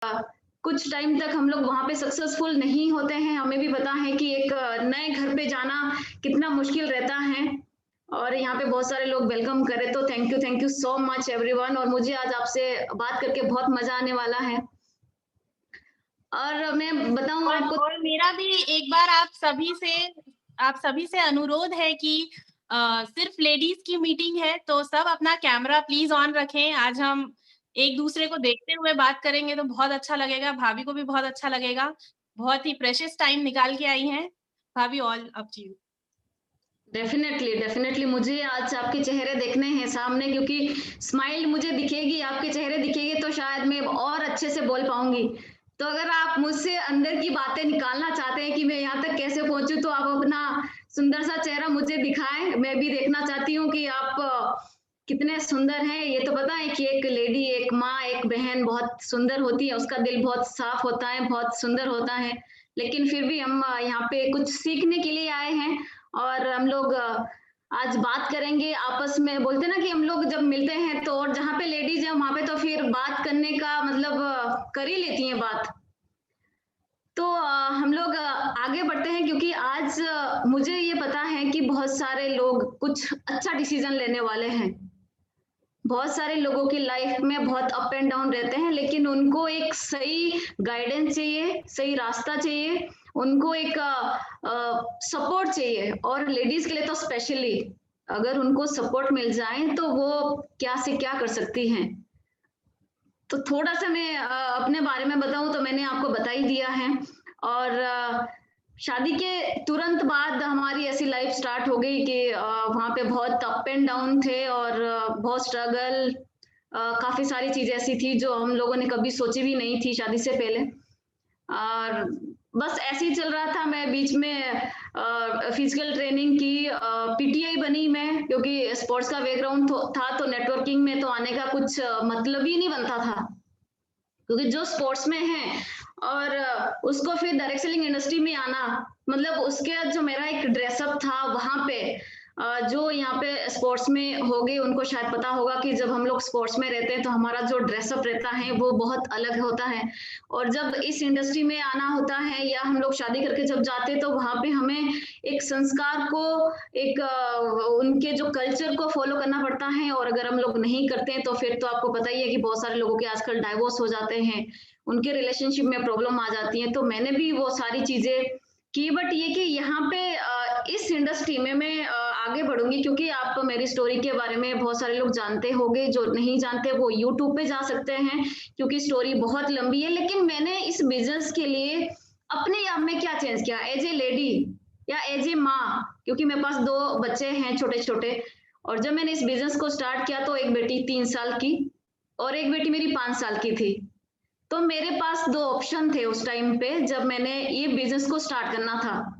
कुछ टाइम तक हम लोग वहाँ पे सक्सेसफुल नहीं होते हैं। हमें भी पता है कि एक नए घर पे जाना कितना मुश्किल रहता है और यहाँ पे बहुत सारे लोग वेलकम करे, तो thank you so much everyone. और मुझे आज आपसे बात करके बहुत मज़ा आने वाला है। और मैं बताऊँ आपको और मेरा भी एक बार आप सभी से अनुरोध है कि सिर्फ लेडीज़ की मीटिंग है, तो सब अपना कैमरा प्लीज़ ऑन रखें। आज हम एक-दूसरे को देखते हुए बात करेंगे तो बहुत अच्छा लगेगा, भाभी को भी बहुत अच्छा लगेगा। बहुत ही प्रेशियस टाइम निकाल के आई हैं। भाभी all up to you. Definitely मुझे आज आपके चेहरे देखने हैं सामने, क्योंकि स्माइल मुझे दिखेगी, आपके चेहरे दिखेंगे तो शायद मैं और अच्छे से बोल पाऊँगी। तो अगर आप मुझसे अंदर की बातें निकालना चाहते हैं कि मैं यहाँ तक कैसे पहुँचूँ, तो आप अपना सुंदर-सा चेहरा मुझे दिखाएँ। मैं भी देखना चाहती हूँ कि आप कितने सुंदर हैं। ये तो पता है कि एक लेडी, एक माँ, एक बहन बहुत सुंदर होती है, उसका दिल बहुत साफ होता है, बहुत सुंदर होता है। लेकिन फिर भी हम यहाँ पे कुछ सीखने के लिए आए हैं और हम लोग आज बात करेंगे आपस में। बोलते हैं ना कि हम लोग जब मिलते हैं तो, और जहाँ पे लेडीज़ है वहाँ पे तो फिर बात करने का मतलब कर ही लेती हैं बात। तो हम लोग आगे बढ़ते हैं, क्योंकि आज मुझे ये पता है कि बहुत सारे लोग कुछ अच्छा डिसीज़न लेने वाले हैं। बहुत सारे लोगों की लाइफ में बहुत अप एंड डाउन रहते हैं, लेकिन उनको एक सही गाइडेंस चाहिए, सही रास्ता चाहिए, उनको एक सपोर्ट चाहिए। और लेडीज़ के लिए तो स्पेशली अगर उनको सपोर्ट मिल जाए तो वो क्या से क्या कर सकती हैं। तो थोड़ा-सा मैं अपने बारे में बताऊँ तो मैंने आपको बता ही दिया है। और शादी के तुरंत बाद हमारी ऐसी लाइफ स्टार्ट हो गई कि वहाँ पे बहुत अप एंड डाउन थे और बहुत स्ट्रगल, काफ़ी सारी चीज़ें ऐसी थी जो हम लोगों ने कभी सोची भी नहीं थी शादी से पहले। और बस ऐसे ही चल रहा था। मैं बीच में फिजिकल ट्रेनिंग की, पीटीआई बनी मैं, क्योंकि स्पोर्ट्स का बैकग्राउंड था, तो नेटवर्किंग में तो आने का कुछ मतलब ही नहीं बनता था, क्योंकि जो स्पोर्ट्स में है और उसको फिर डायरेक्ट सेलिंग इंडस्ट्री में आना, मतलब उसके जो मेरा एक ड्रेसअप था वहाँ पे, जो यहाँ पे स्पोर्ट्स में हो गए उनको शायद पता होगा कि जब हम लोग स्पोर्ट्स में रहते हैं तो हमारा जो ड्रेसअप रहता है वो बहुत अलग होता है। और जब इस इंडस्ट्री में आना होता है या हम लोग शादी करके जब जाते हैं तो वहाँ पे हमें एक संस्कार को, एक उनके जो कल्चर को फॉलो करना पड़ता है। और अगर हम लोग नहीं करते हैं तो फिर तो आपको पता ही है कि बहुत सारे लोगों के आजकल डाइवोर्स हो जाते हैं, उनके रिलेशनशिप में प्रॉब्लम आ जाती है। तो मैंने भी वो सारी चीज़ें की, बट ये कि यहाँ पे इस इंडस्ट्री में मैं आगे बढ़ूँगी, क्योंकि आप मेरी स्टोरी के बारे में बहुत सारे लोग जानते होंगे, जो नहीं जानते वो यूट्यूब पे जा सकते हैं, क्योंकि स्टोरी बहुत लंबी है। लेकिन मैंने इस बिज़नेस के लिए अपने आप में क्या चेंज किया एज़ ए लेडी या एज़ ए माँ, क्योंकि मेरे पास 2 बच्चे हैं छोटे-छोटे। और जब मैंने इस बिज़नेस को स्टार्ट किया तो एक बेटी 3 साल की और एक बेटी मेरी 5 साल की थी। तो मेरे पास 2 ऑप्शन थे उस टाइम पे जब मैंने ये बिज़नेस को स्टार्ट करना था।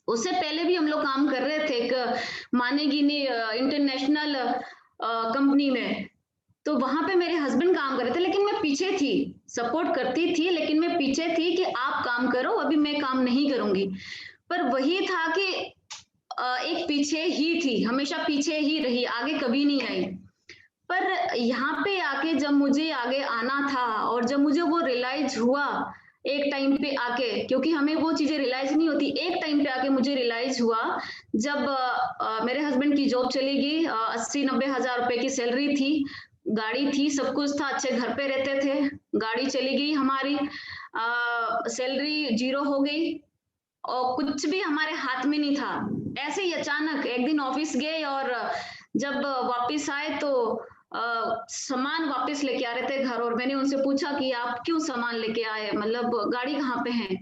उससे पहले भी हम लोग काम कर रहे थे एक मानेगी नहीं इंटरनेशनल कंपनी में। तो वहाँ पे मेरे हस्बैंड काम कर रहे थे, लेकिन मैं पीछे थी, सपोर्ट करती थी लेकिन मैं पीछे थी कि आप काम करो, अभी मैं काम नहीं करूँगी। पर वही था कि एक पीछे ही थी, हमेशा पीछे ही रही, आगे कभी नहीं आई। पर यहाँ पे आके जब मुझे आगे आना था और जब मुझे वो रियलाइज़ हुआ, एक टाइम पे आके, क्योंकि हमें वो चीज़ें रियलाइज़ नहीं होती, एक टाइम पे आके मुझे रियलाइज़ हुआ जब मेरे हस्बैंड की जॉब चली गई, 80-90 हज़ार रुपए की सैलरी थी, गाड़ी थी, सब कुछ था, अच्छे घर पे रहते थे, गाड़ी चली गई हमारी, सैलरी ज़ीरो हो गई और कुछ भी हमारे हाथ में नहीं था। ऐसे ही अचानक एक दिन ऑफिस गए और जब वापस आए तो सामान वापस लेके आ रहे थे घर, और मैंने उनसे पूछा कि आप क्यों सामान लेके आए? मतलब गाड़ी कहाँ पे है?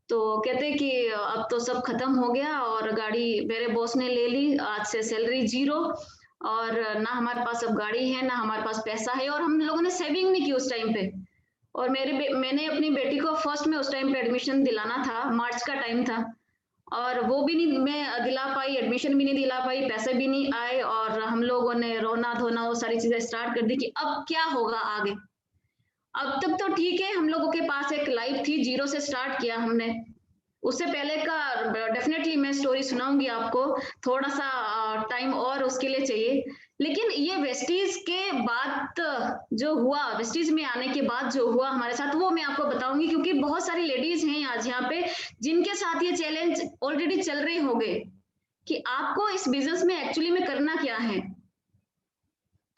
तो कहते कि अब तो सब खत्म हो गया और गाड़ी मेरे बॉस ने ले ली, आज से सैलरी ज़ीरो और ना हमारे पास अब गाड़ी है, ना हमारे पास पैसा है, और हम लोगों ने सेविंग नहीं की उस टाइम पे। और मैंने अपनी बेटी को फर्स्ट में उस टाइम पे एडमिशन दिलाना था, मार्च का टाइम था और वो भी नहीं मैं दिला पाई, एडमिशन भी नहीं दिला पाई, पैसे भी नहीं आए और हम लोगों ने रोना-धोना वो सारी चीज़ें स्टार्ट कर दी कि अब क्या होगा आगे? अब तक तो ठीक है, हम लोगों के पास एक लाइफ थी, ज़ीरो से स्टार्ट किया हमने। उससे पहले का डेफ़िनेटली मैं स्टोरी सुनाऊँगी आपको, थोड़ा-सा टाइम और उसके लिए चाहिए। लेकिन ये वेस्टीज के बाद जो हुआ, वेस्टीज में आने के बाद जो हुआ हमारे साथ, वो मैं आपको बताऊंगी, क्योंकि बहुत सारी लेडीज हैं आज यहाँ पे जिनके साथ ये चैलेंज ऑलरेडी चल रहे होंगे कि आपको इस बिजनेस में एक्चुअली में करना क्या है।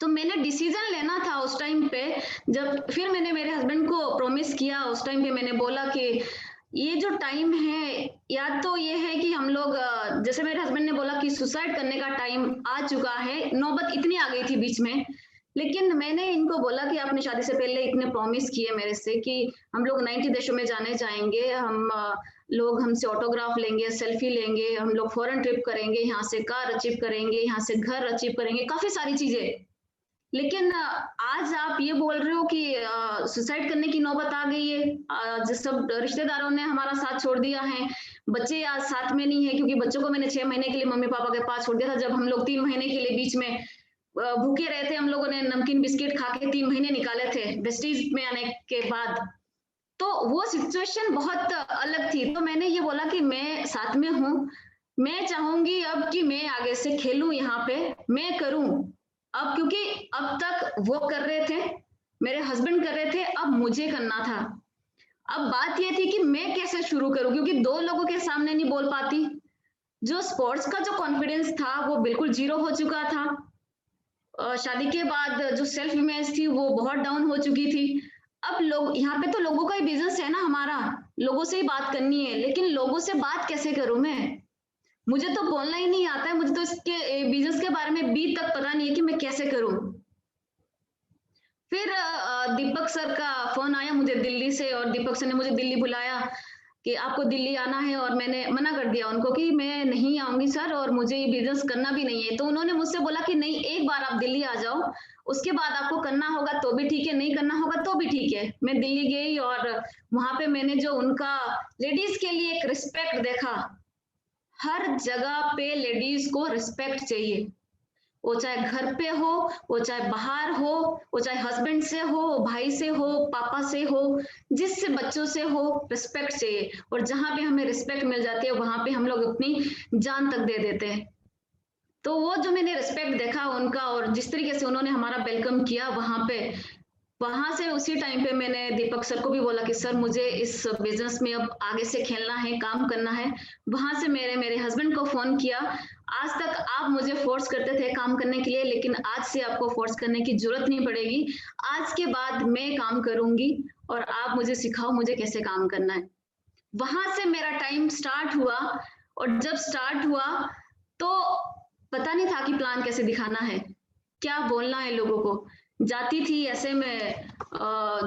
तो मैंने डिसीजन लेना था उस टाइम पे, जब फिर मैंने मेरे हस्बैंड को प्रॉमिस किया, उस टाइम पे मैंने बोला कि ये जो टाइम है, या तो ये है कि हम लोग जैसे मेरे हस्बैंड ने बोला कि सुसाइड करने का टाइम आ चुका है, नौबत इतनी आ गई थी बीच में। लेकिन मैंने इनको बोला कि आपने शादी से पहले इतने प्रॉमिस किए मेरे से कि हम लोग 90 देशों में जाने जाएंगे, हम लोग हमसे ऑटोग्राफ लेंगे, सेल्फी लेंगे, हम लोग फॉरेन ट्रिप करेंगे, यहाँ से कार अचीव करेंगे, यहाँ से घर अचीव करेंगे, काफी सारी चीजें। लेकिन आज आप ये बोल रहे हो कि सुसाइड करने की नौबत आ गई है। जिस सब रिश्तेदारों ने हमारा साथ छोड़ दिया है, बच्चे आज साथ में नहीं है, क्योंकि बच्चों को मैंने 6 महीने के लिए मम्मी पापा के पास छोड़ दिया था, जब हम लोग 3 महीने के लिए बीच में भूखे रहे थे। हम लोगों ने नमकीन बिस्किट खा के 3 महीने निकाले थे वेस्टीज में आने के बाद। तो वो सिचुएशन बहुत अलग थी। तो मैंने ये बोला कि मैं साथ में हूँ, मैं चाहूंगी अब कि मैं आगे से खेलूं, यहाँ पे मैं करूं अब, क्योंकि अब तक वो कर रहे थे, मेरे हस्बैंड कर रहे थे, अब मुझे करना था। अब बात ये थी कि मैं कैसे शुरू करूं, क्योंकि 2 लोगों के सामने नहीं बोल पाती। जो स्पोर्ट्स का जो कॉन्फिडेंस था वो बिल्कुल जीरो हो चुका था। शादी के बाद जो सेल्फ इमेज थी वो बहुत डाउन हो चुकी थी। अब लोग यहाँ पे, तो लोगों का ही बिजनेस है ना हमारा, लोगों से ही बात करनी है, लेकिन लोगों से बात कैसे करूं मैं? मुझे तो बोलना ही नहीं आता है, मुझे तो इसके बिजनेस के बारे में बी तक पता नहीं है कि मैं कैसे करूं। फिर दीपक सर का फोन आया मुझे दिल्ली से, और दीपक सर ने मुझे दिल्ली बुलाया कि आपको दिल्ली आना है, और मैंने मना कर दिया उनको कि मैं नहीं आऊंगी सर, और मुझे ये बिजनेस करना भी नहीं है। तो उन्होंने मुझसे बोला कि नहीं, एक बार आप दिल्ली आ जाओ, उसके बाद आपको करना होगा तो भी ठीक है, नहीं करना होगा तो भी ठीक है। मैं दिल्ली गई, और वहां पे मैंने जो उनका लेडीज के लिए एक रिस्पेक्ट देखा। हर जगह पे लेडीज को रिस्पेक्ट चाहिए, वो चाहे घर पे हो, वो चाहे बाहर हो, वो चाहे हस्बैंड से हो, भाई से हो, पापा से हो, जिससे बच्चों से हो, रिस्पेक्ट चाहिए। और जहां पे हमें रिस्पेक्ट मिल जाती है वहां पे हम लोग अपनी जान तक दे देते हैं। तो वो जो मैंने रिस्पेक्ट देखा उनका, और जिस तरीके से उन्होंने हमारा वेलकम किया वहां पे, वहां से उसी टाइम पे मैंने दीपक सर को भी बोला कि सर मुझे इस बिजनेस में अब आगे से खेलना है, काम करना है। वहां से मेरे हस्बैंड को फोन किया, आज तक आप मुझे फोर्स करते थे काम करने के लिए, लेकिन आज से आपको फोर्स करने की जरूरत नहीं पड़ेगी। आज के बाद मैं काम करूंगी, और आप मुझे सिखाओ मुझे कैसे काम करना है। वहां से मेरा टाइम स्टार्ट हुआ, और जब स्टार्ट हुआ तो पता नहीं था कि प्लान कैसे दिखाना है, क्या बोलना है लोगों को। जाती थी ऐसे में,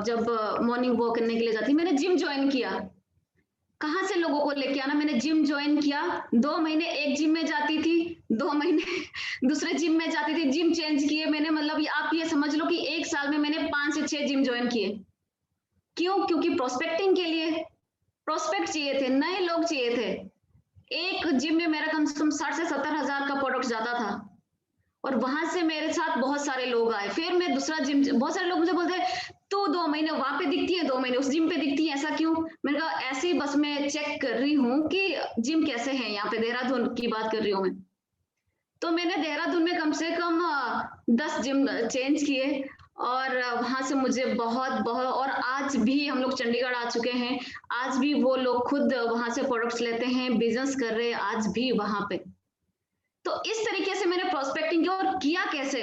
जब मॉर्निंग वॉक करने के लिए जाती, मैंने जिम ज्वाइन किया। कहाँ से लोगों को लेके आना, मैंने जिम ज्वाइन किया। 2 महीने एक जिम में जाती थी, 2 महीने दूसरे जिम में जाती थी, जिम चेंज किए मैंने। मतलब आप ये समझ लो कि 1 साल में मैंने 5 से 6 जिम ज्वाइन किए। क्यों? क्योंकि प्रोस्पेक्टिंग के लिए प्रोस्पेक्ट चाहिए थे, नए लोग चाहिए थे। एक जिम में मेरा कम से कम 60 से 70 हजार का प्रोडक्ट जाता था, और वहां से मेरे साथ बहुत सारे लोग आए। फिर मैं दूसरा जिम, बहुत सारे लोग मुझे बोलते हैं तो 2 महीने वहां पे दिखती है, 2 महीने उस जिम पे दिखती है, ऐसा क्यों? मैंने कहा ऐसे ही बस मैं चेक कर रही हूँ कि जिम कैसे है यहाँ पे, देहरादून की बात कर रही हूँ मैं। तो मैंने देहरादून में कम से कम 10 जिम चेंज किए, और वहां से मुझे बहुत बहुत, और आज भी हम लोग चंडीगढ़ आ चुके हैं, आज भी वो लोग खुद वहां से प्रोडक्ट्स लेते हैं, बिजनेस कर रहे हैं आज भी वहां पे। तो इस तरीके से मैंने प्रोस्पेक्टिंग किया, और किया कैसे?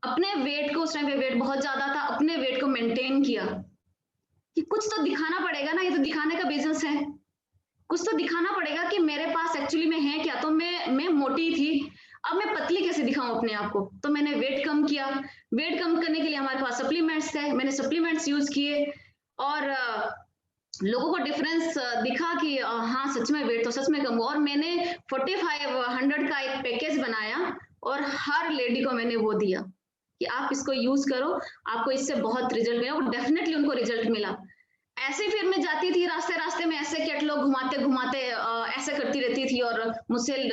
अपने वेट को, उस टाइम पे वेट बहुत ज्यादा था, अपने वेट को मेंटेन किया कि कुछ तो दिखाना पड़ेगा ना, ये तो दिखाने का बिजनेस है, कुछ तो दिखाना पड़ेगा कि मेरे पास एक्चुअली में है क्या। तो मैं मोटी थी, अब मैं पतली कैसे दिखाऊं अपने आप को? तो मैंने वेट कम किया। वेट कम करने के लिए हमारे पास सप्लीमेंट्स थे, मैंने सप्लीमेंट्स यूज किए, और लोगों को डिफरेंस दिखा कि हाँ सच में वेट तो सच में कम हुआ। और मैंने 4500 का एक पैकेज बनाया, और हर लेडी को मैंने वो दिया कि आप इसको यूज करो, आपको इससे बहुत रिजल्ट मिला। और डेफिनेटली उनको रिजल्ट मिला। ऐसे फिर मैं जाती थी रास्ते रास्ते में, ऐसे कैटलॉग घुमाते घुमाते ऐसे करती रहती थी, और मुझसे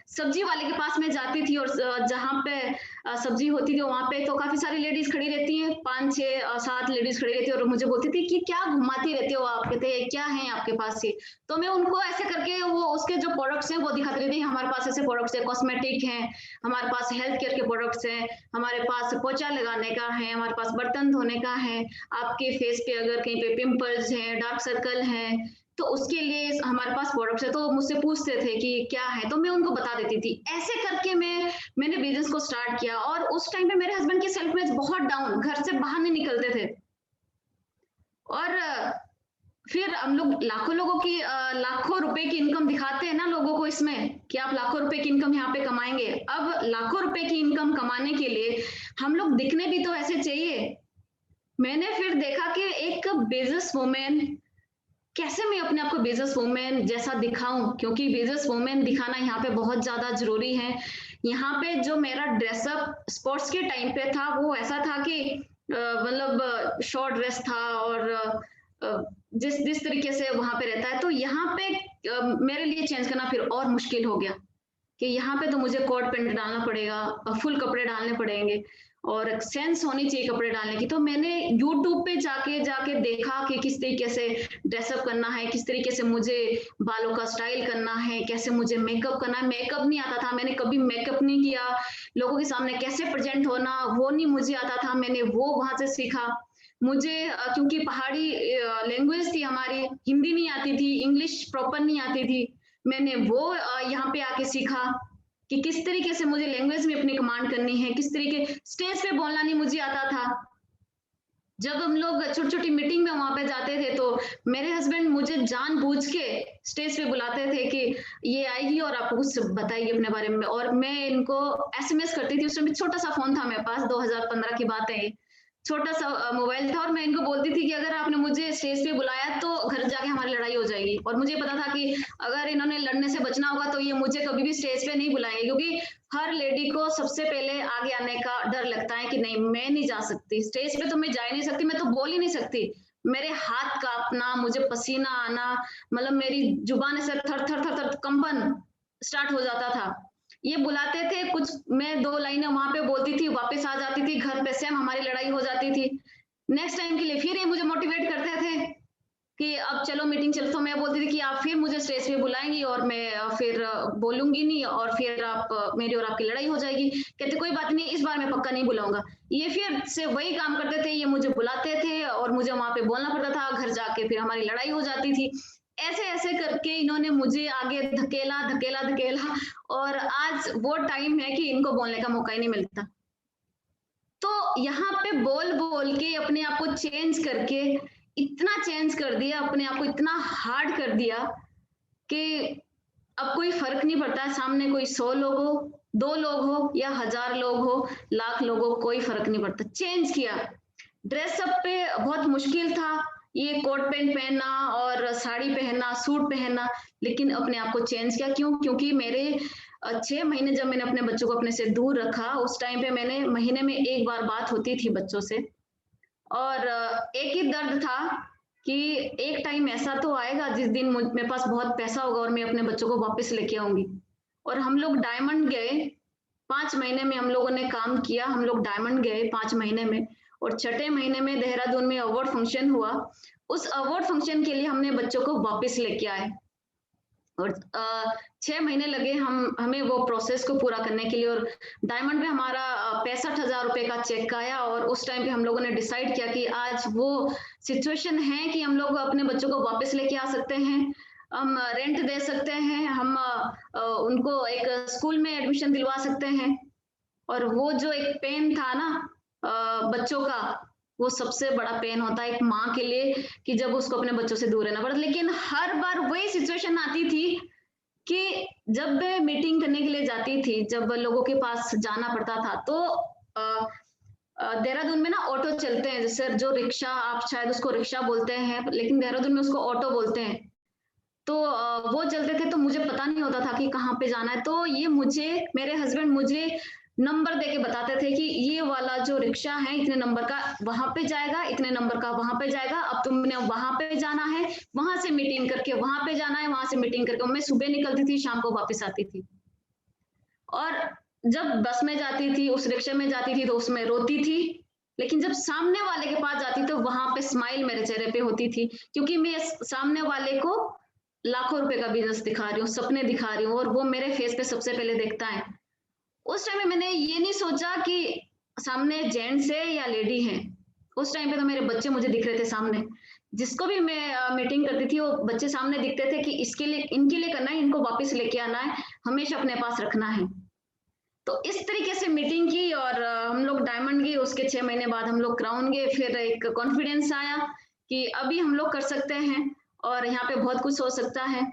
सब्जी वाले के पास में जाती थी, और जहाँ पे सब्जी होती थी वहां पे, तो काफी सारी लेडीज खड़ी रहती हैं, 5 6 7 लेडीज खड़ी रहती है और मुझे बोलती थी कि क्या घुमाती रहती हो आप, कहते क्या है आपके पास ये। तो मैं उनको ऐसे करके वो उसके जो प्रोडक्ट्स हैं वो दिखाती रहती, हमारे पास ऐसे प्रोडक्ट्स है, कॉस्मेटिक हैं, हमारे पास हेल्थ केयर के प्रोडक्ट्स हैं, हमारे पास पोछा लगाने का है, हमारे पास बर्तन धोने का है, आपके फेस पे अगर कहीं पे पिंपल्स हैं, डार्क सर्कल है, तो उसके लिए हमारे पास प्रोडक्ट्स है। तो मुझसे पूछते थे कि क्या है, तो मैं उनको बता देती थी। ऐसे करके मैंने बिजनेस को स्टार्ट किया और उस टाइम पे मेरे हस्बैंड की सेल्फ इमेज बहुत डाउन, घर से बाहर नहीं निकलते थे। और फिर हम लोग लाखों लोगों की लाखों रुपए की इनकम दिखाते हैं ना लोगों को इसमें, कि आप लाखों रुपए की इनकम यहाँ पे कमाएंगे। अब लाखों रुपए की इनकम कमाने के लिए हम लोग दिखने भी तो ऐसे चाहिए। मैंने फिर देखा कि एक बिजनेस वुमेन, कैसे मैं अपने आप को बिजनेस वुमेन जैसा दिखाऊं, क्योंकि बिजनेस वुमेन दिखाना यहाँ पे बहुत ज्यादा जरूरी है। यहाँ पे जो मेरा ड्रेसअप स्पोर्ट्स के टाइम पे था वो ऐसा था कि मतलब शॉर्ट ड्रेस था, और जिस जिस तरीके से वहां पे रहता है, तो यहाँ पे मेरे लिए चेंज करना फिर और मुश्किल हो गया कि यहाँ पे तो मुझे कोट पैंट डालना पड़ेगा, फुल कपड़े डालने पड़ेंगे और सेंस होनी चाहिए कपड़े डालने की। तो मैंने यूट्यूब पे जाके देखा कि किस तरीके से ड्रेसअप करना है, किस तरीके से मुझे बालों का स्टाइल करना है, कैसे मुझे मेकअप करना है। मेकअप नहीं आता था, मैंने कभी मेकअप नहीं किया, लोगों के सामने कैसे प्रेजेंट होना वो नहीं मुझे आता था, मैंने वो वहां से सीखा। मुझे क्योंकि पहाड़ी लैंग्वेज थी हमारी, हिंदी नहीं आती थी, इंग्लिश प्रॉपर नहीं आती थी, मैंने वो यहाँ पे आके सीखा कि किस तरीके से मुझे लैंग्वेज में अपनी कमांड करनी है, किस तरीके स्टेज पे बोलना नहीं मुझे आता था। जब हम लोग छोटी छोटी मीटिंग में वहां पे जाते थे तो मेरे हस्बैंड मुझे जानबूझ के स्टेज पे बुलाते थे कि ये आएगी और आपको कुछ बताएगी अपने बारे में, और मैं इनको एसएमएस करती थी। उस समय छोटा सा फोन था मेरे पास, 2015 की बात है, छोटा सा मोबाइल था, और मैं इनको बोलती थी कि अगर आपने मुझे स्टेज पे बुलाया तो घर जाके हमारी लड़ाई हो जाएगी। और मुझे पता था कि अगर इन्होंने लड़ने से बचना होगा तो ये मुझे कभी भी स्टेज पे नहीं बुलाएंगे, क्योंकि हर लेडी को सबसे पहले आगे आने का डर लगता है कि नहीं मैं नहीं जा सकती स्टेज पे, तो मैं जा ही नहीं सकती, मैं तो बोल ही नहीं सकती, मेरे हाथ कांपना, मुझे पसीना आना, मतलब मेरी जुबान से थर थर थर थर कंपन स्टार्ट हो जाता था। ये बुलाते थे, कुछ मैं 2 लाइनें वहां पे बोलती थी, वापस आ जाती थी घर पे, सेम हमारी लड़ाई हो जाती थी। नेक्स्ट टाइम के लिए फिर ये मुझे मोटिवेट करते थे कि अब चलो मीटिंग चलो, तो मैं बोलती थी कि आप फिर मुझे स्टेज पे बुलाएंगी और मैं फिर बोलूंगी नहीं, और फिर आप मेरी और आपकी लड़ाई हो जाएगी। कहते कोई बात नहीं, इस बार मैं पक्का नहीं बुलाऊंगा। ये फिर से वही काम करते थे, ये मुझे बुलाते थे और मुझे वहां पे बोलना पड़ता था, घर जाके फिर हमारी लड़ाई हो जाती थी। ऐसे ऐसे करके इन्होंने मुझे आगे धकेला धकेला धकेला, और आज वो टाइम है कि इनको बोलने का मौका ही नहीं मिलता। तो यहाँ पे बोल बोल के अपने आप को चेंज करके इतना चेंज कर दिया, अपने आप को इतना हार्ड कर दिया कि अब कोई फर्क नहीं पड़ता, सामने कोई 100 लोग हो, 2 लोग हो या 1000 लोग हो, लाख लोग हो, कोई फर्क नहीं पड़ता। चेंज किया। ड्रेसअप पे बहुत मुश्किल था, ये कोट पैंट पहनना और साड़ी पहनना, सूट पहनना, लेकिन अपने आप को चेंज किया। क्यों? क्योंकि मेरे 6 महीने जब मैंने अपने बच्चों को अपने से दूर रखा, उस टाइम पे मैंने महीने में 1 बार बात होती थी बच्चों से, और एक ही दर्द था कि एक टाइम ऐसा तो आएगा जिस दिन मेरे पास बहुत पैसा होगा और मैं अपने बच्चों को वापस लेके आऊंगी। और हम लोग डायमंड गए, 5 महीने में हम लोगों ने काम किया, हम लोग डायमंड गए 5 महीने में, और 6ठे महीने में देहरादून में अवार्ड फंक्शन हुआ। उस अवार्ड फंक्शन के लिए हमने बच्चों को वापस लेके आए, और 6 महीने लगे हमें वो प्रोसेस को पूरा करने के लिए। और डायमंड में हमारा 65,000 रुपए का चेक आया, और उस टाइम पे हम लोगों ने डिसाइड किया कि आज वो सिचुएशन है कि हम लोग अपने बच्चों को वापस लेके आ सकते हैं, हम रेंट दे सकते हैं, हम उनको एक स्कूल में एडमिशन दिलवा सकते हैं। और वो जो एक पेन था ना बच्चों का, वो सबसे बड़ा पेन होता है एक माँ के लिए, कि जब उसको अपने बच्चों से दूर रहना पड़ता। लेकिन हर बार वही सिचुएशन आती थी कि जब मैं मीटिंग करने के लिए जाती थी, जब लोगों के पास जाना पड़ता था, तो देहरादून में ना ऑटो चलते हैं, जैसे जो रिक्शा, आप शायद उसको रिक्शा बोलते हैं, लेकिन देहरादून में उसको ऑटो बोलते हैं। तो वो चलते थे, तो मुझे पता नहीं होता था कि कहाँ पे जाना है। तो ये मेरे हस्बैंड मुझे नंबर देके बताते थे कि ये वाला जो रिक्शा है इतने नंबर का वहां पे जाएगा, इतने नंबर का वहां पे जाएगा, अब तुमने वहां पे जाना है, वहां से मीटिंग करके वहां पे जाना है, वहां से मीटिंग करके। मैं सुबह निकलती थी, शाम को वापस आती थी। और जब बस में जाती थी, उस रिक्शा में जाती थी तो उसमें रोती थी, लेकिन जब सामने वाले के पास जाती तो वहां पे स्माइल मेरे चेहरे पे होती थी, क्योंकि मैं सामने वाले को लाखों रुपए का बिजनेस दिखा रही हूँ, सपने दिखा रही हूँ, और वो मेरे फेस पे सबसे पहले देखता है। उस टाइम में मैंने ये नहीं सोचा कि सामने जेंट्स है या लेडी है। उस टाइम पे तो मेरे बच्चे मुझे दिख रहे थे सामने। जिसको भी मैं मीटिंग करती थी, वो बच्चे सामने दिखते थे कि इसके लिए, इनके लिए करना है, इनको वापस लेके आना है, हमेशा अपने पास रखना है। तो इस तरीके से मीटिंग की और हम लोग डायमंड गए, उसके 6 महीने बाद हम लोग क्राउन गए। फिर एक कॉन्फिडेंस आया कि अभी हम लोग कर सकते हैं और यहाँ पे बहुत कुछ हो सकता है।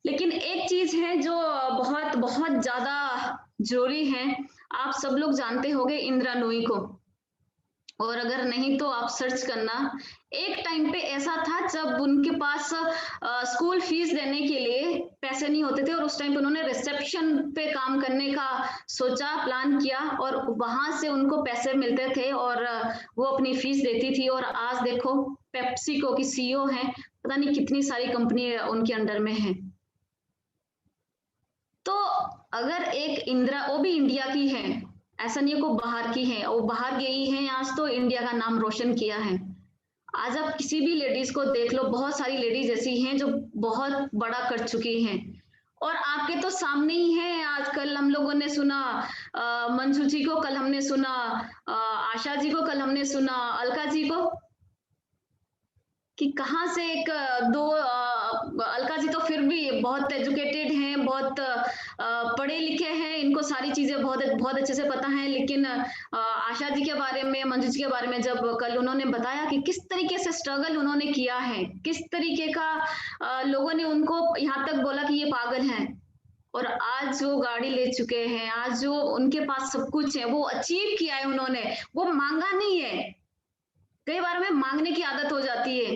लेकिन एक चीज है जो बहुत बहुत ज्यादा जरूरी है, आप सब लोग जानते होंगे इंदिरा नूई को, और अगर नहीं तो आप सर्च करना। एक टाइम पे ऐसा था जब उनके पास स्कूल फीस देने के लिए पैसे नहीं होते थे, और उस टाइम पे उन्होंने रिसेप्शन पे काम करने का सोचा, प्लान किया, और वहां से उनको पैसे मिलते थे और वो अपनी फीस देती थी। और आज देखो पेप्सिको की सीईओ है, पता नहीं कितनी सारी कंपनी उनके अंडर में है। तो अगर एक इंदिरा, वो भी इंडिया की है, ऐसा नहीं है को बाहर की है, वो बाहर गई है, आज तो इंडिया का नाम रोशन किया है। आज आप किसी भी लेडीज को देख लो, बहुत सारी लेडीज ऐसी हैं जो बहुत बड़ा कर चुकी हैं, और आपके तो सामने ही है। आजकल हम लोगों ने सुना मंजू जी को, कल हमने सुना आशा जी को, कल हमने सुना अलका जी को, कि कहाँ से एक दो अलका जी तो फिर भी बहुत एजुकेटेड हैं, बहुत पढ़े लिखे हैं, इनको सारी चीजें बहुत बहुत अच्छे से पता है। लेकिन आशा जी के बारे में, मंजू जी के बारे में जब कल उन्होंने बताया कि किस तरीके से स्ट्रगल उन्होंने किया है, किस तरीके का लोगों ने उनको यहाँ तक बोला कि ये पागल है, और आज वो गाड़ी ले चुके हैं, आज जो उनके पास सब कुछ है, वो अचीव किया है उन्होंने, वो मांगा नहीं है। कई बार हमें मांगने की आदत हो जाती है।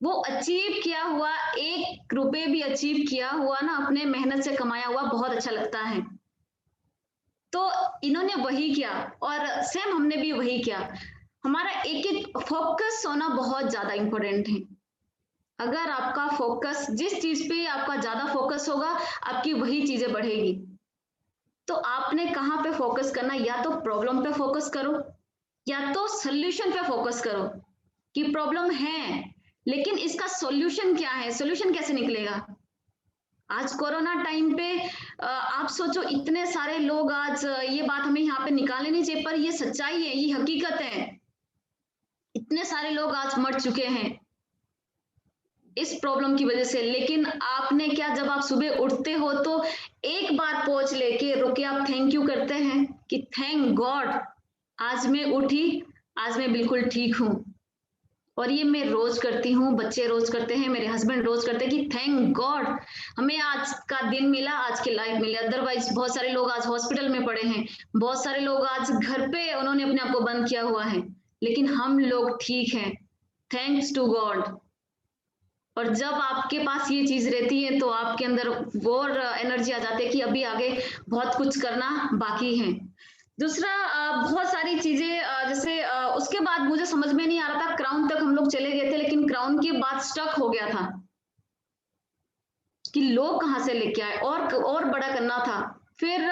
वो अचीव किया हुआ, 1 रुपए भी अचीव किया हुआ ना, अपने मेहनत से कमाया हुआ, बहुत अच्छा लगता है। तो इन्होंने वही किया और सेम हमने भी वही किया। हमारा एक एक फोकस होना बहुत ज्यादा इंपॉर्टेंट है। अगर आपका फोकस, जिस चीज पे आपका ज्यादा फोकस होगा, आपकी वही चीजें बढ़ेगी। तो आपने कहाँ पे फोकस करना, या तो प्रॉब्लम पे फोकस करो, या तो सोल्यूशन पे फोकस करो कि प्रॉब्लम है, लेकिन इसका सॉल्यूशन क्या है, सॉल्यूशन कैसे निकलेगा। आज कोरोना टाइम पे आप सोचो, इतने सारे लोग, आज ये बात हमें यहाँ पे निकालनी नहीं चाहिए, पर ये सच्चाई है, ये हकीकत है, इतने सारे लोग आज मर चुके हैं इस प्रॉब्लम की वजह से। लेकिन आपने क्या, जब आप सुबह उठते हो तो एक बार पोंछ लेके रुके आप थैंक यू करते हैं कि थैंक गॉड आज मैं उठी, आज मैं बिल्कुल ठीक हूं। और ये मैं रोज करती हूँ, बच्चे रोज करते हैं, मेरे हस्बैंड रोज करते हैं कि थैंक गॉड हमें आज का दिन मिला, आज की लाइफ मिली। अदरवाइज बहुत सारे लोग आज हॉस्पिटल में पड़े हैं, बहुत सारे लोग आज घर पे उन्होंने अपने आप को बंद किया हुआ है, लेकिन हम लोग ठीक हैं, थैंक्स टू गॉड। और जब आपके पास ये चीज रहती है तो आपके अंदर और एनर्जी आ जाती है कि अभी आगे बहुत कुछ करना बाकी है। दूसरा बहुत सारी चीजें, जैसे उसके बाद मुझे समझ में नहीं आ रहा था, क्राउन तक हम लोग चले गए थे, लेकिन क्राउन के बाद स्टक हो गया था कि लोग कहाँ से लेके आए, और बड़ा करना था। फिर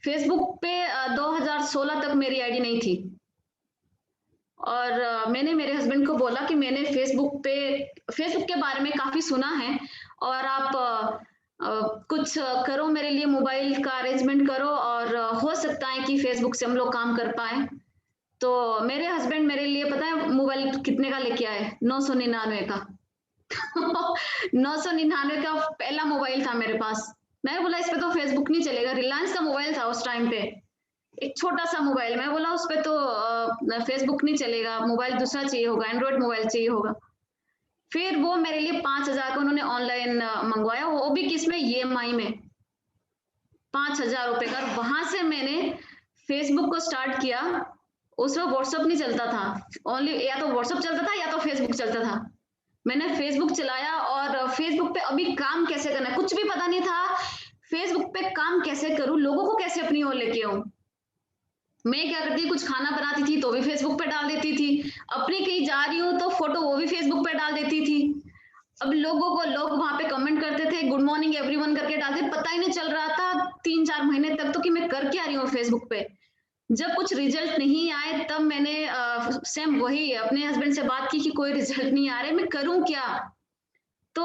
फेसबुक पे 2016 तक मेरी आईडी नहीं थी, और मैंने मेरे हस्बैंड को बोला कि मैंने फेसबुक के बारे में काफी सुना है, और आप कुछ करो मेरे लिए, मोबाइल का अरेंजमेंट करो, और हो सकता है कि फेसबुक से हम लोग काम कर पाए। तो मेरे हस्बैंड मेरे लिए पता है मोबाइल कितने का लेके आए, 999 का 999 का पहला मोबाइल था मेरे पास। मैंने बोला इस पे तो फेसबुक नहीं चलेगा, रिलायंस का मोबाइल था उस टाइम पे, एक छोटा सा मोबाइल। मैं बोला उस पे तो फेसबुक नहीं चलेगा, मोबाइल दूसरा चाहिए होगा, एंड्रॉइड मोबाइल चाहिए होगा। फिर वो मेरे लिए 5,000 का उन्होंने ऑनलाइन मंगवाया, वो भी किस में, EMI में, 5,000 रुपए का। वहां से मैंने फेसबुक को स्टार्ट किया। उसमें व्हाट्सअप नहीं चलता था, ओनली या तो व्हाट्सअप चलता था या तो फेसबुक चलता था। मैंने फेसबुक चलाया, और फेसबुक पे अभी काम कैसे करना है कुछ भी पता नहीं था। फेसबुक पे काम कैसे करूं, लोगों को कैसे अपनी ओर लेके आऊं। मैं क्या करती, कुछ खाना बनाती थी तो भी फेसबुक पे डाल देती थी, अपनी कहीं जा रही हूँ तो फोटो वो भी फेसबुक पे डाल देती थी। अब लोग वहां पे कमेंट करते थे, गुड मॉर्निंग एवरीवन करके डालते, पता ही नहीं चल रहा था 3-4 महीने तक तो कि मैं कर क्या रही हूँ फेसबुक पे। जब कुछ रिजल्ट नहीं आए तब मैंने सेम वही अपने हस्बैंड से बात की कि कोई रिजल्ट नहीं आ रहे, मैं करूं क्या। तो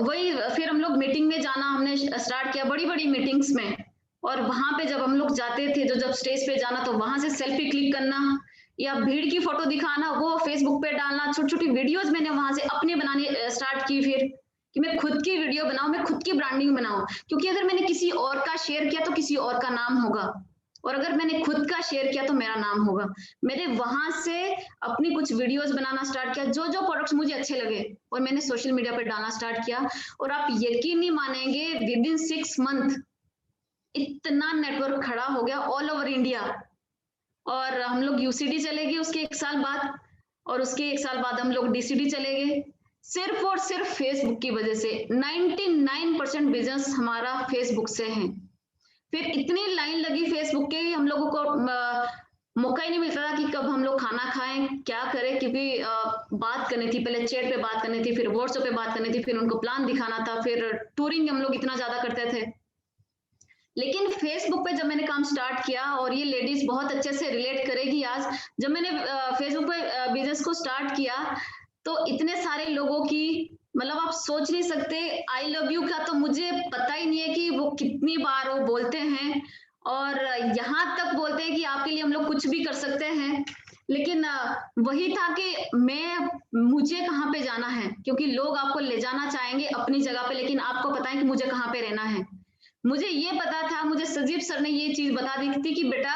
वही फिर हम लोग मीटिंग में जाना हमने स्टार्ट किया, बड़ी बड़ी मीटिंग्स में। और वहां पे जब हम लोग जाते थे, जब स्टेज पे जाना, तो वहां से सेल्फी क्लिक करना या भीड़ की फोटो दिखाना, वो फेसबुक पे डालना, छोटी छोटी वीडियोज मैंने वहां से अपने बनाने स्टार्ट की फिर, कि मैं खुद की वीडियो बनाऊं, मैं खुद की ब्रांडिंग बनाऊं। क्योंकि अगर मैंने किसी और का शेयर किया तो किसी और का नाम होगा, और अगर मैंने खुद का शेयर किया तो मेरा नाम होगा। मैंने वहां से अपनी कुछ वीडियोस बनाना स्टार्ट किया, जो जो प्रोडक्ट्स मुझे अच्छे लगे, और मैंने सोशल मीडिया पे डालना स्टार्ट किया। और आप यकीन नहीं मानेंगे, विद इन 6 मंथ इतना नेटवर्क खड़ा हो गया ऑल ओवर इंडिया। और हम लोग यूसीडी चले गए उसके 1 साल बाद, और उसके 1 साल बाद हम लोग डीसीडी चले गए, सिर्फ और सिर्फ फेसबुक की वजह से। 99% बिजनेस हमारा फेसबुक से है। फिर इतनी लाइन लगी फेसबुक के, हम लोगों को मौका ही नहीं मिलता था कि कब हम लोग खाना खाएं, क्या करें, क्योंकि बात करनी थी, पहले चैट पे बात करनी थी, फिर व्हाट्सएप पे बात करनी थी, फिर उनको प्लान दिखाना था, फिर टूरिंग हम लोग इतना ज्यादा करते थे। लेकिन फेसबुक पे जब मैंने काम स्टार्ट किया, और ये लेडीज बहुत अच्छे से रिलेट करेगी आज, जब मैंने फेसबुक पे बिजनेस को स्टार्ट किया, तो इतने सारे लोगों की, मतलब आप सोच नहीं सकते, आई लव यू का तो मुझे पता ही नहीं है कि वो कितनी बार वो बोलते हैं, और यहाँ तक बोलते हैं कि आपके लिए हम लोग कुछ भी कर सकते हैं। लेकिन वही था कि मुझे कहाँ पे जाना है, क्योंकि लोग आपको ले जाना चाहेंगे अपनी जगह पे, लेकिन आपको पता है कि मुझे कहाँ पे रहना है। मुझे ये पता था, मुझे सजीव सर ने ये चीज बता दी थी कि बेटा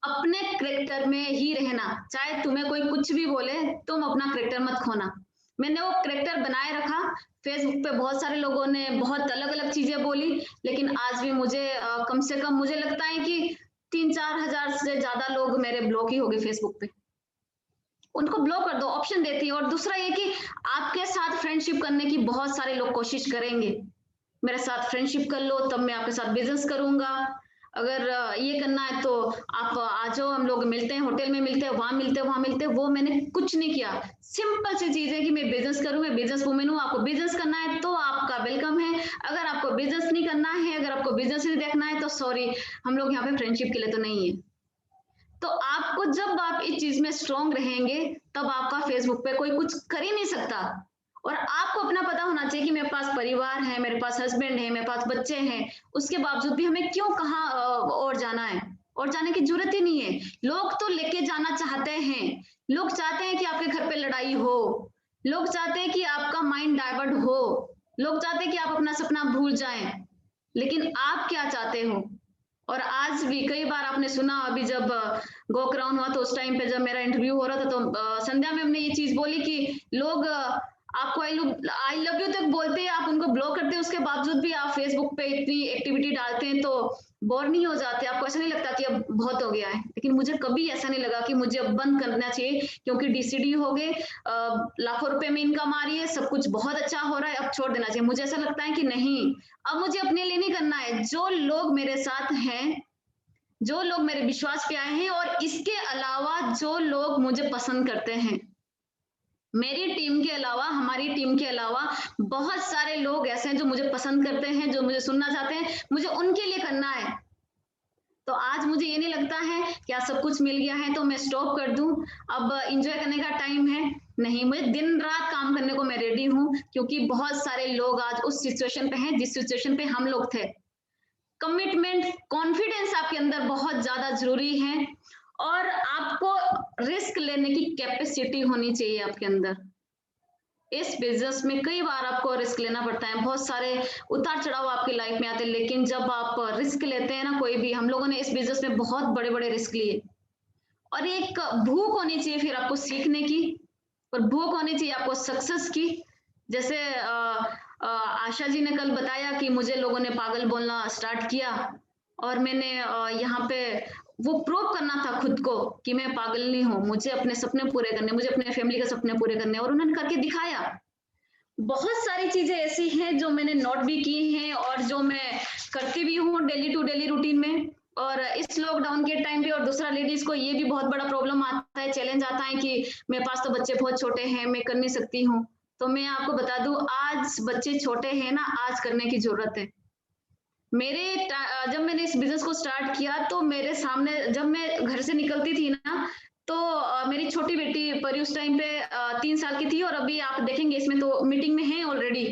अपने करेक्टर में ही रहना, चाहे तुम्हें कोई कुछ भी बोले, तुम अपना करेक्टर मत खोना। मैंने वो करेक्टर बनाए रखा। फेसबुक पे बहुत सारे लोगों ने बहुत अलग अलग चीजें बोली, लेकिन आज भी मुझे कम से कम मुझे लगता है कि 3-4 हजार से ज्यादा लोग मेरे ब्लॉक ही हो गए फेसबुक पे। उनको ब्लॉक कर दो, ऑप्शन देती है। और दूसरा ये कि आपके साथ फ्रेंडशिप करने की बहुत सारे लोग कोशिश करेंगे, मेरे साथ फ्रेंडशिप कर लो तब मैं आपके साथ बिजनेस करूंगा, अगर ये करना है तो आप आ जाओ, हम लोग मिलते हैं, होटल में मिलते हैं, वहां मिलते हैं, वहां मिलते हैं। वो मैंने कुछ नहीं किया। सिंपल सी चीज है कि मैं बिजनेस करूं, मैं बिजनेस वुमेन हूं, आपको बिजनेस करना है तो आपका वेलकम है, अगर आपको बिजनेस नहीं करना है, अगर आपको बिजनेस नहीं देखना है, तो सॉरी, हम लोग यहाँ पे फ्रेंडशिप के लिए तो नहीं है। तो आपको, जब आप इस चीज में स्ट्रांग रहेंगे, तब आपका फेसबुक पे कोई कुछ कर ही नहीं सकता। और आपको अपना पता होना चाहिए कि मेरे पास परिवार है, मेरे पास हस्बैंड है, मेरे पास बच्चे हैं, उसके बावजूद भी हमें क्यों कहाँ और जाना है, और जाने की जरूरत ही नहीं है। लोग तो लेके जाना चाहते हैं, लोग चाहते हैं कि आपके घर पे लड़ाई हो, लोग चाहते हैं कि आपका माइंड डाइवर्ट हो, लोग चाहते हैं कि आप अपना सपना भूल जाएं, लेकिन आप क्या चाहते हो। और आज भी कई बार आपने सुना, अभी जब गोकराउन हुआ तो उस टाइम पे जब मेरा इंटरव्यू हो रहा था, तो संध्या मैम ने ये चीज बोली कि लोग आपको आई लव यू तक बोलते हैं, आप उनको ब्लॉक करते हैं, उसके बावजूद भी आप फेसबुक पे इतनी एक्टिविटी डालते हैं, तो बोर नहीं हो जाते? आपको ऐसा नहीं लगता कि अब बहुत हो गया है? लेकिन मुझे कभी ऐसा नहीं लगा कि मुझे अब बंद करना चाहिए, क्योंकि डीसीडी हो गए, लाखों रुपए में इनकम आ रही है, सब कुछ बहुत अच्छा हो रहा है, अब छोड़ देना चाहिए। मुझे ऐसा लगता है कि नहीं, अब मुझे अपने लिए नहीं करना है। जो लोग मेरे साथ हैं, जो लोग मेरे विश्वास पे आए हैं, और इसके अलावा जो लोग मुझे पसंद करते हैं, मेरी टीम के अलावा, हमारी टीम के अलावा बहुत सारे लोग ऐसे हैं जो मुझे पसंद करते हैं, जो मुझे सुनना चाहते हैं, मुझे उनके लिए करना है। तो आज मुझे ये नहीं लगता है कि आज सब कुछ मिल गया है तो मैं स्टॉप कर दूं, अब एंजॉय करने का टाइम है। नहीं, मुझे दिन रात काम करने को मैं रेडी हूं, क्योंकि बहुत सारे लोग आज उस सिचुएशन पे हैं जिस सिचुएशन पे हम लोग थे। कमिटमेंट, कॉन्फिडेंस आपके अंदर बहुत ज्यादा जरूरी है, और आपको रिस्क लेने की कैपेसिटी होनी चाहिए आपके अंदर। इस बिजनेस में कई बार आपको रिस्क लेना पड़ता है, बहुत सारे उतार चढ़ाव आपकी लाइफ में आते हैं, लेकिन जब आप रिस्क लेते हैं ना, कोई भी, हम लोगों ने इस बिजनेस में बहुत बड़े बड़े रिस्क लिए। और एक भूख होनी चाहिए फिर आपको सीखने की, और भूख होनी चाहिए आपको सक्सेस की। जैसे आशा जी ने कल बताया कि मुझे लोगों ने पागल बोलना स्टार्ट किया, और मैंने यहाँ पे वो प्रूव करना था खुद को कि मैं पागल नहीं हूँ, मुझे अपने सपने पूरे करने, मुझे अपने फैमिली के सपने पूरे करने, और उन्होंने करके दिखाया। बहुत सारी चीजें ऐसी हैं जो मैंने नोट भी की हैं, और जो मैं करती भी हूँ डेली टू डेली रूटीन में। और इस लॉकडाउन के टाइम पे, और दूसरा, लेडीज को ये भी बहुत बड़ा प्रॉब्लम आता है, चैलेंज आता है कि मेरे पास तो बच्चे बहुत छोटे हैं, मैं कर नहीं सकती हूँ। तो मैं आपको बता दूं, आज बच्चे छोटे हैं ना, आज करने की जरूरत है। जब मैंने इस बिजनेस को स्टार्ट किया तो मेरे सामने जब मैं घर से निकलती थी ना, तो मेरी छोटी बेटी परी उस टाइम पे 3 साल की थी, और अभी आप देखेंगे इसमें तो मीटिंग में है ऑलरेडी,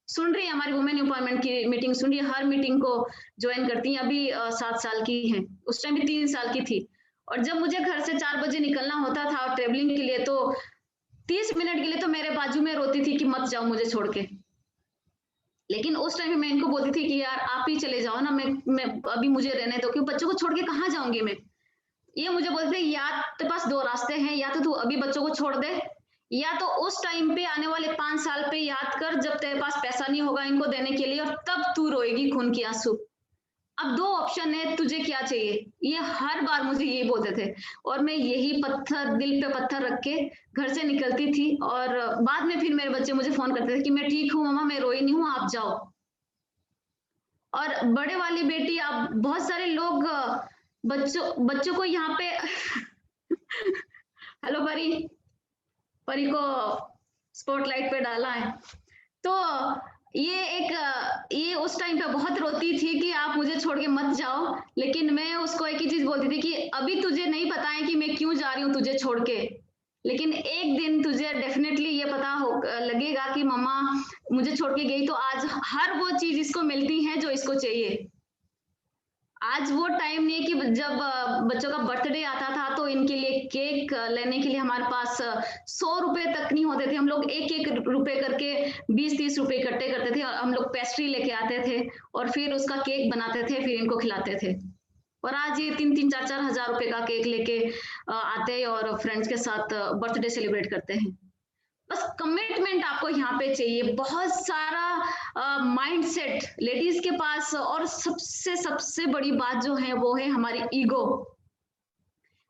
सुन रही है हमारी वुमेन एम्पावरमेंट की मीटिंग, सुन रही है, हर मीटिंग को ज्वाइन करती है। अभी 7 साल की है, उस टाइम भी 3 साल की थी। और जब मुझे घर से 4 बजे निकलना होता था ट्रेवलिंग के लिए, तो 30 मिनट के लिए तो मेरे बाजू में रोती थी कि मत जाओ मुझे छोड़ के। लेकिन उस टाइम मैं इनको बोलती थी कि यार आप ही चले जाओ ना, मैं अभी मुझे रहने दो, क्योंकि बच्चों को छोड़ के कहाँ जाऊंगी मैं। ये मुझे बोलते थे, या तेरे पास 2 रास्ते हैं, या तो तू अभी बच्चों को छोड़ दे, या तो उस टाइम पे आने वाले 5 साल पे याद कर जब तेरे पास पैसा नहीं होगा इनको देने के लिए, और तब तू रोएगी खून की आंसू। अब 2 ऑप्शन है, तुझे क्या चाहिए? ये हर बार मुझे यही बोलते थे, और मैं यही दिल पे पत्थर रख के घर से निकलती थी। और बाद में फिर मेरे बच्चे मुझे फोन करते थे कि मैं ठीक हूँ मम्मा, मैं रोई नहीं हूँ, आप जाओ। और बड़े वाली बेटी, आप बहुत सारे लोग बच्चों को यहाँ पे हेलो परी को स्पॉटलाइट पे डाला है। तो ये उस टाइम पे बहुत रोती थी कि आप मुझे छोड़ के मत जाओ, लेकिन मैं उसको एक ही चीज बोलती थी कि अभी तुझे नहीं पता है कि मैं क्यों जा रही हूँ तुझे छोड़ के, लेकिन एक दिन तुझे डेफिनेटली ये पता लगेगा कि मम्मा मुझे छोड़ के गई तो आज हर वो चीज इसको मिलती है जो इसको चाहिए। आज वो टाइम नहीं है कि जब बच्चों का बर्थडे आता था तो इनके लिए केक लेने के लिए हमारे पास 100 रुपए तक नहीं होते थे। हम लोग एक एक रुपए करके 20-30 रुपए इकट्ठे करते थे, और हम लोग पेस्ट्री लेके आते थे और फिर उसका केक बनाते थे, फिर इनको खिलाते थे। और आज ये 3-3, 4-4 हजार रुपए का केक लेके आते हैं और फ्रेंड्स के साथ बर्थडे सेलिब्रेट करते हैं। बस कमिटमेंट आपको यहाँ पे चाहिए, बहुत सारा माइंडसेट लेडीज के पास। और सबसे बड़ी बात जो है वो है हमारी ईगो।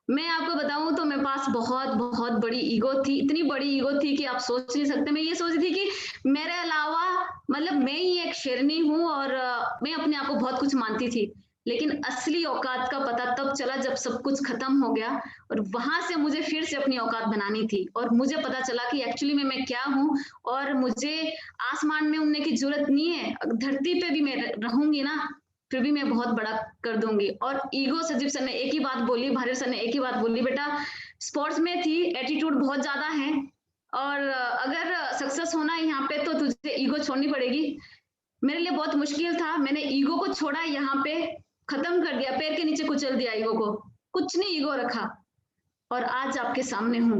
मैं आपको बताऊं तो मेरे पास बहुत बहुत बड़ी ईगो थी, इतनी बड़ी ईगो थी कि आप सोच नहीं सकते। मैं ये सोचती थी कि मेरे अलावा मतलब मैं ही एक शेरनी हूँ, और मैं अपने आप को बहुत कुछ मानती थी। लेकिन असली औकात का पता तब चला जब सब कुछ खत्म हो गया, और वहां से मुझे फिर से अपनी औकात बनानी थी। और मुझे पता चला कि एक्चुअली में मैं क्या हूँ, और मुझे आसमान में उड़ने की जरूरत नहीं है, धरती पे भी मैं रहूंगी ना, फिर भी मैं बहुत बड़ा कर दूंगी। और ईगो, सजीव सर ने एक ही बात बोली, भार्गव सर ने एक ही बात बोली, बेटा स्पोर्ट्स में थी एटीट्यूड बहुत ज्यादा है, और अगर सक्सेस होना है यहाँ पे तो तुझे ईगो छोड़नी पड़ेगी। मेरे लिए बहुत मुश्किल था, मैंने ईगो को छोड़ा, यहाँ पे खत्म कर दिया, पैर के नीचे कुचल दिया ईगो को, कुछ नहीं ईगो रखा, और आज आपके सामने हूँ।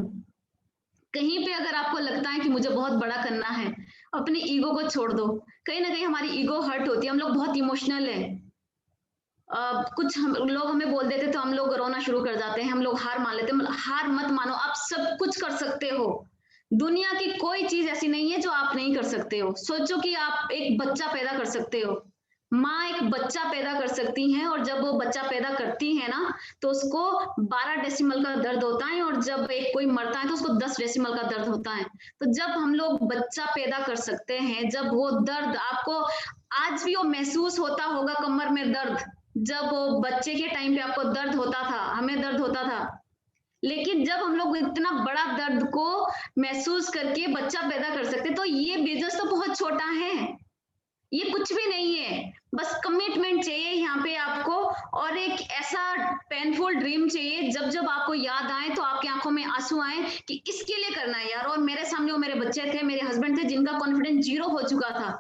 कहीं पे अगर आपको लगता है कि मुझे बहुत बड़ा करना है, अपनी ईगो को छोड़ दो। कहीं ना कहीं हमारी ईगो हर्ट होती है, हम लोग बहुत इमोशनल है। कुछ लोग हमें बोल देते तो हम लोग रोना शुरू कर जाते हैं, हम लोग हार मान लेते हैं। हार मत मानो, आप सब कुछ कर सकते हो। दुनिया की कोई चीज ऐसी नहीं है जो आप नहीं कर सकते हो। सोचो कि आप एक बच्चा पैदा कर सकते हो, माँ एक बच्चा पैदा कर सकती है, और जब वो बच्चा पैदा करती है ना तो उसको 12 डेसिमल का दर्द होता है, और जब एक कोई मरता है तो उसको 10 डेसिमल का दर्द होता है। तो जब हम लोग बच्चा पैदा कर सकते हैं, जब वो दर्द आपको आज भी वो महसूस होता होगा, कमर में दर्द, जब वो बच्चे के टाइम पे आपको दर्द होता था, हमें दर्द होता था, लेकिन जब हम लोग इतना बड़ा दर्द को महसूस करके बच्चा पैदा कर सकते, तो ये बिजनेस तो बहुत छोटा है, ये कुछ भी नहीं है। बस कमिटमेंट चाहिए यहाँ पे आपको, और एक ऐसा पेनफुल ड्रीम चाहिए जब जब आपको याद आए तो आपकी आंखों में आंसू आए कि इसके लिए करना है यार। और मेरे सामने वो मेरे बच्चे थे, मेरे हस्बैंड थे, जिनका कॉन्फिडेंस 0 हो चुका था।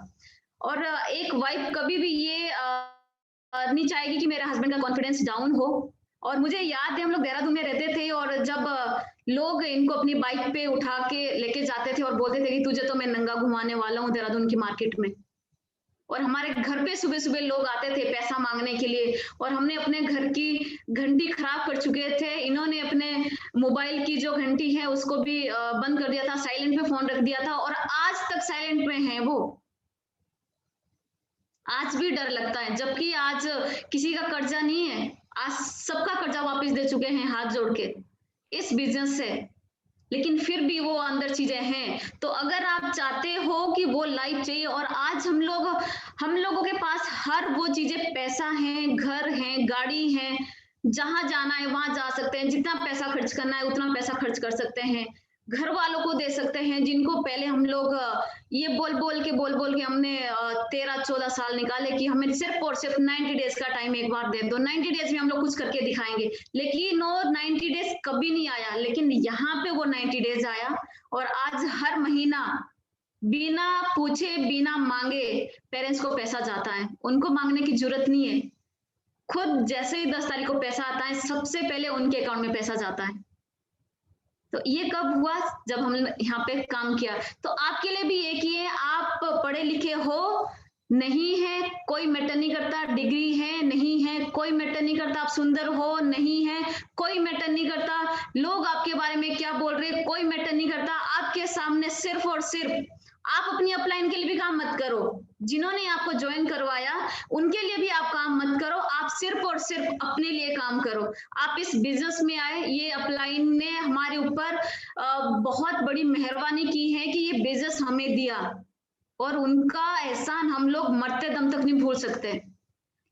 और एक वाइफ कभी भी ये नहीं चाहेगी कि मेरे हस्बैंड का कॉन्फिडेंस डाउन हो। और मुझे याद है हम लोग देहरादून में रहते थे, और जब लोग इनको अपनी बाइक पे उठा के लेके जाते थे और बोलते थे कि तुझे तो मैं नंगा घुमाने वाला हूँ देहरादून की मार्केट में। और हमारे घर पे सुबह सुबह लोग आते थे पैसा मांगने के लिए, और हमने अपने घर की घंटी खराब कर चुके थे। इन्होंने अपने मोबाइल की जो घंटी है उसको भी बंद कर दिया था, साइलेंट पे फोन रख दिया था, और आज तक साइलेंट में है वो। आज भी डर लगता है, जबकि आज किसी का कर्जा नहीं है, आज सबका कर्जा वापस दे चुके हैं हाथ जोड़ के इस बिजनेस से, लेकिन फिर भी वो अंदर चीजें हैं। तो अगर आप चाहते हो कि वो लाइफ चाहिए, और आज हम लोगों के पास हर वो चीजें, पैसा है, घर है, गाड़ी है, जहां जाना है वहां जा सकते हैं, जितना पैसा खर्च करना है उतना पैसा खर्च कर सकते हैं। घर वालों को दे सकते हैं, जिनको पहले हम लोग ये बोल बोल के हमने 13-14 साल निकाले कि हमें सिर्फ और सिर्फ 90 डेज का टाइम एक बार दे दो, 90 डेज में हम लोग कुछ करके दिखाएंगे, लेकिन वो 90 डेज कभी नहीं आया। लेकिन यहाँ पे वो 90 डेज आया और आज हर महीना बिना पूछे बिना मांगे पेरेंट्स को पैसा जाता है, उनको मांगने की जरूरत नहीं है। खुद जैसे ही 10 तारीख को पैसा आता है, सबसे पहले उनके अकाउंट में पैसा जाता है। तो ये कब हुआ? जब हम यहाँ पे काम किया। तो आपके लिए भी एक ही है, आप पढ़े लिखे हो नहीं है कोई मैटर नहीं करता, डिग्री है नहीं है कोई मैटर नहीं करता, आप सुंदर हो नहीं है कोई मैटर नहीं करता, लोग आपके बारे में क्या बोल रहे हैं कोई मैटर नहीं करता। आपके सामने सिर्फ और सिर्फ आप अपनी अपलाइन के लिए भी काम मत करो, जिन्होंने आपको ज्वाइन करवाया उनके लिए भी आप काम मत करो, आप सिर्फ और सिर्फ अपने लिए काम करो। आप इस बिजनेस में आए, ये अपलाइन ने हमारे ऊपर बहुत बड़ी मेहरबानी की है कि ये बिजनेस हमें दिया, और उनका एहसान हम लोग मरते दम तक नहीं भूल सकते।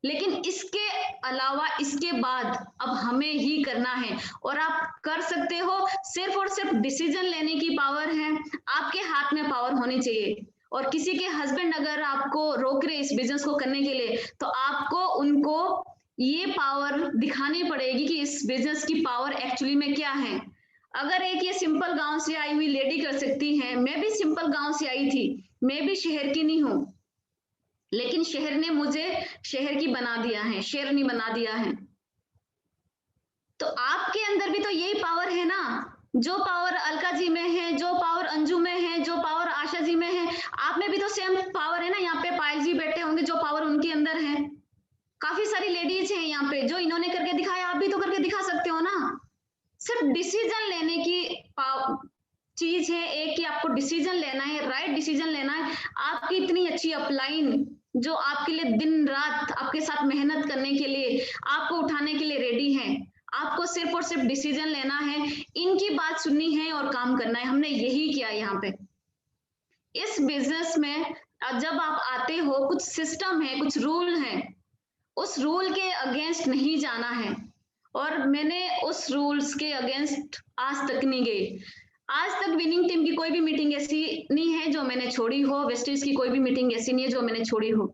लेकिन इसके अलावा इसके बाद अब हमें ही करना है, और आप कर सकते हो। सिर्फ और सिर्फ डिसीजन लेने की पावर है, आपके हाथ में पावर होनी चाहिए। और किसी के हस्बैंड अगर आपको रोक रहे इस बिजनेस को करने के लिए, तो आपको उनको ये पावर दिखानी पड़ेगी कि इस बिजनेस की पावर एक्चुअली में क्या है। अगर एक ये सिंपल गांव से आई हुई लेडी कर सकती है, मैं भी सिंपल गांव से आई थी, मैं भी शहर की नहीं हूं, लेकिन शहर ने मुझे शहर की बना दिया है, शेरनी बना दिया है। तो आपके अंदर भी तो यही पावर है ना, जो पावर अलका जी में है, जो पावर अंजू में है, जो पावर आशा जी में है, आप में भी तो सेम पावर है ना। यहाँ पे पायल जी बैठे होंगे, जो पावर उनके अंदर है। काफी सारी लेडीज हैं यहाँ पे, जो इन्होंने करके दिखाया, आप भी तो करके दिखा सकते हो ना। सिर्फ डिसीजन लेने की चीज है एक, कि आपको डिसीजन लेना है, राइट डिसीजन लेना है। आपकी इतनी अच्छी अपलाइन जो आपके लिए दिन रात आपके साथ मेहनत करने के लिए, आपको उठाने के लिए रेडी है, आपको सिर्फ और सिर्फ डिसीजन लेना है, इनकी बात सुननी है और काम करना है। हमने यही किया यहाँ पे इस बिजनेस में। जब आप आते हो, कुछ सिस्टम है, कुछ रूल है, उस रूल के अगेंस्ट नहीं जाना है। और मैंने उस रूल्स के अगेंस्ट आज तक नहीं गई। आज तक विनिंग टीम की कोई भी मीटिंग ऐसी नहीं है जो मैंने छोड़ी हो, वेस्टेज की कोई भी मीटिंग ऐसी नहीं है जो मैंने छोड़ी हो।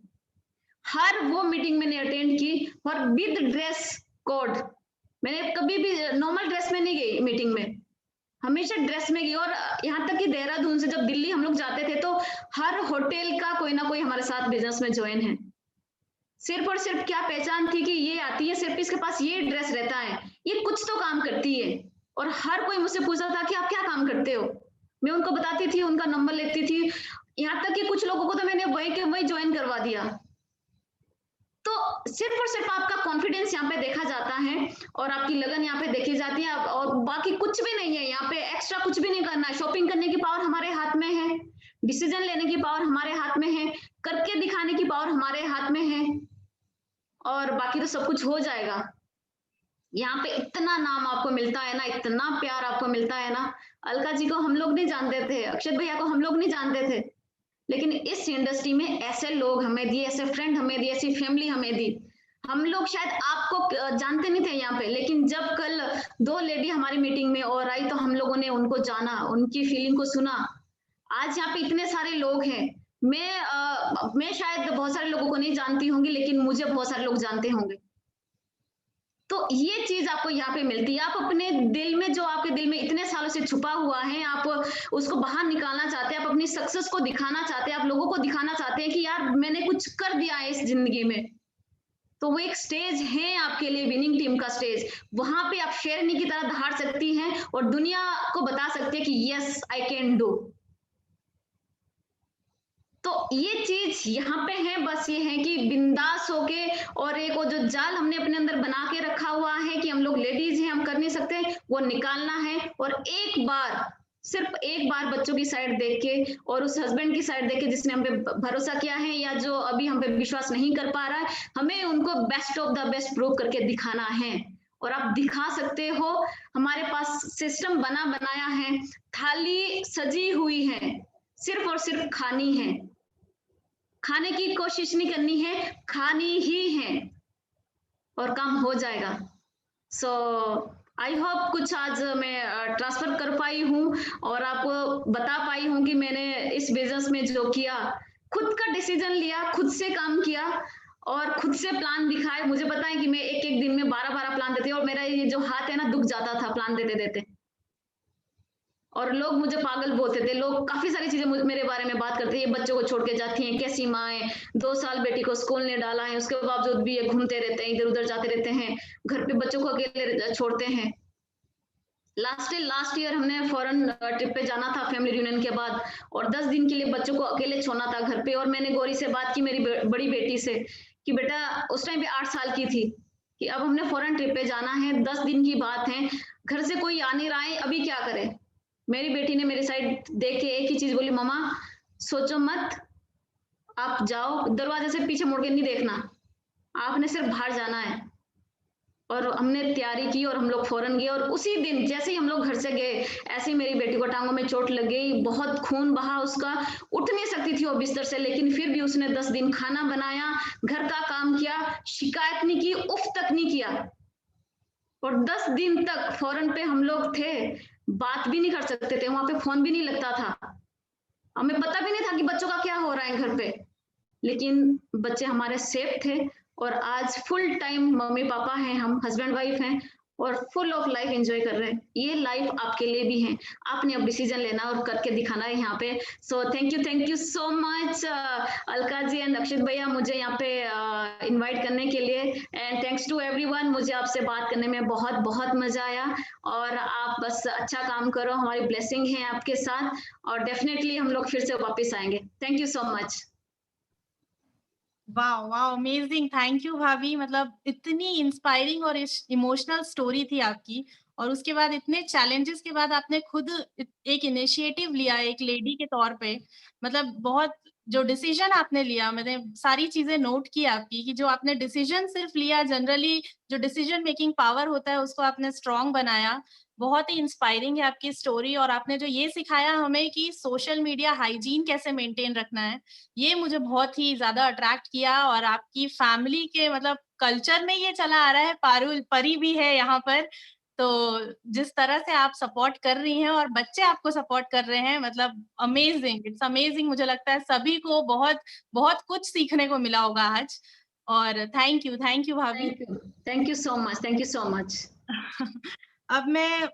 हर वो मीटिंग मैंने अटेंड की, और विद ड्रेस कोड। मैंने कभी भी नॉर्मल ड्रेस में नहीं गई मीटिंग में, हमेशा ड्रेस में गई। और यहाँ तक कि देहरादून से जब दिल्ली हम लोग जाते थे, तो हर होटल का कोई ना कोई हमारे साथ बिजनेस में ज्वाइन है। सिर्फ और सिर्फ क्या पहचान थी कि ये आती है, सिर्फ इसके पास ये ड्रेस रहता है, ये कुछ तो काम करती है। और हर कोई मुझसे पूछता था कि आप क्या काम करते हो, मैं उनको बताती थी, उनका नंबर लेती थी। यहाँ तक कि कुछ लोगों को तो मैंने वही के वही ज्वाइन करवा दिया। तो सिर्फ और सिर्फ आपका कॉन्फिडेंस यहाँ पे देखा जाता है, और आपकी लगन यहाँ पे देखी जाती है, और बाकी कुछ भी नहीं है यहाँ पे, एक्स्ट्रा कुछ भी नहीं करना है। शॉपिंग करने की पावर हमारे हाथ में है, डिसीजन लेने की पावर हमारे हाथ में है, करके दिखाने की पावर हमारे हाथ में है, और बाकी तो सब कुछ हो जाएगा। यहाँ पे इतना नाम आपको मिलता है ना, इतना प्यार आपको मिलता है ना। अलका जी को हम लोग नहीं जानते थे, अक्षत भैया को हम लोग नहीं जानते थे, लेकिन इस इंडस्ट्री में ऐसे लोग हमें दिए, ऐसे फ्रेंड हमें दिए, ऐसी फैमिली हमें दी। हम लोग शायद आपको जानते नहीं थे यहाँ पे, लेकिन जब कल 2 लेडी हमारी मीटिंग में और आई, तो हम लोगों ने उनको जाना, उनकी फीलिंग को सुना। आज यहाँ पे इतने सारे लोग हैं। मैं शायद बहुत सारे लोगों को नहीं जानती होंगी, लेकिन मुझे बहुत सारे लोग जानते होंगे। तो ये चीज आपको यहाँ पे मिलती है। आप अपने दिल में, जो आपके दिल में इतने सालों से छुपा हुआ है, आप उसको बाहर निकालना चाहते हैं, आप अपनी सक्सेस को दिखाना चाहते हैं, आप लोगों को दिखाना चाहते हैं कि यार मैंने कुछ कर दिया है इस जिंदगी में। तो वो एक स्टेज है आपके लिए, विनिंग टीम का स्टेज। वहां पे आप शेरनी की तरह दहाड़ सकती हैं और दुनिया को बता सकती है कि यस आई कैन डू। तो ये चीज यहाँ पे है, बस ये है कि बिंदास होके, और एक वो जो जाल हमने अपने अंदर बना के रखा हुआ है कि हम लोग लेडीज हैं, हम कर नहीं सकते, वो निकालना है। और एक बार, सिर्फ एक बार बच्चों की साइड देख के, और उस हस्बैंड की साइड देख के जिसने हम पे भरोसा किया है, या जो अभी हम पे विश्वास नहीं कर पा रहा है, हमें उनको best of the best prove करके दिखाना है। और आप दिखा सकते हो। हमारे पास सिस्टम बना बनाया है, थाली सजी हुई है, सिर्फ और सिर्फ खानी है। खाने की कोशिश नहीं करनी है, खानी ही है, और काम हो जाएगा। सो आई होप कुछ आज मैं ट्रांसफर कर पाई हूँ और आपको बता पाई हूँ कि मैंने इस बिज़नेस में जो किया, खुद का डिसीज़न लिया, खुद से काम किया और खुद से प्लान दिखाए। मुझे पता है कि मैं एक-एक दिन में 12-12 प्लान देती हूँ और मेरा ये जो हाथ है ना दुख जाता था प्लान देते-देते। और लोग मुझे पागल बोलते थे। लोग काफ़ी सारी चीज़ें मुझ मेरे बारे में बात करते हैं, ये बच्चों को छोड़ के जाती हैं, कैसी माँ है, 2 साल बेटी को स्कूल नहीं डाला है, उसके बावजूद भी ये घूमते रहते हैं, इधर-उधर जाते रहते हैं, घर पे बच्चों को अकेले छोड़ते हैं। लास्ट ईयर हमने फॉरेन ट्रिप पे जाना था फैमिली रियूनियन के बाद और 10 दिन के लिए बच्चों को अकेले छोड़ना था घर पे और मैंने गौरी से बात की मेरी बड़ी बेटी से कि बेटा उस टाइम पे 8 साल की थी कि अब हमने फॉरेन ट्रिप पे जाना है 10 दिन की बात है घर से कोई आ नहीं रहा है अभी क्या करें मेरी बेटी ने मेरी साइड देख के एक ही चीज बोली मम्मा सोचो मत आप जाओ दरवाजे से पीछे मुड़ के नहीं देखना आपने सिर्फ बाहर जाना है और हमने तैयारी की और हम लोग फौरन गए और उसी दिन जैसे ही हम लोग घर से गए ऐसे ही मेरी बेटी को टांगों में चोट लग गई बहुत खून बहा उसका उठ नहीं सकती थी वो बिस्तर से लेकिन फिर भी उसने 10 दिन खाना बनाया घर का काम किया शिकायत नहीं की उफ तक नहीं किया और 10 दिन तक फौरन पे हम लोग थे बात भी नहीं कर सकते थे वहां पे फोन भी नहीं लगता था हमें पता भी नहीं था कि बच्चों का क्या हो रहा है घर पे लेकिन बच्चे हमारे सेफ थे और आज फुल टाइम मम्मी पापा हैं हम हस्बैंड वाइफ हैं और फुल ऑफ लाइफ एंजॉय कर रहे हैं ये लाइफ आपके लिए भी है आपने अब डिसीजन लेना और करके दिखाना है यहाँ पे so thank you so much Alka ji and Akshit भैया मुझे यहाँ पे इनवाइट करने के लिए एंड थैंक्स टू एवरीवन मुझे आपसे बात करने में बहुत बहुत मजा आया और आप बस अच्छा काम करो हमारी ब्लेसिंग है आपके साथ और डेफिनेटली हम लोग फिर से वापस आएंगे thank you so much wow wow amazing thank you भाभी मतलब इतनी इंस्पायरिंग और इमोशनल स्टोरी थी आपकी और उसके बाद इतने चैलेंजेस के बाद आपने खुद एक इनिशिएटिव लिया एक लेडी के तौर पे मतलब बहुत जो डिसीजन आपने लिया मैंने सारी चीजें नोट की आपकी कि जो आपने डिसीजन सिर्फ लिया जनरली जो डिसीजन मेकिंग पावर होता है उसको आपने स्ट्रांग बनाया बहुत ही इंस्पायरिंग है आपकी स्टोरी और आपने जो ये सिखाया हमें कि सोशल मीडिया हाइजीन कैसे मेंटेन रखना है ये मुझे बहुत ही ज़्यादा अट्रैक्ट किया और आपकी फैमिली के मतलब कल्चर में ये चला आ रहा है, पारुल परी भी है यहाँ पर। तो जिस तरह से आप सपोर्ट कर रही हैं और बच्चे आपको सपोर्ट कर रहे हैं मतलब अमेजिंग, इट्स अमेजिंग मुझे लगता है सभी को बहुत बहुत कुछ सीखने को मिला होगा आज और थैंक यू भाभी। थैंक यू सो मच अब मैं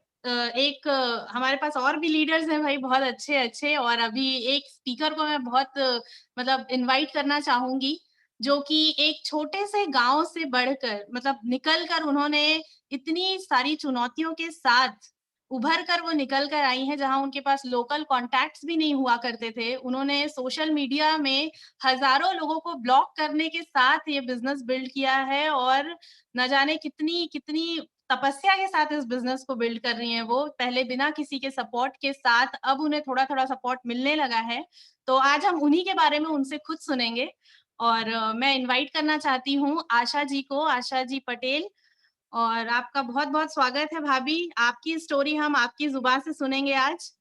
हमारे पास और भी लीडर्स हैं भाई बहुत अच्छे-अच्छे और अभी एक स्पीकर को मैं बहुत मतलब इनवाइट करना चाहूँगी, जो कि एक छोटे से गाँव से बढ़कर मतलब निकल कर उन्होंने इतनी सारी चुनौतियों के साथ उभर कर वो निकल कर आई हैं, जहाँ उनके पास लोकल कॉन्टैक्ट्स भी नहीं हुआ करते थे। उन्होंने सोशल मीडिया में हज़ारों लोगों को ब्लॉक करने के साथ ये बिज़नेस बिल्ड किया है और न जाने कितनी तपस्या के साथ इस बिज़नेस को बिल्ड कर रही हैं वो, पहले बिना किसी के सपोर्ट के साथ, अब उन्हें थोड़ा-थोड़ा सपोर्ट मिलने लगा है। तो आज हम उन्हीं के बारे में उनसे खुद सुनेंगे और मैं इनवाइट करना चाहती हूँ आशा जी को, आशा जी पटेल और आपका बहुत-बहुत स्वागत है भाभी। आपकी स्टोरी हम आपकी ज़ुबान से सुनेंगे आज।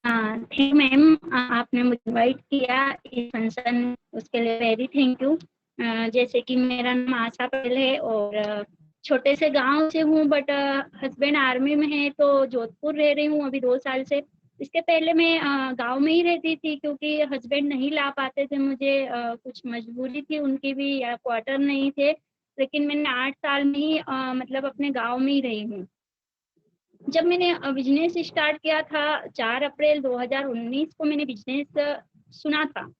हाँ, थैंक मैम आपने मुझे इनवाइट किया इस फंक्शन उसके लिए वेरी थैंक यू। जैसे कि मेरा नाम आशा पटेल है और छोटे से गांव से हूँ बट हस्बैंड आर्मी में है तो जोधपुर रह रही हूँ अभी 2 साल से। इसके पहले मैं गांव में ही रहती थी क्योंकि हस्बैंड नहीं ला पाते थे मुझे कुछ मजबूरी थी उनकी भी या क्वार्टर नहीं थे लेकिन मैंने 8 साल में ही मतलब अपने गाँव में ही रही हूँ। जब मैंने बिजनेस स्टार्ट किया था 4 अप्रैल 2019 को मैंने बिजनेस सुना था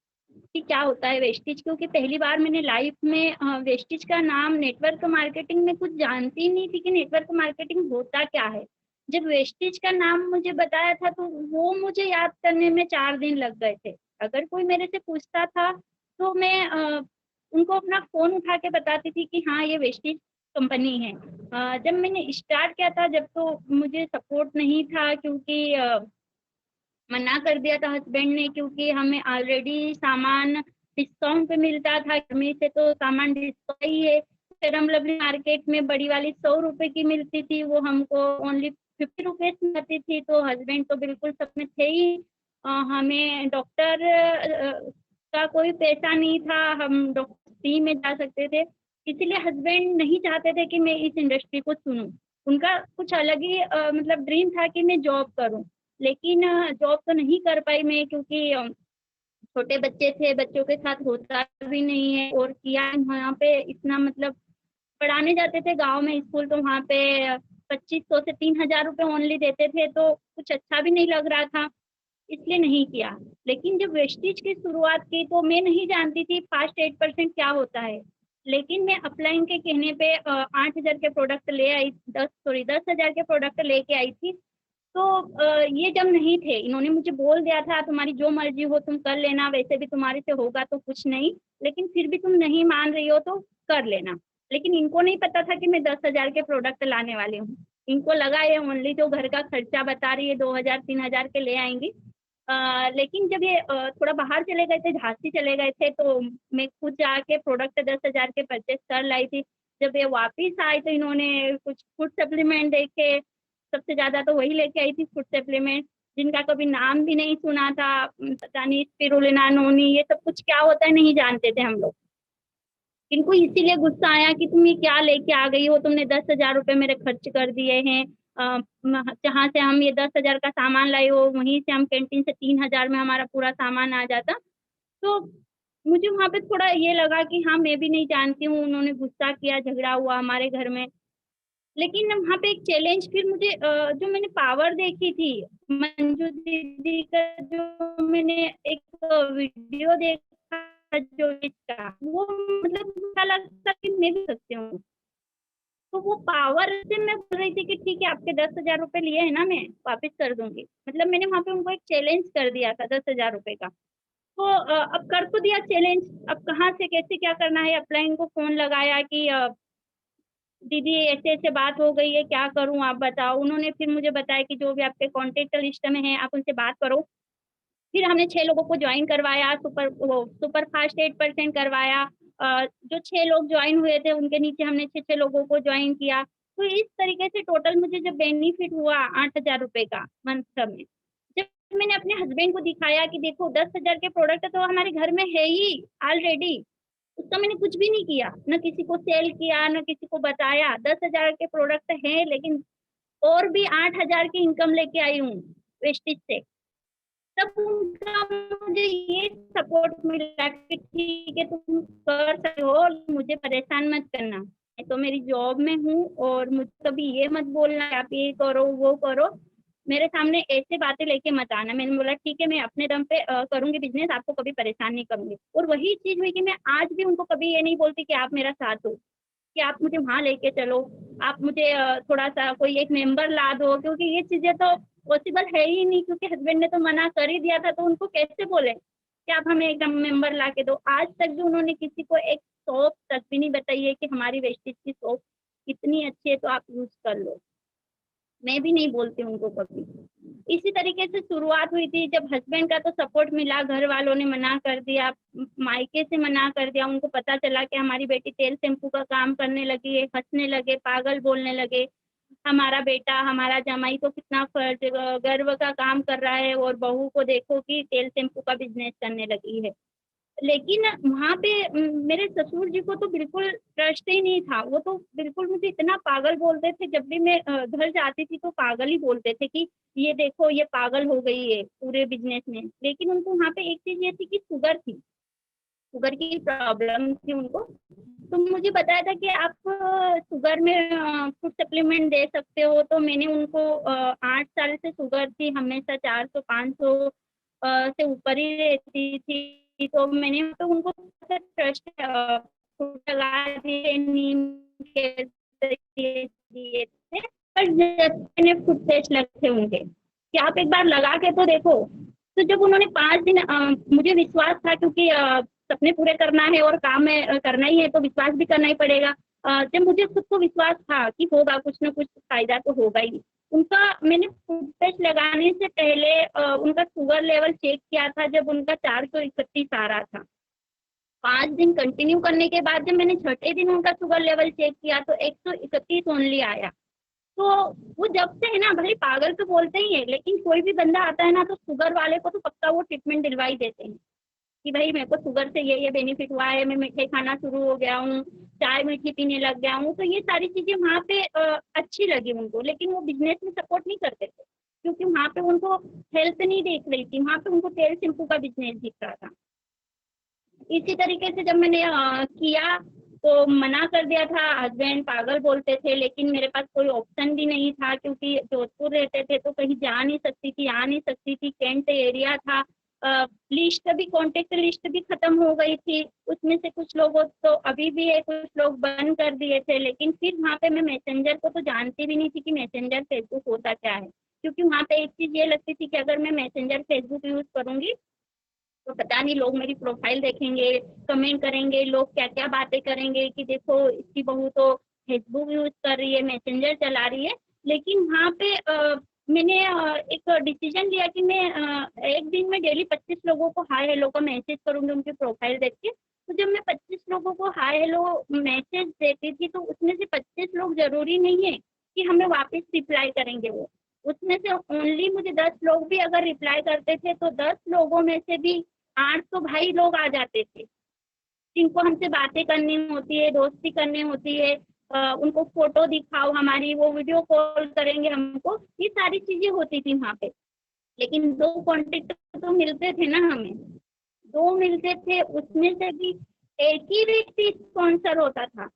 कि क्या होता है वेस्टेज क्योंकि पहली बार मैंने लाइफ में वेस्टेज का नाम नेटवर्क मार्केटिंग में कुछ जानती ही नहीं थी कि नेटवर्क मार्केटिंग होता क्या है। जब वेस्टेज का नाम मुझे बताया था तो वो मुझे याद करने में 4 दिन लग गए थे। अगर कोई मेरे से पूछता था तो मैं उनको अपना फ़ोन उठा के बताती थी कि हाँ, ये वेस्टेज कंपनी है। जब मैंने स्टार्ट किया था जब तो मुझे सपोर्ट नहीं था क्योंकि मना कर दिया था हस्बैंड ने क्योंकि हमें ऑलरेडी सामान डिस्काउंट पे मिलता था गर्मी से तो सामान डिस्काउंट ही है। फेयर लवली मार्केट में बड़ी वाली 100 रुपए की मिलती थी वो हमको ओनली 50 रुपीज में आती थी तो हस्बैंड तो बिल्कुल सब में थे ही। हमें डॉक्टर का कोई पैसा नहीं था हम डॉक्टर फ्री में जा सकते थे इसीलिए हस्बैंड नहीं चाहते थे कि मैं इस इंडस्ट्री को चुनूं। उनका कुछ अलग ही मतलब ड्रीम था कि मैं जॉब करूं, लेकिन जॉब तो नहीं कर पाई मैं, क्योंकि छोटे बच्चे थे, बच्चों के साथ होता भी नहीं है। और किया वहाँ पे इतना मतलब पढ़ाने जाते थे गांव में स्कूल, तो वहाँ पे 2500 से 3000 रुपये ओनली देते थे, तो कुछ अच्छा भी नहीं लग रहा था, इसलिए नहीं किया। लेकिन जब वेस्टीज की शुरुआत की तो मैं नहीं जानती थी फास्ट 8% क्या होता है, लेकिन मैं अपलाइन के कहने पे 8000 के प्रोडक्ट ले आई, 10,000 के प्रोडक्ट लेके आई थी। तो ये जब नहीं थे, इन्होंने मुझे बोल दिया था तुम्हारी जो मर्जी हो तुम कर लेना, वैसे भी तुम्हारे से होगा तो कुछ नहीं, लेकिन फिर भी तुम नहीं मान रही हो तो कर लेना। लेकिन इनको नहीं पता था कि मैं 10,000 के प्रोडक्ट लाने वाली हूँ। इनको लगा ये ओनली जो घर का खर्चा बता रही है 2,000-3,000 के ले आएंगी। लेकिन जब ये थोड़ा बाहर चले गए थे, झांसी चले गए थे, तो मैं खुद जाके प्रोडक्ट 10,000 के परचेस कर लाई थी। जब ये वापिस आए तो इन्होंने कुछ फूड सप्लीमेंट देखे, सबसे ज्यादा तो वही लेके आई थी फूड सप्लीमेंट, जिनका कभी नाम भी नहीं सुना था। पता नहीं स्पिरुलिना, नोनी, ये सब कुछ क्या होता है नहीं जानते थे हम लोग। इनको इसीलिए गुस्सा आया कि तुम ये क्या लेके आ गई हो, तुमने 10,000 रुपये मेरे खर्च कर दिए हैं। जहाँ से हम ये 10,000 का सामान लाए हो वहीं से हम कैंटीन से 3,000 में हमारा पूरा सामान आ जाता। तो मुझे वहाँ पे थोड़ा ये लगा कि हाँ मैं भी नहीं जानती हूँ, उन्होंने गुस्सा किया, झगड़ा हुआ हमारे घर में। लेकिन वहाँ पे एक चैलेंज फिर मुझे जो मैंने पावर देखी थी मंजू दीदी का, जो मैंने एक वीडियो देखा जो इसका, वो मतलब मुझे लगता कि मैं भी सकती हूँ। तो वो पावर से मैं बोल रही थी कि ठीक है आपके 10,000 रुपये लिए है ना, मैं वापस कर दूंगी। मतलब मैंने वहाँ पे उनको एक चैलेंज कर दिया था 10,000 रुपये का। तो अब कर तो दिया चैलेंज, अब कहाँ से कैसे क्या करना है, अपलाइन को फोन लगाया कि दीदी ऐसे ऐसे बात हो गई है, क्या करूं आप बताओ। उन्होंने फिर मुझे बताया कि जो भी आपके कॉन्टेक्ट लिस्ट में है आप उनसे बात करो। फिर हमने 6 लोगों को ज्वाइन करवाया, सुपर फास्ट 8% करवाया। जो 6 लोग ज्वाइन हुए थे उनके नीचे हमने 6 लोगों को ज्वाइन किया। तो इस तरीके से टोटल मुझे जब बेनिफिट हुआ 8,000 रुपए का मंथ में, जब मैंने अपने हस्बैंड को दिखाया कि देखो 10,000 के प्रोडक्ट तो हमारे घर में है ही ऑलरेडी, उसका मैंने कुछ भी नहीं किया, न किसी को सेल किया न किसी को बताया। 10,000 के प्रोडक्ट हैं, लेकिन और भी 8,000 की इनकम लेके आई हूँ वेस्टेज से। तब उनका मुझे ये सपोर्ट मिला कि ठीक है तुम कर सकते हो, मुझे परेशान मत करना। मैं तो मेरी जॉब में हूँ और मुझे कभी ये मत बोलना आप ये करो वो करो, मेरे सामने ऐसे बातें लेके मत आना। मैंने बोला ठीक है मैं अपने दम पे करूंगी बिजनेस, आपको कभी परेशान नहीं करूंगी। और वही चीज हुई कि मैं आज भी उनको कभी ये नहीं बोलती कि आप मेरा साथ दो, कि आप मुझे वहां लेके चलो, आप मुझे थोड़ा सा कोई एक मेंबर ला दो, क्योंकि ये चीजें तो पॉसिबल है ही नहीं, क्योंकि हस्बैंड ने तो मना कर ही दिया था। तो उनको कैसे बोले कि आप हमें एक मेंबर ला के दो। आज तक भी उन्होंने किसी को एक शॉप तक भी नहीं बताई है कि हमारी वेस्टेज की शॉप कितनी अच्छी है तो आप यूज कर लो। मैं भी नहीं बोलती उनको कभी। इसी तरीके से शुरुआत हुई थी। जब हस्बैंड का तो सपोर्ट मिला, घर वालों ने मना कर दिया, मायके से मना कर दिया। उनको पता चला कि हमारी बेटी तेल शैम्पू का काम करने लगी है, हंसने लगे, पागल बोलने लगे। हमारा बेटा, हमारा जमाई तो कितना गर्व का काम कर रहा है और बहू को देखो कि तेल शैम्पू का बिजनेस करने लगी है। लेकिन वहाँ पे मेरे ससुर जी को तो बिल्कुल ट्रस्ट ही नहीं था। वो तो बिल्कुल मुझे इतना पागल बोलते थे, जब भी मैं घर जाती थी तो पागल ही बोलते थे कि ये देखो ये पागल हो गई है पूरे बिजनेस में। लेकिन उनको वहाँ पे एक चीज ये थी कि शुगर थी, शुगर की प्रॉब्लम थी उनको। तो मुझे बताया था कि आप शुगर में फूड सप्लीमेंट दे सकते हो। तो मैंने उनको 8 साल से शुगर थी, हमेशा 400-500 से ऊपर ही रहती थी। तो मैंने तो उनको ट्रस्ट लगा दिए, नीम के दिए थे। पर जब मैंने फूड टेस्ट लगे थे उनके कि आप एक बार लगा के तो देखो। तो जब उन्होंने 5 दिन मुझे विश्वास था, क्योंकि सपने पूरे करना है और काम में करना ही है तो विश्वास भी करना ही पड़ेगा। जब मुझे खुद को विश्वास था कि होगा कुछ ना कुछ फायदा तो होगा ही। उनका मैंने फूड टेस्ट लगाने से पहले उनका शुगर लेवल चेक किया था, जब उनका 431 आ रहा था। 5 दिन कंटिन्यू करने के बाद जब मैंने 6ठे दिन उनका शुगर लेवल चेक किया तो 131 ओनली आया। तो वो जब से है ना, भले पागल तो बोलते ही है, लेकिन कोई भी बंदा आता है ना तो शुगर वाले को तो पक्का वो ट्रीटमेंट दिलवा ही देते हैं। कि भाई मेरे को शुगर से ये बेनिफिट हुआ है, मैं मीठे खाना शुरू हो गया हूँ, चाय मीठी पीने लग गया हूँ। तो ये सारी चीजें वहाँ पे अच्छी लगी उनको, लेकिन वो बिजनेस में सपोर्ट नहीं करते थे, क्योंकि वहाँ पे उनको हेल्थ नहीं देख रही थी, वहाँ पे उनको तेल शैम्पू का बिजनेस दिख रहा था। इसी तरीके से जब मैंने किया तो मना कर दिया था, हस्बैंड पागल बोलते थे, लेकिन मेरे पास कोई ऑप्शन भी नहीं था, क्योंकि जोधपुर रहते थे तो कहीं जा नहीं सकती थी, आ नहीं सकती थी, कैंट एरिया था। लिस्ट भी, कॉन्टेक्ट लिस्ट भी खत्म हो गई थी, उसमें से कुछ लोगों तो अभी भी है, कुछ लोग बंद कर दिए थे। लेकिन फिर वहाँ पे मैं मैसेंजर को तो जानती भी नहीं थी कि मैसेंजर फेसबुक होता क्या है, क्योंकि वहाँ पे एक चीज ये लगती थी कि अगर मैं मैसेंजर फेसबुक यूज करूंगी तो पता नहीं लोग मेरी प्रोफाइल देखेंगे, कमेंट करेंगे, लोग क्या क्या बातें करेंगे कि देखो इसकी बहू तो फेसबुक यूज कर रही है, मैसेंजर चला रही है। लेकिन वहाँ पे मैंने एक डिसीजन लिया कि मैं एक दिन में डेली 25 लोगों को हाय हेलो का मैसेज करूंगी उनकी प्रोफाइल देख के। तो जब मैं 25 लोगों को हाय हेलो मैसेज देती थी तो उसमें से 25 लोग जरूरी नहीं है कि हमें वापस रिप्लाई करेंगे। वो उसमें से ओनली मुझे 10 लोग भी अगर रिप्लाई करते थे तो 10 लोगों में से भी 8 तो भाई लोग आ जाते थे जिनको हमसे बातें करनी होती है, दोस्ती करनी होती है। उनको फोटो दिखाओ हमारी, वो वीडियो कॉल करेंगे हमको, ये सारी चीजें होती थी वहाँ पे। लेकिन 2 कॉन्टेक्ट तो मिलते थे ना हमें, 2 मिलते थे, उसमें से भी एक ही व्यक्ति स्पॉन्सर होता था।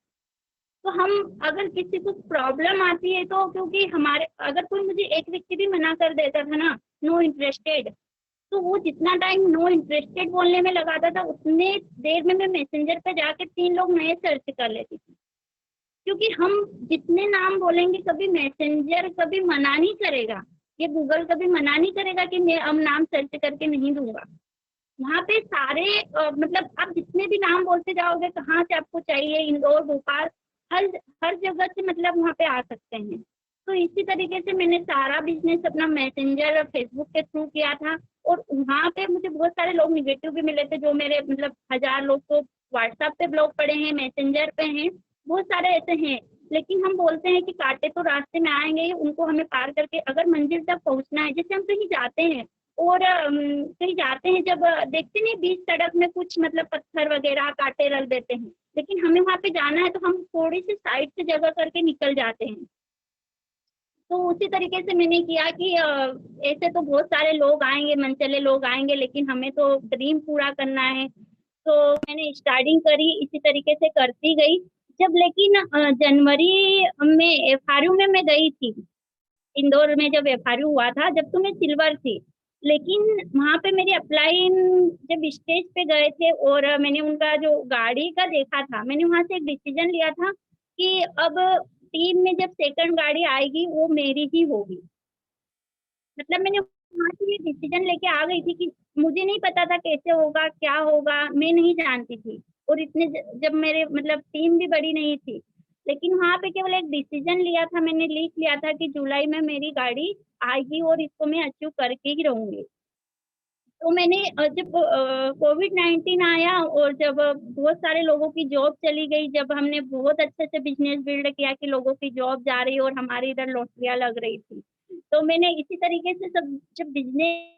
तो हम अगर किसी को प्रॉब्लम आती है तो, क्योंकि हमारे अगर कोई मुझे एक व्यक्ति भी मना कर देता था ना, नो इंटरेस्टेड, तो वो जितना टाइम नो इंटरेस्टेड बोलने में लगाता था उतने देर में मैं मैसेंजर पे जाके 3 लोग नए सर्च कर लेती थी। क्योंकि हम जितने नाम बोलेंगे कभी मैसेंजर कभी मना नहीं करेगा, ये गूगल कभी मना नहीं करेगा कि मैं अब नाम सर्च करके नहीं दूंगा। वहाँ पे सारे मतलब आप जितने भी नाम बोलते जाओगे, कहाँ से आपको चाहिए, इंदौर, भोपाल, हर हर जगह से मतलब वहाँ पे आ सकते हैं। तो इसी तरीके से मैंने सारा बिजनेस अपना मैसेंजर और फेसबुक के थ्रू किया था। और वहाँ पे मुझे बहुत सारे लोग निगेटिव भी मिले थे, जो मेरे मतलब 1000 लोग तो व्हाट्सएप पे ब्लॉक पड़े हैं, मैसेंजर पे हैं, बहुत सारे ऐसे हैं। लेकिन हम बोलते हैं कि कांटे तो रास्ते में आएंगे ही, उनको हमें पार करके अगर मंजिल तक पहुंचना है। जैसे हम कहीं जाते हैं और कहीं जाते हैं, जब देखते नहीं बीच सड़क में कुछ मतलब पत्थर वगैरह कांटे रख देते हैं, लेकिन हमें वहाँ पे जाना है तो हम थोड़ी सी साइड से जगह करके निकल जाते हैं। तो उसी तरीके से मैंने किया कि ऐसे तो बहुत सारे लोग आएंगे, मनचले लोग आएंगे, लेकिन हमें तो ड्रीम पूरा करना है। तो मैंने स्टार्टिंग करी, इसी तरीके से करती गई। जब लेकिन जनवरी में एफआरयू में मैं गई थी, इंदौर में जब एफआरयू हुआ था, जब तो मैं सिल्वर थी। लेकिन वहाँ पे मेरी अपलाइन जब स्टेज पे गए थे और मैंने उनका जो गाड़ी का देखा था, मैंने वहाँ से एक डिसीजन लिया था कि अब टीम में जब सेकंड गाड़ी आएगी वो मेरी ही होगी। मतलब मैंने वहाँ से ये डिसीजन लेके आ गई थी कि मुझे नहीं पता था कैसे होगा, क्या होगा, मैं नहीं जानती थी। और इतने जब मेरे मतलब टीम भी बड़ी नहीं थी, लेकिन वहाँ पे केवल एक डिसीजन लिया था, मैंने लिख लिया था कि जुलाई में मेरी गाड़ी आएगी और इसको मैं अचीव करके ही रहूंगी। तो मैंने जब कोविड-19 आया और जब बहुत सारे लोगों की जॉब चली गई, जब हमने बहुत अच्छे से बिजनेस बिल्ड किया कि लोगों की जॉब जा रही और हमारी इधर लॉटरियां लग रही थी, तो मैंने इसी तरीके से सब जब बिजनेस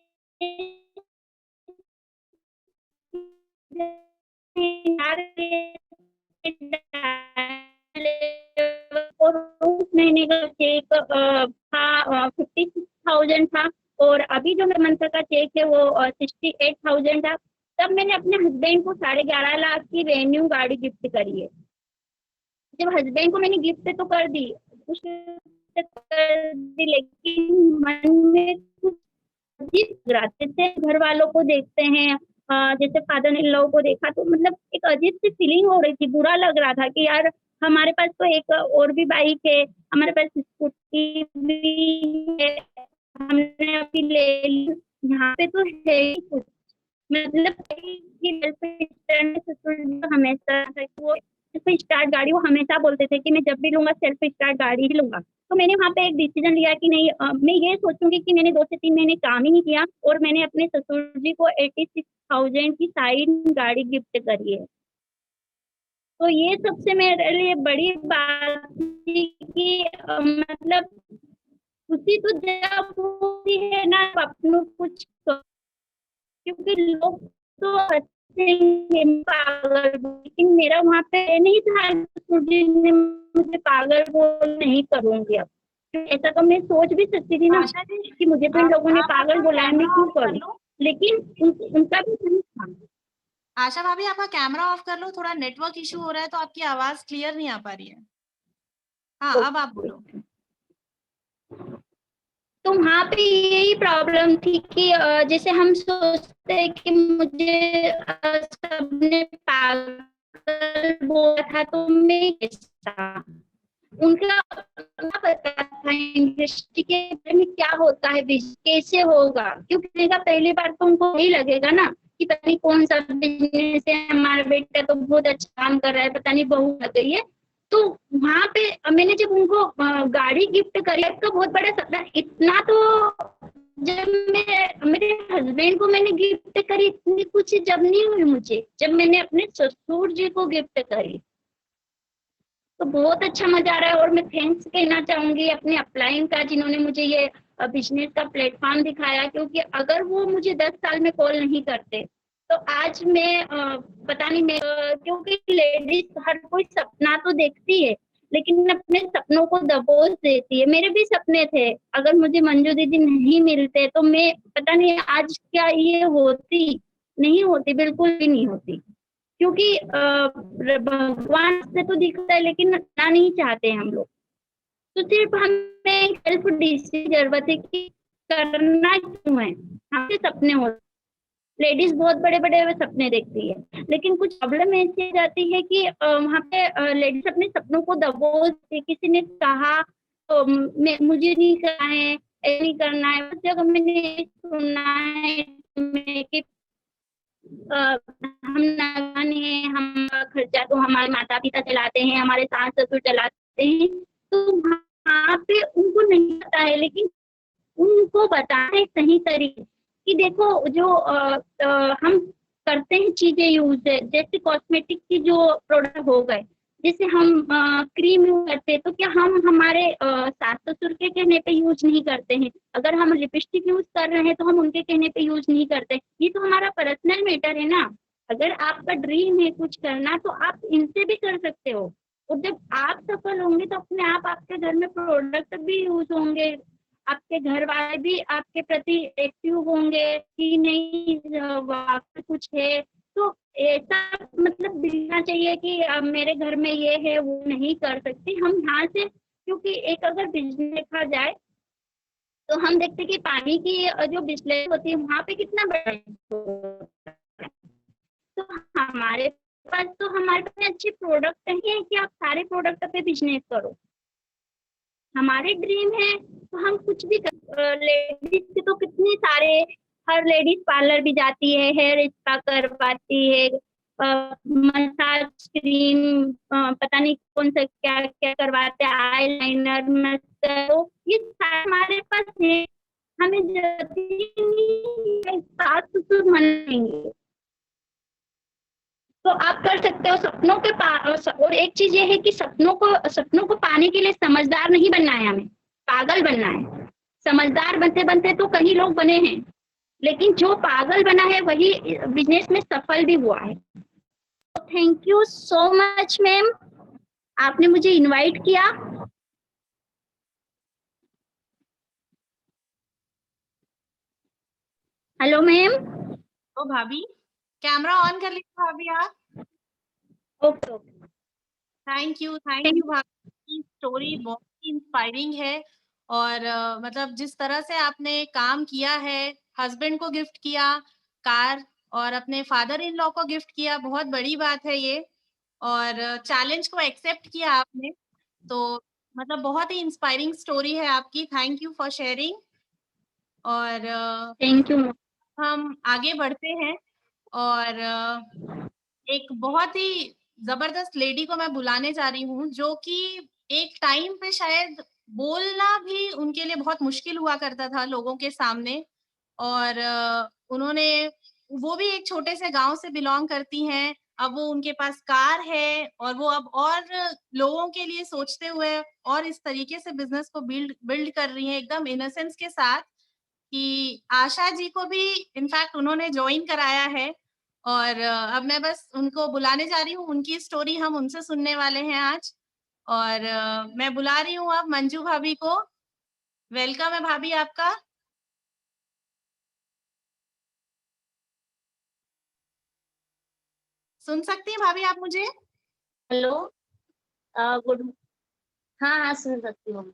और उस महीने का चेक था 56,000 था, और अभी जो मेरे मंथ का चेक है वो 68,000 था। तब मैंने अपने हस्बैंड को 11.5 लाख की वेन्यू गाड़ी गिफ्ट करी है। जब हस्बैंड को मैंने गिफ्ट तो कर दी, लेकिन मन में कुछ अजीब लग रहा था। जैसे घर वालों को देखते हैं, जैसे फादर इन लॉ को देखा तो मतलब एक अजीब सी फीलिंग हो रही थी, बुरा लग रहा था कि यार हमारे पास तो एक और भी बाइक है, हमारे पास स्कूटी भी है, हमने अभी ले ली, यहाँ पे तो है ही कुछ। मतलब हमेशा वो सेल्फ स्टार्ट गाड़ी, वो हमेशा बोलते थे कि मैं जब भी लूंगा सेल्फ स्टार्ट गाड़ी ही लूंगा। तो मैंने वहाँ पे एक डिसीजन लिया कि नहीं, मैं ये सोचूंगी कि मैंने 2 से 3 महीने काम ही नहीं किया और मैंने अपने ससुर जी को 86,000 की साइन गाड़ी गिफ्ट करी है। तो ये सबसे मेरे लिए बड़ी बात थी कि मतलब खुशी तो जब होती है ना अपनों कुछ, क्योंकि लोग तो देंगे पागल बोल, लेकिन मेरा वहाँ पे नहीं था मुझे पागल बोल नहीं करूंगी अब। ऐसा तो मैं सोच भी सकती थी ना आशा जी, कि मुझे तो इन लोगों ने आप पागल अपना बोला है, मैं कैमरा क्यों ऑफ कर करूं, लो। लेकिन उनका भी सही था। आशा भाभी, आपका कैमरा ऑफ कर लो, थोड़ा नेटवर्क इशू हो रहा है तो आपकी आवाज क्लियर नहीं आ पा रही है। हाँ, अब आप बोलो। तो वहाँ पे यही प्रॉब्लम थी कि जैसे हम सोचते हैं कि मुझे सबने पागल बोला था तो मैं कैसा, उनका क्या पता था इंडस्ट्री के बारे में क्या होता है, कैसे होगा, क्योंकि पहली बार तो उनको यही लगेगा ना कि पता नहीं कौन सा बिजनेस है, हमारा बेटा तो बहुत अच्छा काम कर रहा है, पता नहीं बहू लग गई है। तो वहाँ पे मैंने जब उनको गाड़ी गिफ्ट करी, का बहुत बड़ा सपना, इतना तो जब मैं मेरे हस्बैंड को मैंने गिफ्ट करी इतनी कुछ जब नहीं हुई मुझे, जब मैंने अपने ससुर जी को गिफ्ट करी तो बहुत अच्छा मजा आ रहा है। और मैं थैंक्स कहना चाहूंगी अपने अपलाइन का, जिन्होंने मुझे ये बिजनेस का प्लेटफॉर्म दिखाया, क्योंकि अगर वो मुझे 10 साल में कॉल नहीं करते तो आज मैं पता नहीं मैं क्योंकि लेडीज हर कोई सपना तो देखती है लेकिन अपने सपनों को दबोच देती है। मेरे भी सपने थे, अगर मुझे मंजू दीदी नहीं मिलते तो मैं पता नहीं आज क्या ये होती, नहीं होती, बिल्कुल भी नहीं होती, क्योंकि भगवान से तो दिखता है लेकिन ना नहीं चाहते हम लोग। तो सिर्फ हमें सेल्फ डिसीजन की जरूरत है कि करना क्यों है, हमसे सपने होते, लेडीज बहुत बड़े बड़े सपने देखती है, लेकिन कुछ प्रॉब्लम ऐसी आ जाती है कि वहाँ पे लेडीज अपने सपनों को दबोचती, किसी ने कहा तो मुझे नहीं करना है, नहीं करना है, उस जगह मैंने सुना है कि हम नादान हैं, हम खर्चा तो हमारे माता पिता चलाते हैं, हमारे सास ससुर चलाते हैं, तो वहाँ पे उनको नहीं पता है, लेकिन उनको बताना है सही तरीके कि देखो जो हम करते हैं चीजें यूज, जैसे कॉस्मेटिक की जो प्रोडक्ट हो गए, जैसे हम क्रीम यूज करते हैं तो क्या हम हमारे सास ससुर के कहने पे यूज नहीं करते हैं, अगर हम लिपस्टिक यूज कर रहे हैं तो हम उनके कहने पे यूज नहीं करते, ये तो हमारा पर्सनल मैटर है ना। अगर आपका ड्रीम है कुछ करना तो आप इनसे भी कर सकते हो, और जब आप सफल होंगे तो अपने आप आपके घर में प्रोडक्ट भी यूज होंगे, आपके घर वाले भी आपके प्रति एक्टिव होंगे कि नहीं वाकई कुछ है। तो ऐसा मतलब दिखना चाहिए कि मेरे घर में ये है वो नहीं कर सकती हम यहाँ से, क्योंकि एक अगर बिजनेस देखा जाए तो हम देखते कि पानी की जो बिस्लरी होती है वहाँ पे कितना बड़ा होता है। तो हमारे पास अच्छे प्रोडक्ट है कि आप सारे प्रोडक्ट पे बिजनेस करो, हमारे ड्रीम है तो हम कुछ भी कर, लेडीज के तो कितने सारे, हर लेडीज पार्लर भी जाती है, हेयर स्पा करवाती है, मसाज क्रीम, पता नहीं कौन सा क्या क्या करवाते हैं, आई लाइनर, मस्कर, तो ये सारे हमारे पास है, हमें जरूरत ही नहीं है, सास ससुर मनाएंगे तो आप कर सकते हो सपनों के और एक चीज ये है कि सपनों को पाने के लिए समझदार नहीं बनना है, हमें पागल बनना है। समझदार बनते बनते तो कई लोग बने हैं, लेकिन जो पागल बना है वही बिजनेस में सफल भी हुआ है। Thank you so much ma'am, आपने मुझे इनवाइट किया। Hello ma'am. तो भाभी, कैमरा ऑन कर लीजिए भाभी आप। Okay okay. थैंक यू भाभी, की स्टोरी बहुत ही इंस्पायरिंग है। और मतलब जिस तरह से आपने काम किया है, हस्बैंड को गिफ्ट किया कार और अपने फादर इन लॉ को गिफ्ट किया, बहुत बड़ी बात है ये। और चैलेंज को एक्सेप्ट किया आपने, तो मतलब बहुत ही इंस्पायरिंग स्टोरी है आपकी। Thank you for sharing. और थैंक यू। हम आगे बढ़ते हैं और एक बहुत ही जबरदस्त लेडी को मैं बुलाने जा रही हूँ, जो कि एक टाइम पे शायद बोलना भी उनके लिए बहुत मुश्किल हुआ करता था लोगों के सामने। और वो भी एक छोटे से गांव से बिलोंग करती हैं। अब वो उनके पास कार है और वो अब और लोगों के लिए सोचते हुए और इस तरीके से बिजनेस को बिल्ड कर रही हैं एकदम इनोसेंस के साथ, कि आशा जी को भी इनफैक्ट उन्होंने ज्वाइन कराया है। और अब मैं बस उनको बुलाने जा रही हूँ, उनकी स्टोरी हम उनसे सुनने वाले हैं आज। और मैं बुला रही हूँ अब मंजू भाभी को। वेलकम है भाभी आपका। सुन सकती हैं भाभी आप मुझे? हेलो। गुड। हाँ हाँ, सुन सकती हूँ।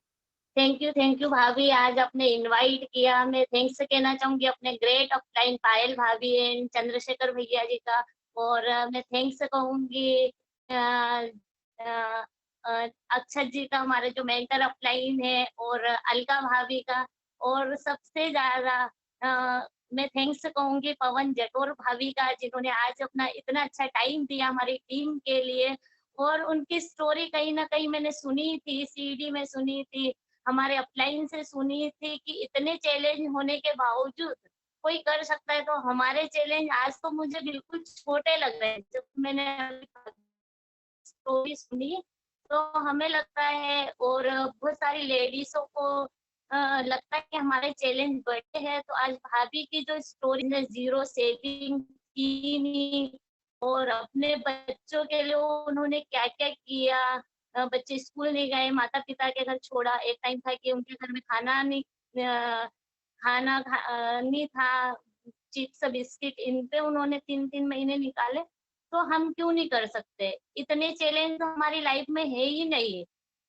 थैंक यू भाभी, आज आपने इनवाइट किया। मैं थैंक्स कहना चाहूंगी अपने ग्रेट अपलाइन पायल भाभी एंड चंद्रशेखर भैया जी का। और मैं थैंक्स कहूंगी अक्षत जी का, हमारे जो मेंटर अपलाइन है, और अलका भाभी का। और सबसे ज्यादा मैं थैंक्स कहूंगी पवन जटोर भाभी का, जिन्होंने आज अपना इतना अच्छा टाइम दिया हमारी टीम के लिए। और उनकी स्टोरी कहीं ना कहीं मैंने सुनी थी, सीडी में सुनी थी, हमारे अपलाइन से सुनी थी कि इतने चैलेंज होने के बावजूद कोई कर सकता है, तो हमारे चैलेंज आज तो मुझे बिल्कुल छोटे लग रहे हैं। जब मैंने स्टोरी सुनी तो हमें लगता है, और बहुत सारी लेडीजों को लगता है कि हमारे चैलेंज बड़े हैं। तो आज भाभी की जो स्टोरी ने जीरो सेविंग की नहीं, और अपने बच्चों के लिए उन्होंने क्या क्या किया। बच्चे स्कूल नहीं गए, माता पिता के घर छोड़ा। एक टाइम था कि उनके घर में खाना नहीं नहीं था, चिप्स बिस्किट इन पे उन्होंने 3-3 महीने निकाले। तो हम क्यों नहीं कर सकते? इतने चैलेंज तो हमारी लाइफ में है ही नहीं,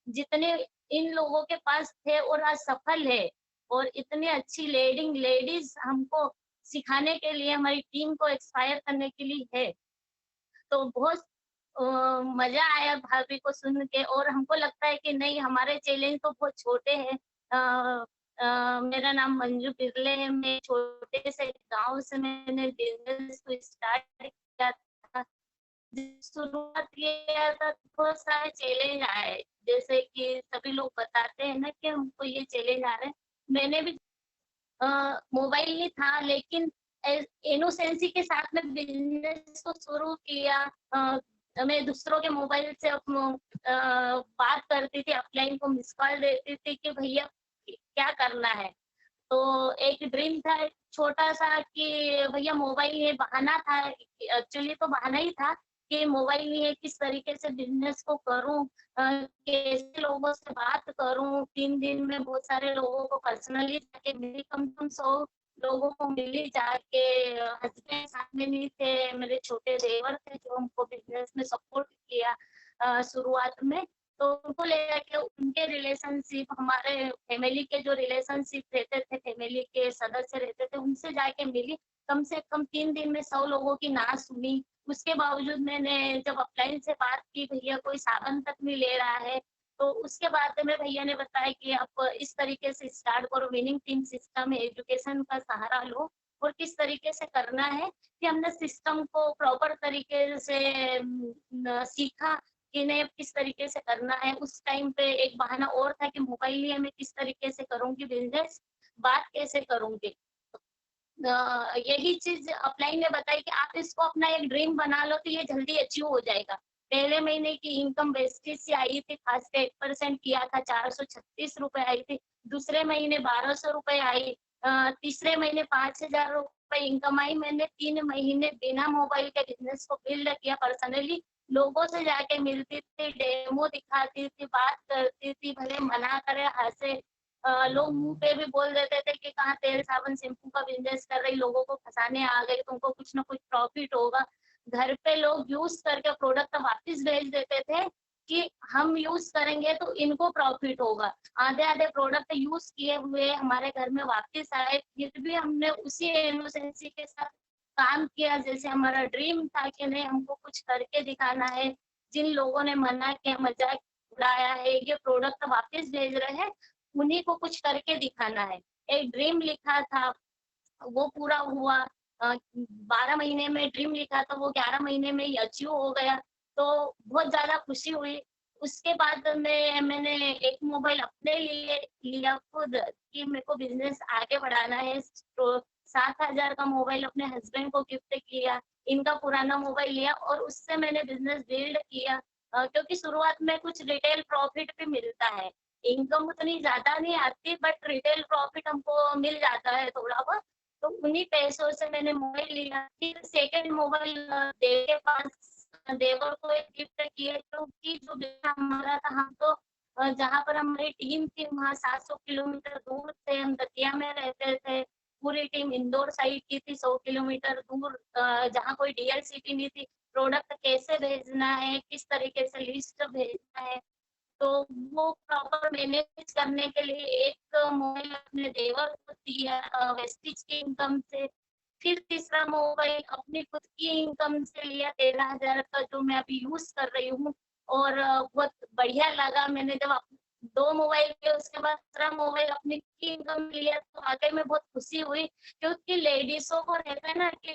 जितने इन लोगों के पास थे और आज सफल है। और इतनी अच्छी लेडीज हमको सिखाने के लिए, हमारी टीम को एक्सपायर करने के लिए है। तो बहुत मजा आया भाभी को सुन के, और हमको लगता है कि नहीं, हमारे चैलेंज तो बहुत छोटे हैं। मेरा नाम मंजू बिरले है। मैं छोटे से गांव से मैंने बिजनेस को स्टार्ट किया था। शुरुआत किया था तो बहुत सारे चैलेंज आए, जैसे कि सभी लोग बताते हैं ना कि हमको ये चैलेंज आ रहे हैं। मैंने भी मोबाइल नहीं था, लेकिन इनोसेंसी के साथ में बिजनेस को शुरू किया। मैं दूसरों के मोबाइल से बात करती थी, अपलाइन को मिस कॉल देती थी कि भैया क्या करना है। तो एक ड्रीम था छोटा सा कि भैया मोबाइल, ये बहाना था, एक्चुअली तो बहाना ही था कि मोबाइल नहीं है, किस तरीके से बिजनेस को करूं, कैसे लोगों से बात करूं। 3 दिन में बहुत सारे लोगों को पर्सनली जाके मिली, कम से कम 100 लोगों को मिली जाके। हस्बैंड साथ में नहीं थे, मेरे छोटे देवर थे जो हमको बिजनेस में सपोर्ट किया शुरुआत में। तो उनको ले जाके उनके रिलेशनशिप, हमारे फैमिली के जो रिलेशनशिप रहते थे, फैमिली के सदस्य रहते थे, उनसे जाके मिली। कम से कम 3 दिन में 100 लोगों की ना सुनी। उसके बावजूद मैंने जब अपलाइन से बात की, भैया कोई साधन तक नहीं ले रहा है, तो उसके बाद में भैया ने बताया कि आप इस तरीके से स्टार्ट करो, विनिंग टीम सिस्टम है, एजुकेशन का सहारा लो। और किस तरीके से करना है कि हमने सिस्टम को प्रॉपर तरीके से सीखा कि नहीं, अब किस तरीके से करना है। उस टाइम पे एक बहाना और था कि मोबाइल लिए मैं किस तरीके से करूंगी बिजनेस, बात कैसे करूंगी। यही चीज अपलाइन ने बताई कि आप इसको अपना एक ड्रीम बना लो तो ये जल्दी अचीव हो जाएगा। पहले महीने की इनकम वेस्टेज से आई थी, खास के 8% किया था, 436 रुपए आई थी। दूसरे महीने 1200 रुपए आई। तीसरे महीने 5000 रुपए इनकम आई। मैंने 3 महीने बिना मोबाइल के बिजनेस को बिल्ड किया। पर्सनली लोगों से जाके मिलती थी, डेमो दिखाती थी, बात करती थी, भले मना करे हंसे। लोग मुंह पे भी बोल देते थे कि कहाँ तेल साबुन शैम्पू का बिजनेस कर रही, लोगों को फंसाने आ गई, तुमको कुछ ना कुछ प्रॉफिट होगा। घर पे लोग यूज करके प्रोडक्ट वापस भेज देते थे कि हम यूज करेंगे तो इनको प्रॉफिट होगा। आधे आधे प्रोडक्ट यूज किए हुए हमारे घर में वापस आए, फिर भी हमने उसी इनोसेंसी के साथ काम किया, जैसे हमारा ड्रीम था कि नहीं, हमको कुछ करके दिखाना है। जिन लोगों ने मना किया, मजाक उड़ाया है, ये प्रोडक्ट वापस भेज रहे हैं, उन्हीं को कुछ करके दिखाना है। एक ड्रीम लिखा था, वो पूरा हुआ। 12 महीने में ड्रीम लिखा था, वो 11 महीने में ही अचीव हो गया। तो बहुत ज्यादा खुशी हुई। उसके बाद में मैंने एक मोबाइल अपने लिए लिया खुद, कि मेरे को बिजनेस आगे बढ़ाना है। तो 7,000 का मोबाइल अपने हस्बैंड को गिफ्ट किया, इनका पुराना मोबाइल लिया, और उससे मैंने बिजनेस बिल्ड किया। क्योंकि शुरुआत में कुछ रिटेल प्रॉफिट भी मिलता है, इनकम उतनी ज्यादा नहीं आती, बट रिटेल प्रॉफिट हमको मिल जाता है थोड़ा बहुत। तो उन्हीं पैसों से मैंने मोबाइल लिया। फिर सेकंड मोबाइल देवर के पास देवर को एक गिफ्ट किया, क्योंकि जो बेटा हमारा था, हम तो जहाँ पर हमारी टीम थी वहाँ 700 किलोमीटर दूर थे, हम दतिया में रहते थे। पूरी टीम इंदौर साइड की थी, 100 किलोमीटर दूर, जहाँ कोई डीएल सिटी नहीं थी। प्रोडक्ट कैसे भेजना है, किस तरीके से लिस्ट भेजना है, तो वो प्रॉपर मैनेज करने के लिए एक मोबाइल अपने देवर को दिया वेस्टिज की इनकम से। फिर तीसरा मोबाइल अपनी खुद की इनकम से लिया 13,000 का, जो मैं अभी यूज कर रही हूँ, और बहुत बढ़िया लगा। मैंने जब 2 मोबाइल लिए, उसके बाद तीसरा मोबाइल अपनी की इनकम लिया, तो आगे में बहुत खुशी हुई, क्योंकि लेडीजों को रहता है ना कि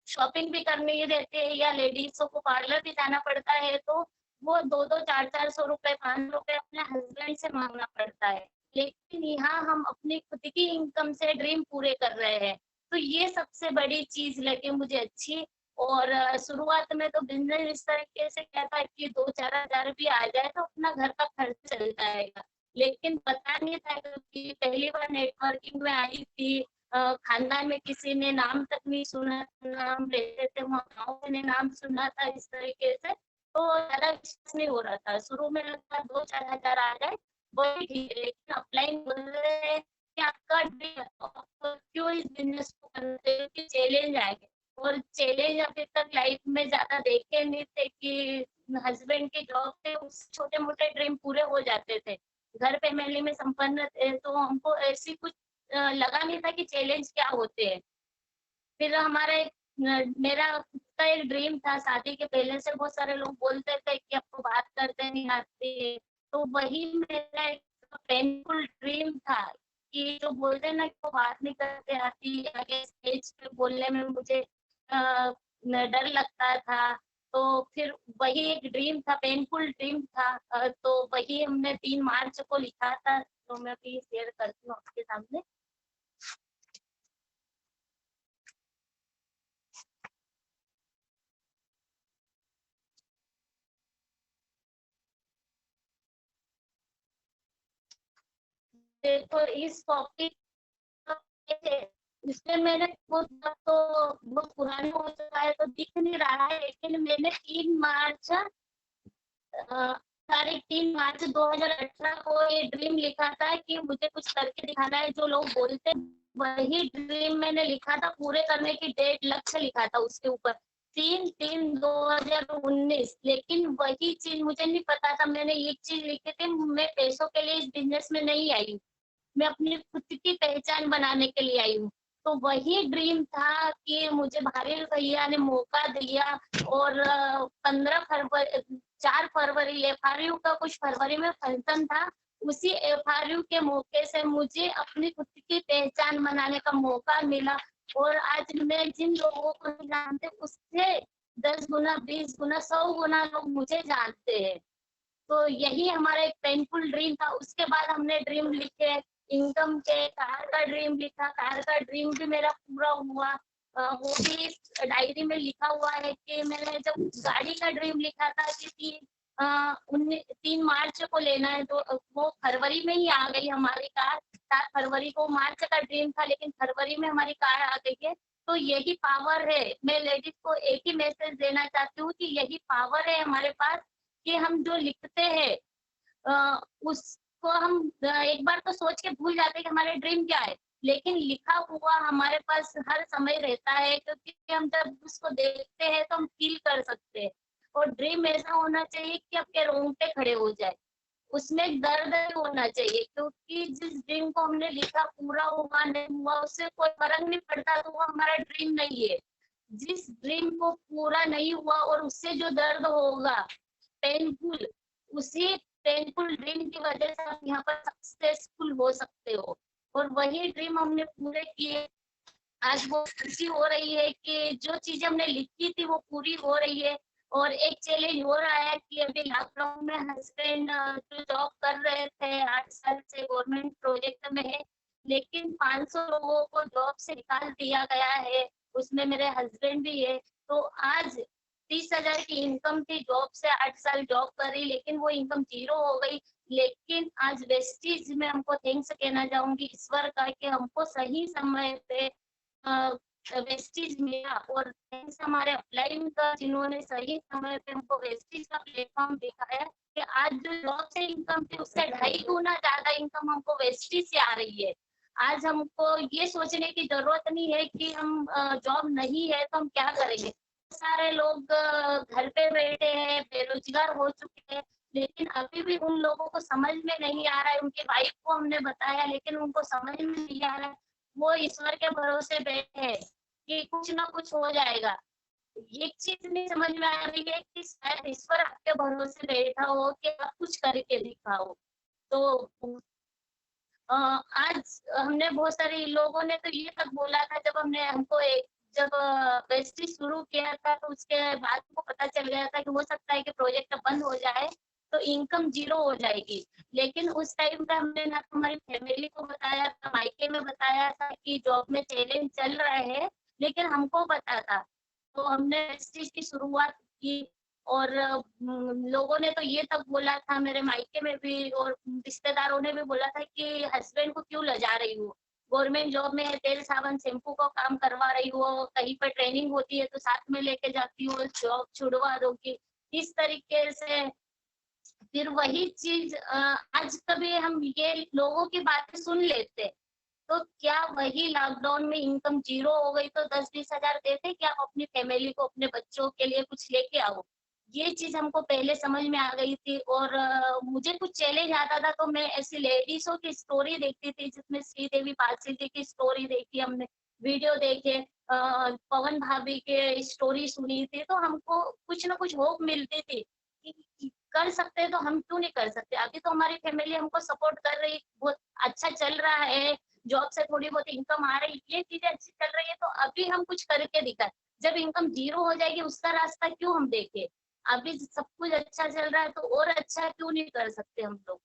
शॉपिंग भी करनी रहती है, या लेडीजों को पार्लर भी जाना पड़ता है, तो वो 2-2, 4-400 रुपए, 500 रुपए अपने हस्बैंड से मांगना पड़ता है। लेकिन यहाँ हम अपनी खुद की इनकम से ड्रीम पूरे कर रहे हैं, तो ये सबसे बड़ी चीज लगी मुझे अच्छी। और शुरुआत में तो बिजनेस इस तरीके से किया था कि 2-4 हजार भी आ जाए तो अपना घर का खर्च चल जाएगा, लेकिन पता नहीं था कि पहली बार नेटवर्किंग में आई थी। खानदान में किसी ने नाम तक नहीं सुना, नाम रहते थे वहाँ, गाँव ने नाम सुना था इस तरीके से, तो ज्यादा विश्वास नहीं हो रहा था। शुरू में लगता 2-4 हजार आ जाए वही ठीक है, लेकिन अपलाइन बोल रहे हैं कि आपका ड्रीम, आप क्यों इस बिजनेस को करते हो, कि चैलेंज आएंगे। और चैलेंज अभी तक लाइफ में ज्यादा देखे नहीं थे, कि हस्बैंड की जॉब से उस छोटे मोटे ड्रीम पूरे हो जाते थे, घर फैमिली में संपन्न थे, तो हमको ऐसी कुछ लगा नहीं था कि चैलेंज क्या होते हैं। फिर हमारा एक मेरा खुद का एक ड्रीम था, शादी के पहले से बहुत सारे लोग बोलते थे कि आपको बात करते नहीं आती, तो वही मेरा एक पेनफुल ड्रीम था, कि जो बोलते हैं ना कि वो बात नहीं करते आती, आगे स्टेज पे बोलने में मुझे डर लगता था। तो फिर वही एक ड्रीम था, पेनफुल ड्रीम था, तो वही हमने 3 मार्च को लिखा था, तो मैं अभी शेयर करती हूँ आपके सामने। देखो इस टॉपिक, इसमें मैंने खुद तो बहुत पुराना हो चुका है तो दिख नहीं रहा है, लेकिन मैंने 3 मार्च तारीख 3 मार्च 2018 को ये ड्रीम लिखा था कि मुझे कुछ करके दिखाना है, जो लोग बोलते वही ड्रीम मैंने लिखा था, पूरे करने की डेट लक्ष्य लिखा था उसके ऊपर 3/3/2019। लेकिन वही चीज मुझे नहीं पता था, मैंने एक चीज लिखी थी, मैं पैसों के लिए इस बिजनेस में नहीं आई हूँ, मैं अपनी खुद की पहचान बनाने के लिए आई हूँ। तो वही ड्रीम था कि मुझे भारी भैया ने मौका दिया, और 15 फरवरी 4 फरवरी एफआरयू का कुछ फरवरी में फंक्शन था, उसी एफआरयू के मौके से मुझे अपनी खुद की पहचान बनाने का मौका मिला। और आज मैं जिन लोगों को नहीं जानते उससे 10 गुना, 20 गुना, 100 गुना लोग मुझे जानते हैं। तो यही हमारा एक पेनफुल ड्रीम था। उसके बाद हमने ड्रीम लिखे, इनकम के, कार का ड्रीम लिखा, कार का ड्रीम भी मेरा पूरा हुआ। वो भी डायरी में लिखा हुआ है कि मैंने जब गाड़ी का ड्रीम लिखा था कि 3 मार्च को लेना है, तो वो फरवरी में ही आ गई हमारी कार। 7 फरवरी को मार्च का ड्रीम था, लेकिन फरवरी में हमारी कार आ गई है। तो यही पावर है, मैं लेडीज को एक ही मैसेज देना चाहती हूँ कि यही पावर है हमारे पास, कि हम जो लिखते हैं उसको हम एक बार तो सोच के भूल जाते हैं कि हमारे ड्रीम क्या है, लेकिन लिखा हुआ हमारे पास हर समय रहता है, क्योंकि हम जब उसको देखते हैं तो हम फील कर सकते हैं। और ड्रीम ऐसा होना चाहिए कि आपके रोंगटे खड़े हो जाए, उसमें दर्द होना चाहिए, क्योंकि जिस ड्रीम को हमने लिखा पूरा हुआ नहीं हुआ उससे कोई फर्क नहीं पड़ता, तो वो हमारा ड्रीम नहीं है। जिस ड्रीम को पूरा नहीं हुआ और उससे जो दर्द होगा पेनफुल, उसी पेनफुल ड्रीम की वजह से आप यहाँ पर सक्सेसफुल हो सकते हो। और वही ड्रीम हमने पूरे किए। आज वो खुशी हो रही है कि जो चीजें हमने लिखी थी वो पूरी हो रही है। और एक चैलेंज हो रहा है कि अभी लॉकडाउन में हस्बैंड जो जॉब कर रहे थे 8 साल से गवर्नमेंट प्रोजेक्ट में है, लेकिन 500 लोगों को जॉब से निकाल दिया गया है, उसमें मेरे हस्बैंड भी है। तो आज 30,000 की इनकम थी, जॉब से 8 साल जॉब करी, लेकिन वो इनकम 0 हो गई। लेकिन आज वेस्टीज में हमको थैंक्स कहना चाहूंगी ईश्वर का कि हमको सही समय पे वेस्टीज मिला, और थैंक्स हमारे अपलाइन का जिन्होंने सही समय पे हमको वेस्टीज का प्लेटफॉर्म दिखाया कि आज जो जॉब से इनकम थी उससे 2.5 गुना ज्यादा इनकम हमको वेस्टीज से आ रही है। आज हमको ये सोचने की जरूरत नहीं है कि हम जॉब नहीं है तो हम क्या करेंगे। सारे लोग घर पे बैठे हैं, बेरोजगार हो चुके हैं, लेकिन अभी भी उन लोगों को समझ में नहीं आ रहा है। उनकी वाइफ को हमने बताया लेकिन उनको समझ में नहीं आ रहा है। वो ईश्वर के भरोसे बैठे हैं कि कुछ ना कुछ हो जाएगा। एक चीज नहीं समझ में आ रही है कि शायद ईश्वर आपके भरोसे बैठा हो कि आप कुछ करके दिखाओ। तो आज हमने बहुत सारे लोगों ने तो ये तक बोला था, जब जब वेस्टी शुरू किया था तो उसके बाद को पता चल गया था कि हो सकता है कि प्रोजेक्ट बंद हो जाए तो इनकम 0 हो जाएगी। लेकिन उस टाइम पे हमने ना हमारी फैमिली को बताया था, मायके में बताया था कि जॉब में चैलेंज चल रहे हैं, लेकिन हमको पता था। तो हमने इस चीज की शुरुआत की, और लोगों ने तो ये तक बोला था, मेरे मायके में भी और रिश्तेदारों ने भी बोला था कि हस्बैंड को क्यों लजा रही हो, गवर्नमेंट जॉब में तेल साबुन शैम्पू को काम करवा रही हो, कहीं पर ट्रेनिंग होती है तो साथ में लेके जाती हो, जॉब छुड़वा दोगी, इस तरीके से। फिर वही चीज आज कभी हम ये लोगों की बातें सुन लेते, तो क्या वही लॉकडाउन में इनकम 0 हो गई तो 10-20 हजार देते कि आप अपनी फैमिली को, अपने बच्चों के लिए कुछ लेके आओ। ये चीज हमको पहले समझ में आ गई थी। और मुझे कुछ चैलेंज आता था तो मैं ऐसी लेडीजों की स्टोरी देखती थी, जिसमें श्रीदेवी पासी जी की स्टोरी देखी हमने, वीडियो देखे, पवन भाभी के स्टोरी सुनी थी, तो हमको कुछ ना कुछ होप मिलती थी कि कर सकते हैं तो हम क्यों नहीं कर सकते। अभी तो हमारी फैमिली हमको सपोर्ट कर रही, बहुत अच्छा चल रहा है, जॉब से थोड़ी बहुत इनकम आ रही, ये चीजें अच्छी चल रही है, तो अभी हम कुछ करके दिखाए। जब इनकम 0 हो जाएगी उसका रास्ता क्यों हम देखें। अभी सब कुछ अच्छा चल रहा है तो और अच्छा क्यों नहीं कर सकते हम लोग।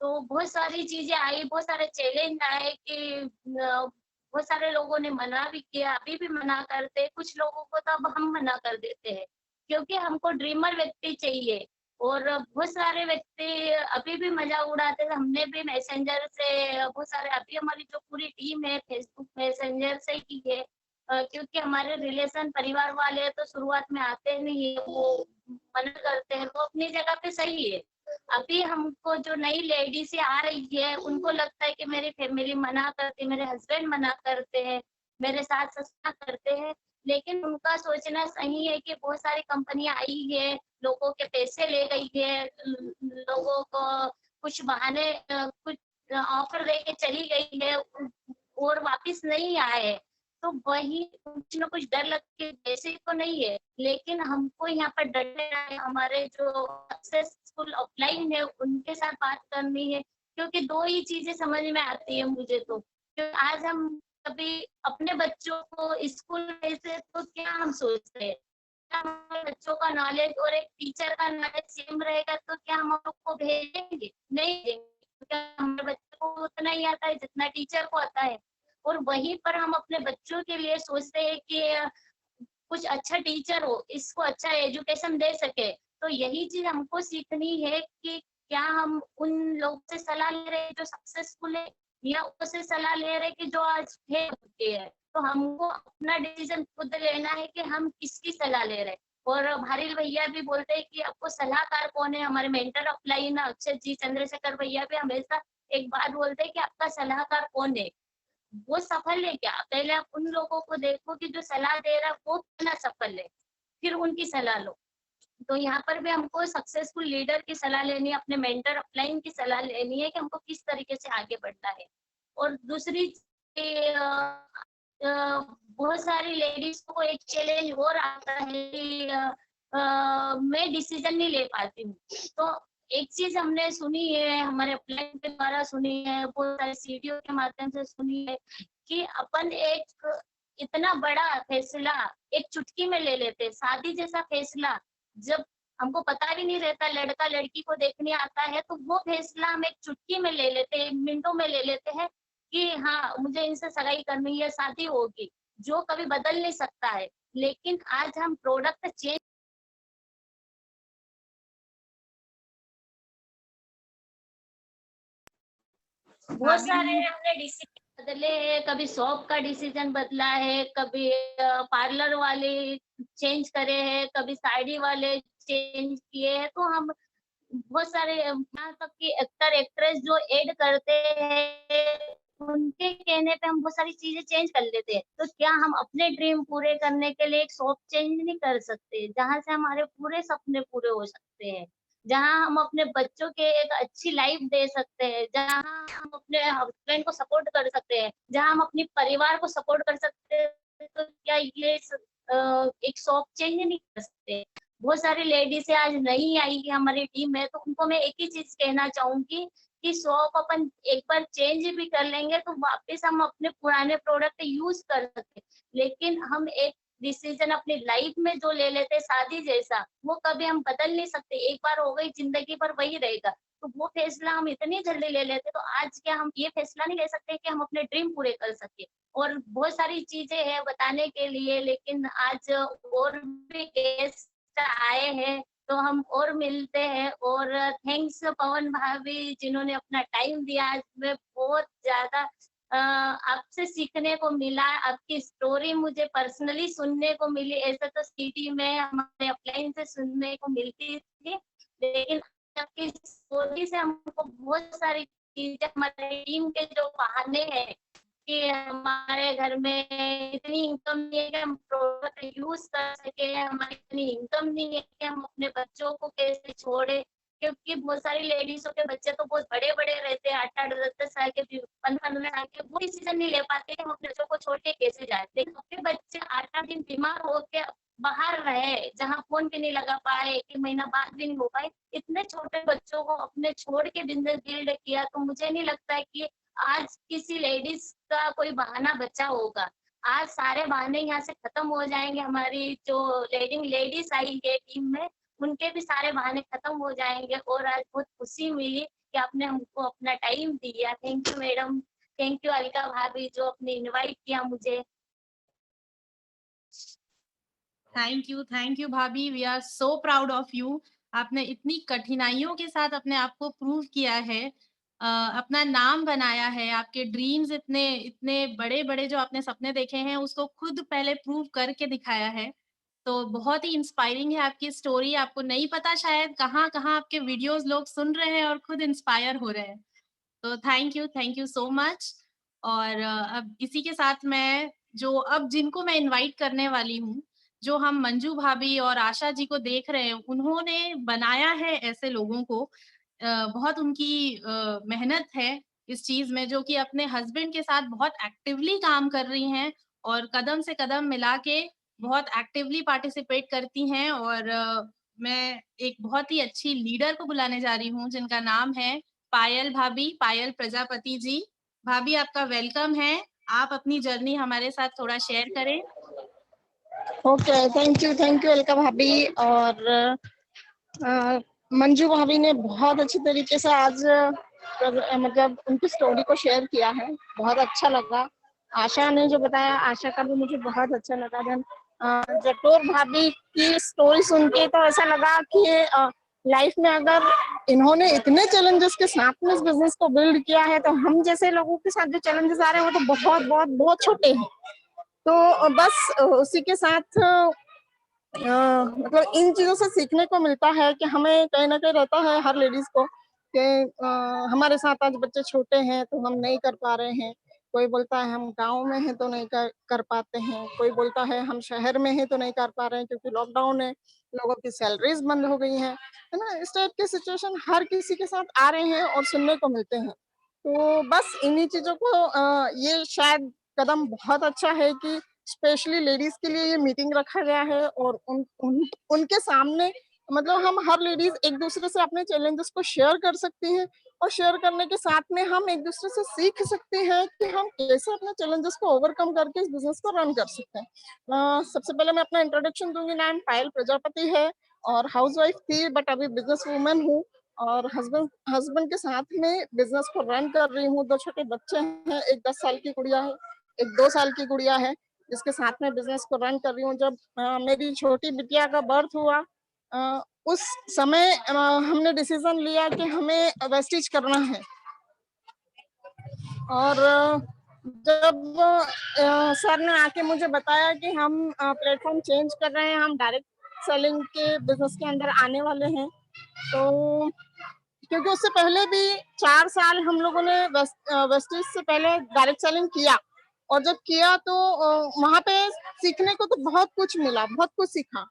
तो बहुत सारी चीजें आई, बहुत सारे चैलेंज आए कि बहुत सारे लोगों ने मना भी किया, अभी भी मना करते, कुछ लोगों को तो अब हम मना कर देते हैं क्योंकि हमको ड्रीमर व्यक्ति चाहिए। और बहुत सारे व्यक्ति अभी भी मजा उड़ाते थे, हमने भी मैसेंजर से बहुत सारे, अभी हमारी जो पूरी टीम है फेसबुक मैसेंजर से की है, क्योंकि हमारे रिलेशन परिवार वाले तो शुरुआत में आते नहीं है, वो मना करते हैं, वो अपनी जगह पे सही है। अभी हमको जो नई लेडीज आ रही है उनको लगता है कि मेरी फैमिली मना करती है, मेरे हस्बैंड मना करते हैं, मेरे सास ससुर करते हैं, लेकिन उनका सोचना सही है कि बहुत सारी कंपनियां आई है, लोगों के पैसे ले गई है, लोगों को कुछ बहाने कुछ ऑफर दे के चली गई है और वापस नहीं आए। तो वही कुछ ना कुछ डर लग के, वैसे तो नहीं है, लेकिन हमको यहाँ पर डरना है, हमारे जो सक्सेसफुल ऑफलाइन है उनके साथ बात करनी है, क्योंकि 2 ही चीजें समझ में आती है मुझे तो। क्योंकि आज हम कभी अपने बच्चों को स्कूल भेजते तो क्या हम सोचते हैं, क्या हमारे बच्चों का नॉलेज और एक टीचर का नॉलेज सेम रहेगा तो क्या हम लोग को भेजेंगे, नहीं भेजेंगे, क्योंकि हमारे बच्चों को उतना ही आता है जितना टीचर को आता है। और वहीं पर हम अपने बच्चों के लिए सोचते हैं कि कुछ अच्छा टीचर हो, इसको अच्छा एजुकेशन दे सके। तो यही चीज हमको सीखनी है कि क्या हम उन लोगों से सलाह ले रहे हैं जो सक्सेसफुल है, या उससे सलाह ले रहे हैं कि जो आज फेल हो गए है। तो हमको अपना डिसीजन खुद लेना है कि हम किसकी सलाह ले रहे हैं। और भारिल भैया भी बोलते हैं कि आपको सलाहकार कौन है, हमारे मेंटर ऑफलाइन अक्षय जी, चंद्रशेखर भैया भी हमेशा एक बात बोलते हैं कि आपका सलाहकार कौन है, वो सफल है क्या। पहले आप उन लोगों को देखो कि जो सलाह दे रहा है वो कितना सफल है, फिर उनकी सलाह लो। तो यहाँ पर भी हमको सक्सेसफुल लीडर की सलाह लेनी है, अपने मेंटर अपलाइन की सलाह लेनी है कि हमको किस तरीके से आगे बढ़ना है। और दूसरी बहुत सारी लेडीज को एक चैलेंज और आता है कि मैं डिसीजन नहीं ले पाती हूँ। तो एक चीज हमने सुनी है, हमारे अपलाइन के द्वारा सुनी है, बहुत सारे सीडीओ के माध्यम से सुनी है कि अपन एक इतना बड़ा फैसला एक चुटकी में ले लेते हैं, शादी जैसा फैसला जब हमको पता भी नहीं रहता, लड़का लड़की को देखने आता है, तो वो फैसला हम एक चुटकी में ले लेते हैं, मिनटों में ले लेते हैं कि हाँ मुझे इनसे सगाई करनी है, शादी होगी, जो कभी बदल नहीं सकता है। लेकिन आज हम प्रोडक्ट चेंज बहुत भाभी सारे हमने डिसीजन बदले हैं, कभी शॉप का डिसीजन बदला है, कभी पार्लर वाले चेंज करे हैं, कभी साड़ी वाले चेंज किए हैं। तो हम बहुत सारे यहाँ तक कि एक्टर एक्ट्रेस जो ऐड करते हैं उनके कहने पे हम बहुत सारी चीजें चेंज कर लेते हैं। तो क्या हम अपने ड्रीम पूरे करने के लिए एक शॉप चेंज नहीं कर सकते, जहाँ से हमारे पूरे सपने पूरे हो सकते हैं, जहाँ हम अपने बच्चों के एक अच्छी लाइफ दे सकते हैं, जहाँ हम अपने हस्बैंड को सपोर्ट कर सकते हैं, जहाँ हम अपने परिवार को सपोर्ट कर सकते हैं। तो क्या ये एक शॉप चेंज नहीं कर सकते? बहुत सारी लेडीज है आज नई आई है हमारी टीम में, तो उनको मैं एक ही चीज कहना चाहूंगी कि शॉप अपन एक बार चेंज भी कर लेंगे तो वापस हम अपने पुराने प्रोडक्ट यूज कर सकते, लेकिन हम एक डिसीजन अपनी लाइफ में जो ले लेते हैं शादी जैसा, वो कभी हम बदल नहीं सकते। एक बार हो गई, जिंदगी भर वही रहेगा। तो वो फैसला हम इतनी जल्दी ले लेते, तो आज क्या हम ये फैसला नहीं ले सकते कि हम अपने ड्रीम पूरे कर सके? और बहुत सारी चीजें हैं बताने के लिए, लेकिन आज और भी गेस्ट आए हैं तो हम और मिलते हैं। और थैंक्स पवन भाभी जिन्होंने अपना टाइम दिया। आज मैं बहुत ज्यादा आपसे सीखने को मिला, आपकी स्टोरी मुझे पर्सनली सुनने को मिली। ऐसे तो सिटी में हमारे अपलाइन से सुनने को मिलती थी, लेकिन आपकी स्टोरी से हमको बहुत सारी चीजें, हमारे टीम के जो बहाने हैं कि हमारे घर में इतनी इनकम नहीं है कि हम प्रोडक्ट यूज कर सके, हमारी इतनी इनकम नहीं है कि हम अपने बच्चों को कैसे छोड़े, क्योंकि बहुत सारी लेडीजों के बच्चे तो बहुत बड़े बड़े रहते हैं, 8-8 10-10 साल के, 15-15 साल के, वो डिसीजन नहीं ले पाते कि हम अपने बच्चों को छोड़ के कैसे जाए। लेकिन अपने बच्चे 8-8 दिन बीमार होके बाहर रहे, जहाँ फोन भी नहीं लगा पाए, 1 महीना बाद भी नहीं हो पाए, इतने छोटे बच्चों को अपने छोड़ के बिजनेस बिल्ड किया। तो मुझे नहीं लगता है कि आज किसी लेडीज का कोई बहाना बचा होगा। आज सारे बहाने यहाँ से खत्म हो जाएंगे। हमारी जो लेडीज आई है टीम में, उनके भी सारे बहाने खत्म हो जाएंगे। और आज बहुत खुशी मिली कि आपने हमको अपना टाइम दिया। Thank you madam, thank you Alka भाभी जो आपने इनवाइट किया मुझे। थैंक यू भाभी, we are so proud of you. आपने इतनी कठिनाइयों के साथ अपने आप को प्रूव किया है, अपना नाम बनाया है, आपके ड्रीम्स इतने इतने बड़े बड़े जो आपने सपने देखे हैं उसको खुद पहले प्रूव करके दिखाया है। तो बहुत ही इंस्पायरिंग है आपकी स्टोरी। आपको नहीं पता शायद कहाँ कहाँ आपके वीडियोस लोग सुन रहे हैं और खुद इंस्पायर हो रहे हैं। तो थैंक यू सो मच। और अब इसी के साथ मैं जो अब जिनको मैं इनवाइट करने वाली हूँ, जो हम मंजू भाभी और आशा जी को देख रहे हैं, उन्होंने बनाया है ऐसे लोगों को। बहुत उनकी मेहनत है इस चीज़ में, जो कि अपने हस्बैंड के साथ बहुत एक्टिवली काम कर रही हैं और कदम से कदम मिला के बहुत एक्टिवली पार्टिसिपेट करती हैं। और मैं एक बहुत ही अच्छी लीडर को बुलाने जा रही हूँ जिनका नाम है पायल भाभी, पायल प्रजापति जी। भाभी आपका वेलकम है। आप अपनी जर्नी हमारे साथ थोड़ा शेयर करें। ओके, थैंक यू अलका भाभी। और मंजू भाभी ने बहुत अच्छी तरीके से आज मतलब उनकी स्टोरी को शेयर किया है, बहुत अच्छा लगा। आशा ने जो बताया, आशा का भी मुझे बहुत अच्छा लगा। देन जटोर भाभी की स्टोरी सुन के तो ऐसा लगा कि लाइफ में अगर इन्होंने इतने चैलेंजेस के साथ में इस बिजनेस को बिल्ड किया है, तो हम जैसे लोगों के साथ जो चैलेंजेस आ रहे हैं वो तो बहुत बहुत बहुत छोटे हैं। तो बस उसी के साथ मतलब इन चीजों से सीखने को मिलता है कि हमें कहीं ना कहीं रहता है हर लेडीज को कि हमारे साथ आज बच्चे छोटे हैं तो हम नहीं कर पा रहे हैं। कोई बोलता है हम गांव में हैं तो नहीं कर पाते हैं, कोई बोलता है हम शहर में हैं तो नहीं कर पा रहे हैं क्योंकि लॉकडाउन है, लोगों की सैलरीज बंद हो गई है ना। इस टाइप के सिचुएशन हर किसी के साथ आ रहे हैं और सुनने को मिलते हैं। तो बस इन्हीं चीजों को ये शायद कदम बहुत अच्छा है कि स्पेशली लेडीज के लिए ये मीटिंग रखा गया है और उनके सामने मतलब हम हर लेडीज एक दूसरे से अपने चैलेंजेस को शेयर कर सकती हैं और शेयर करने के साथ में हम एक दूसरे से सीख सकते हैं कि हम कैसे अपने चैलेंजेस को ओवरकम करके इस बिजनेस को रन कर सकते हैं। सबसे पहले मैं अपना इंट्रोडक्शन दूंगी। नाम पायल प्रजापति है और हाउसवाइफ थी बट अभी बिजनेस वूमेन हूँ और हस्बैंड के साथ में बिजनेस को रन कर रही हूँ। 2 छोटे बच्चे हैं, एक 10 साल की गुड़िया है, एक 2 साल की गुड़िया है, जिसके साथ में बिजनेस को रन कर रही हूँ। जब मेरी छोटी बिटिया का बर्थ हुआ उस समय हमने डिसीजन लिया कि हमें वेस्टेज करना है। और जब सर ने आके मुझे बताया कि हम प्लेटफॉर्म चेंज कर रहे हैं, हम डायरेक्ट सेलिंग के बिजनेस के अंदर आने वाले हैं, तो क्योंकि उससे पहले भी 4 साल हम लोगों ने वेस्टेज से पहले डायरेक्ट सेलिंग किया, और जब किया तो वहां पे सीखने को तो बहुत कुछ मिला, बहुत कुछ सीखा,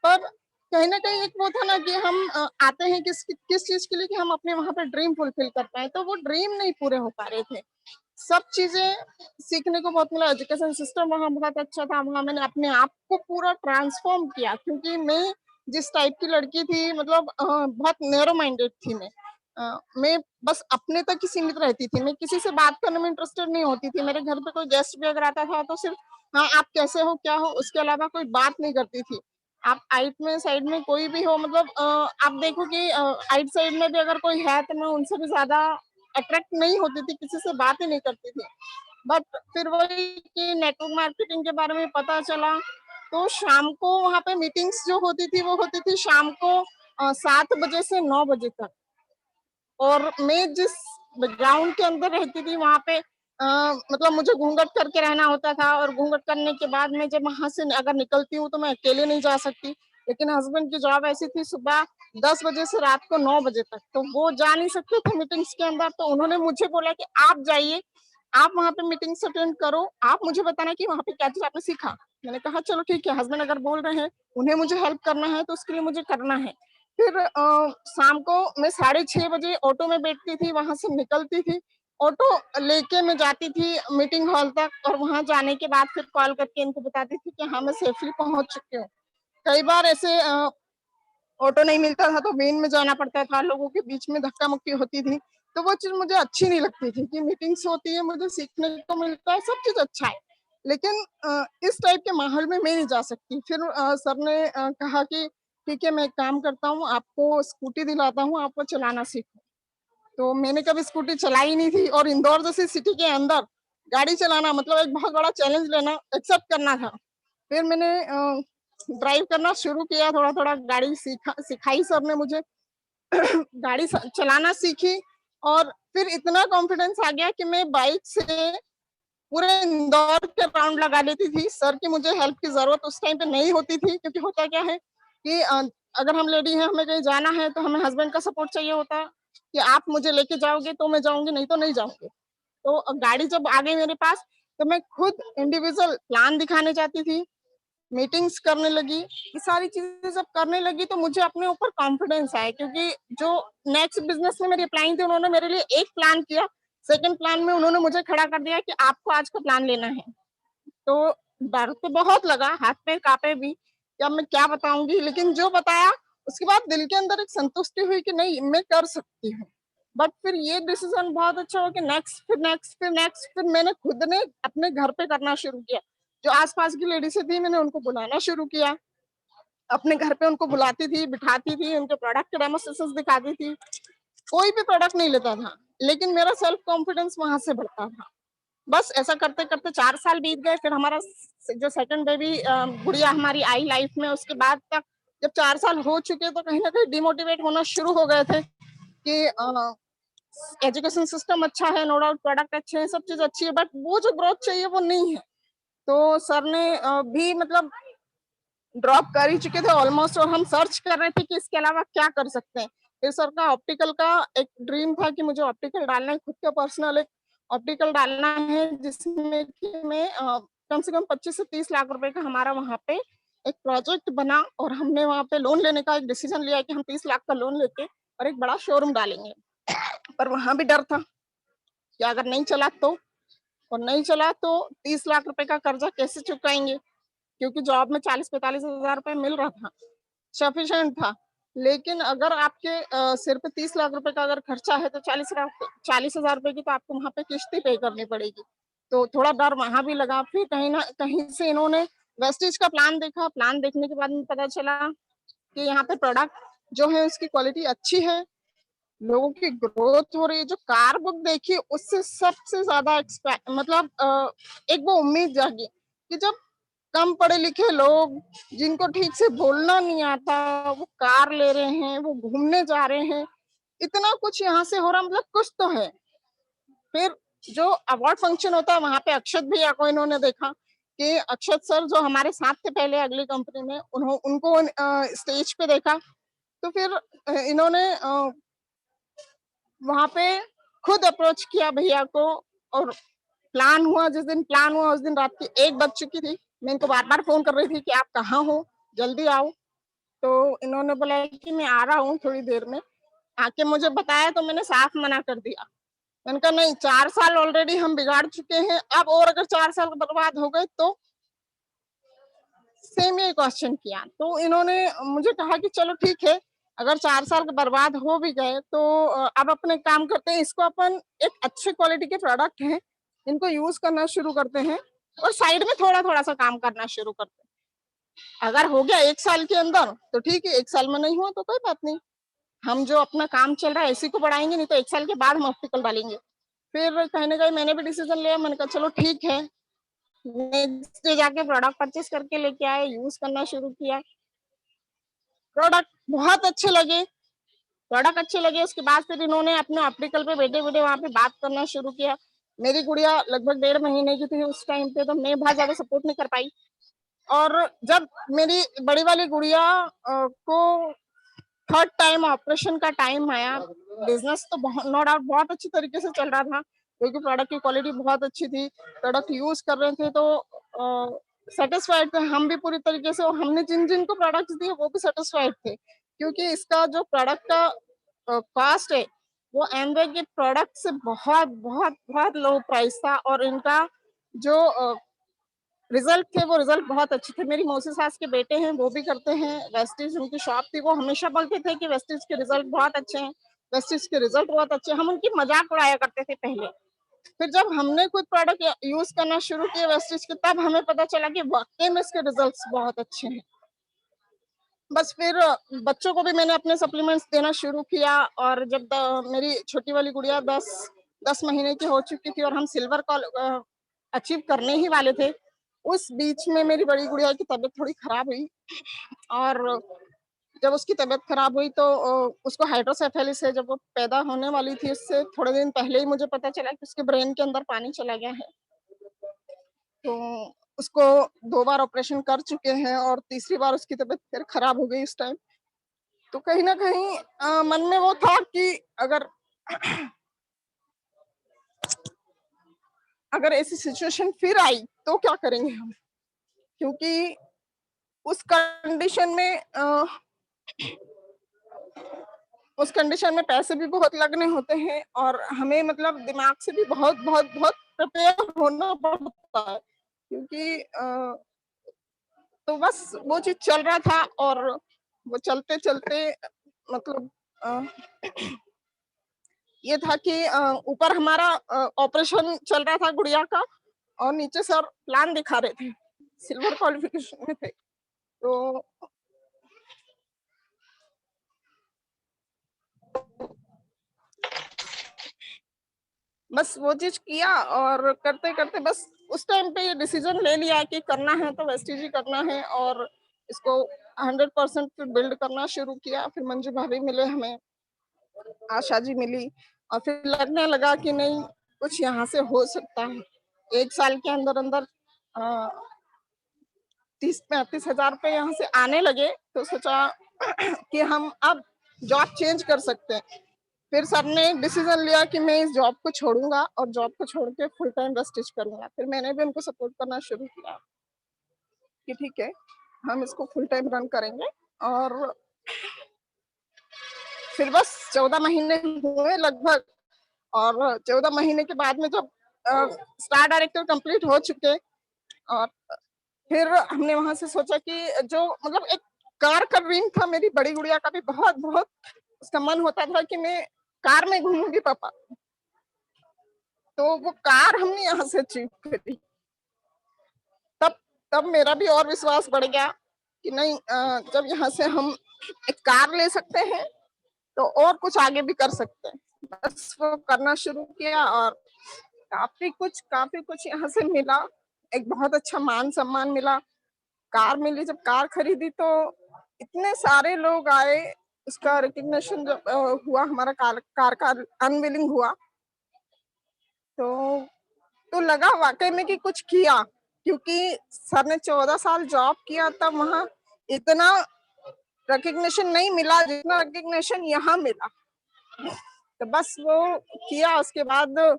पर कहीं ना कहीं एक वो था ना कि हम आते हैं किस चीज के लिए कि हम अपने वहां पे ड्रीम फुलफिल कर पाए, तो वो ड्रीम नहीं पूरे हो पा रहे थे। सब चीजें सीखने को बहुत मिला, एजुकेशन सिस्टम वहाँ बहुत अच्छा था, वहाँ मैंने अपने आप को पूरा ट्रांसफॉर्म किया, क्योंकि मैं जिस टाइप की लड़की थी, मतलब बहुत नैरो माइंडेड थी मैं बस अपने तक ही सीमित रहती थी, मैं किसी से बात करने में इंटरेस्टेड नहीं होती थी। मेरे घर पे कोई गेस्ट भी अगर आता था तो सिर्फ हाँ आप कैसे हो क्या हो, उसके अलावा कोई बात नहीं करती थी। आप आइट में साइड में कोई भी हो, मतलब आप देखो कि आइट साइड में भी अगर कोई है तो मैं उनसे भी ज्यादा अट्रैक्ट नहीं होती थी, किसी से बात ही नहीं करती थी। बट फिर वही कि नेटवर्क मार्केटिंग के बारे में पता चला, तो शाम को वहाँ पे मीटिंग्स जो होती थी वो होती थी शाम को 7 बजे से 9 बजे तक, और मैं जिस ग्राउंड के अंदर रहती थी वहां पे मतलब मुझे घूंघट करके रहना होता था, और घूंघट करने के बाद मैं जब वहां से अगर निकलती हूँ तो मैं अकेले नहीं जा सकती, लेकिन हस्बैंड की जॉब ऐसी थी सुबह 10 बजे से रात को 9 बजे तक, तो वो जा नहीं सकते थे मीटिंग्स के अंदर, तो उन्होंने मुझे बोला कि आप जाइए, आप वहां पे मीटिंग्स अटेंड करो, आप मुझे बताना कि वहां पे क्या चीज आपने सीखा। मैंने कहा चलो ठीक है, हस्बैंड अगर बोल रहे हैं, उन्हें मुझे हेल्प करना है तो उसके लिए मुझे करना है। फिर शाम को मैं 6:30 बजे ऑटो में बैठती थी, वहां से निकलती थी, ऑटो लेके मैं जाती थी मीटिंग हॉल तक, और वहां जाने के बाद फिर कॉल करके इनको बताती थी कि हाँ मैं सेफली पहुंच चुकी हूँ। कई बार ऐसे ऑटो नहीं मिलता था तो वेन में जाना पड़ता था, लोगों के बीच में धक्का मुक्की होती थी, तो वो चीज मुझे अच्छी नहीं लगती थी कि मीटिंग्स होती है, मुझे सीखने को मिलता है, सब चीज अच्छा है, लेकिन इस टाइप के माहौल में मैं नहीं जा सकती। फिर सर ने कहा कि ठीक है मैं एक काम करता हूँ, आपको स्कूटी दिलाता हूँ, आपको चलाना सीखो। तो मैंने कभी स्कूटी चलाई नहीं थी, और इंदौर जैसी सिटी के अंदर गाड़ी चलाना मतलब एक बहुत बड़ा चैलेंज लेना, एक्सेप्ट करना था। फिर मैंने ड्राइव करना शुरू किया, थोड़ा थोड़ा गाड़ी सिखाई सर ने मुझे गाड़ी चलाना सीखी, और फिर इतना कॉन्फिडेंस आ गया कि मैं बाइक से पूरे इंदौर के राउंड लगा लेती थी। सर की मुझे हेल्प की जरूरत उस टाइम पे नहीं होती थी, क्योंकि होता क्या है कि अगर हम लेडी हैं, हमें कहीं जाना है तो हमें हस्बैंड का सपोर्ट चाहिए होता है कि आप मुझे लेके जाओगे तो मैं जाऊंगी, नहीं तो नहीं जाऊंगी। तो गाड़ी जब आ गई मेरे पास, तो मैं खुद इंडिविजुअल प्लान दिखाने जाती थी, मीटिंग्स करने लगी, ये सारी चीजें जब करने लगी तो मुझे अपने ऊपर कॉन्फिडेंस आया, क्योंकि जो नेक्स्ट बिजनेस में मेरी अप्लाई थी उन्होंने मेरे लिए एक प्लान किया, सेकंड प्लान में उन्होंने मुझे खड़ा कर दिया कि आपको आज का प्लान लेना है। तो डर तो बहुत लगा, हाथ पैर कांपे भी कि अब मैं क्या बताऊंगी, लेकिन जो बताया उसके बाद दिल के अंदर एक संतुष्टि हुई कि नहीं मैं कर सकती हूँ। बट फिर ये डिसीजन बहुत अच्छा हो कि नेक्स्ट फिर नेक्स्ट फिर नेक्स्ट, फिर मैंने खुद ने अपने घर पे करना शुरू किया। जो आसपास की लेडीज थी मैंने उनको बुलाना शुरू किया, अपने घर पे उनको बुलाती थी, बिठाती थी, उनके प्रोडक्ट डेमोस्ट्रेशंस दिखाती थी। कोई भी प्रोडक्ट नहीं लेता था, लेकिन मेरा सेल्फ कॉन्फिडेंस वहां से बढ़ता था। बस ऐसा करते करते 4 साल बीत गए। फिर हमारा जो सेकंड बेबी गुड़िया हमारी आई लाइफ में, उसके बाद तक जब 4 साल हो चुके तो कहीं ना कहीं डिमोटिवेट होना शुरू हो गए थे कि एजुकेशन सिस्टम अच्छा है, नो डाउट प्रोडक्ट अच्छे हैं, सब चीज अच्छी है, बट वो जो ग्रोथ चाहिए वो नहीं है। तो सर ने भी मतलब ड्रॉप कर ही चुके थे ऑलमोस्ट, और हम सर्च कर रहे थे कि इसके अलावा क्या कर सकते हैं। फिर सर का ऑप्टिकल का एक ड्रीम था कि मुझे ऑप्टिकल डालना है, खुद का पर्सनल एक ऑप्टिकल डालना है, जिसमें कि मैं कम से कम 25 से 30 लाख रुपए का हमारा वहाँ पे एक प्रोजेक्ट बना, और हमने वहाँ पे लोन लेने का एक डिसीजन लिया कि हम 30 लाख का लोन लेके और एक बड़ा शोरूम डालेंगे। पर वहां भी डर था कि अगर नहीं चला तो, और नहीं चला तो 30 लाख रुपए का कर्जा कैसे चुकाएंगे, क्योंकि जॉब में 40-45 हजार रुपए मिल रहा था, सफिशिएंट था। लेकिन अगर आपके सिर पे 30 लाख रुपए का अगर खर्चा है तो 40 हजार रुपए की तो आपको वहां पे किस्त ही पे करनी पड़ेगी। तो थोड़ा डर वहां भी लगा। फिर कहीं ना कहीं से इन्होंने वेस्टेज का प्लान देखा, प्लान देखने के बाद में पता चला कि यहाँ पे प्रोडक्ट जो है उसकी क्वालिटी अच्छी है, लोगों की ग्रोथ हो रही है। जो कार बुक देखी उससे सबसे ज्यादा मतलब एक वो उम्मीद जागी कि जब कम पढ़े लिखे लोग जिनको ठीक से बोलना नहीं आता वो कार ले रहे हैं, वो घूमने जा रहे हैं, इतना कुछ यहाँ से हो रहा, मतलब कुछ तो है। फिर जो अवार्ड फंक्शन होता है वहां पे अक्षत भैया को इन्होंने देखा कि अक्षत सर जो हमारे साथ थे पहले अगली कंपनी में, उनको स्टेज पे देखा। तो फिर इन्होंने वहां पे खुद अप्रोच किया भैया को, और प्लान हुआ। जिस दिन प्लान हुआ उस दिन रात की 1 बज चुकी थी। मैं इनको बार बार फोन कर रही थी कि आप कहाँ हो, जल्दी आओ। तो इन्होंने बोला कि मैं आ रहा हूँ थोड़ी देर में। आके मुझे बताया तो मैंने साफ मना कर दिया। मैंने कहा नहीं, 4 साल ऑलरेडी हम बिगाड़ चुके हैं, अब और अगर 4 साल बर्बाद हो गए तो। सेम ये क्वेश्चन किया। तो इन्होंने मुझे कहा कि चलो ठीक है, अगर 4 साल बर्बाद हो भी गए तो अब अपने काम करते हैं, इसको अपन एक अच्छे क्वालिटी के प्रोडक्ट हैं, इनको यूज करना शुरू करते हैं और साइड में थोड़ा थोड़ा सा काम करना शुरू करते हैं। अगर हो गया 1 साल के अंदर तो ठीक है, 1 साल में नहीं हुआ तो कोई बात नहीं, हम जो अपना काम चल रहा है इसी को बढ़ाएंगे, नहीं तो 1 साल के बाद हम ऑप्टिकल डालेंगे। फिर कहीं ना कहीं मैंने भी डिसीजन लिया। मैंने कहा चलो ठीक है, नेक्स्ट डे जाके प्रोडक्ट परचेस करके लेके आए, यूज करना शुरू किया। प्रोडक्ट बहुत अच्छे लगे, उसके बाद फिर इन्होंने अपने ऑप्टिकल पे बैठे बैठे वहां पे बात करना शुरू किया। मेरी गुड़िया लगभग 1.5 महीने की थी उस टाइम पे, तो मैं बहुत ज्यादा सपोर्ट नहीं कर पाई। और जब मेरी बड़ी वाली गुड़िया को 3rd टाइम ऑपरेशन का टाइम आया, बिजनेस तो नो डाउट बहुत अच्छी तरीके से चल रहा था, क्योंकि प्रोडक्ट की क्वालिटी बहुत अच्छी थी, प्रोडक्ट यूज कर रहे थे, तो सेटिस्फाइड थे हम भी पूरी तरीके से, और हमने जिन जिन को प्रोडक्ट्स दिए वो भी सेटिस्फाइड थे, क्योंकि इसका जो प्रोडक्ट का कॉस्ट है वो एमवे के प्रोडक्ट से बहुत बहुत बहुत लो प्राइस था, और इनका जो रिजल्ट थे वो रिजल्ट बहुत अच्छे थे। मेरी मौसी सास के बेटे हैं, वो भी करते हैं वेस्टीज, उनकी शॉप थी, वो हमेशा बोलते थे कि वेस्टीज के रिजल्ट बहुत अच्छे हैं, वेस्टीज के रिजल्ट बहुत अच्छे हैं। हम उनकी मजाक उड़ाया करते थे पहले। फिर जब हमने खुद प्रोडक्ट यूज करना शुरू किया वेस्टीज के, तब हमें पता चला कि वाकई में इसके रिजल्ट्स बहुत अच्छे हैं। बस फिर बच्चों को भी मैंने अपने सप्लीमेंट्स देना शुरू किया, और जब मेरी छोटी वाली गुड़िया 10 महीने की हो चुकी थी और हम सिल्वर अचीव करने ही वाले थे, उस बीच में मेरी बड़ी गुड़िया की तबीयत थोड़ी खराब हुई। और जब उसकी तबीयत खराब हुई तो उसको हाइड्रोसेफेलिस है। जब वो पैदा होने वाली थी उससे थोड़े दिन पहले ही मुझे पता चला कि उसके ब्रेन के अंदर पानी चला गया है। तो उसको 2 बार ऑपरेशन कर चुके हैं और तीसरी बार उसकी तबीयत फिर खराब हो गई उस टाइम। तो कहीं ना कहीं मन में वो था कि अगर ऐसी सिचुएशन फिर आई तो क्या करेंगे हम, क्योंकि उस कंडीशन में पैसे भी बहुत लगने होते हैं, और हमें मतलब दिमाग से भी बहुत बहुत बहुत प्रिपेयर होना पड़ता है, क्योंकि तो बस वो चीज चल रहा था, और वो चलते चलते मतलब ये था कि ऊपर हमारा ऑपरेशन चल रहा था गुड़िया का, और नीचे सर प्लान दिखा रहे थे, सिल्वर क्वालिफिकेशन में थे। तो बस वो चीज किया, और करते करते बस उस टाइम पे ये डिसीजन ले लिया कि करना है तो वेस्टीज ही करना है, और इसको 100% फिर बिल्ड करना शुरू किया। फिर मंजू भाभी मिले हमें, आशा जी मिली, और फिर लगने लगा कि नहीं, कुछ यहाँ से हो सकता है। 1 साल के अंदर अंदर 30-35 हजार रुपए यहाँ से आने लगे, तो सोचा कि हम अब जॉब चेंज कर सकते हैं। फिर सर ने डिसीजन लिया कि मैं इस जॉब को छोड़ूंगा और जॉब को छोड़ के फुल टाइम वेस्टीज करूंगा। फिर मैंने भी उनको सपोर्ट करना शुरू किया कि ठीक है, हम इसको फुल टाइम रन करेंगे। और फिर बस 14 महीने हुए लगभग, और 14 महीने के बाद में जब स्टार डायरेक्टर कंप्लीट हो चुके, और फिर हमने वहां से सोचा कि जो मतलब एक कार का ड्रीम था, मेरी बड़ी गुड़िया का भी बहुत बहुत उसका मन होता था कि मैं कार में घूमूंगी पापा, तो वो कार हमने यहाँ से अचीव करी। तब मेरा भी और विश्वास बढ़ गया कि नहीं, जब यहाँ से हम एक कार ले सकते हैं तो और कुछ आगे भी कर सकते हैं। बस वो करना शुरू किया, और काफी कुछ यहाँ से मिला। एक बहुत अच्छा मान सम्मान मिला, कार मिली। जब कार खरीदी तो इतने सारे लोग आए, उसका रिकग्निशन जब हुआ, हमारा कार का अनवीलिंग हुआ, तो लगा वाकई में कि कुछ किया, क्योंकि सर ने 14 साल जॉब किया तब वहां इतना रिकग्निशन नहीं मिला जितना रिकग्निशन यहाँ मिला। तो बस वो किया। उसके बाद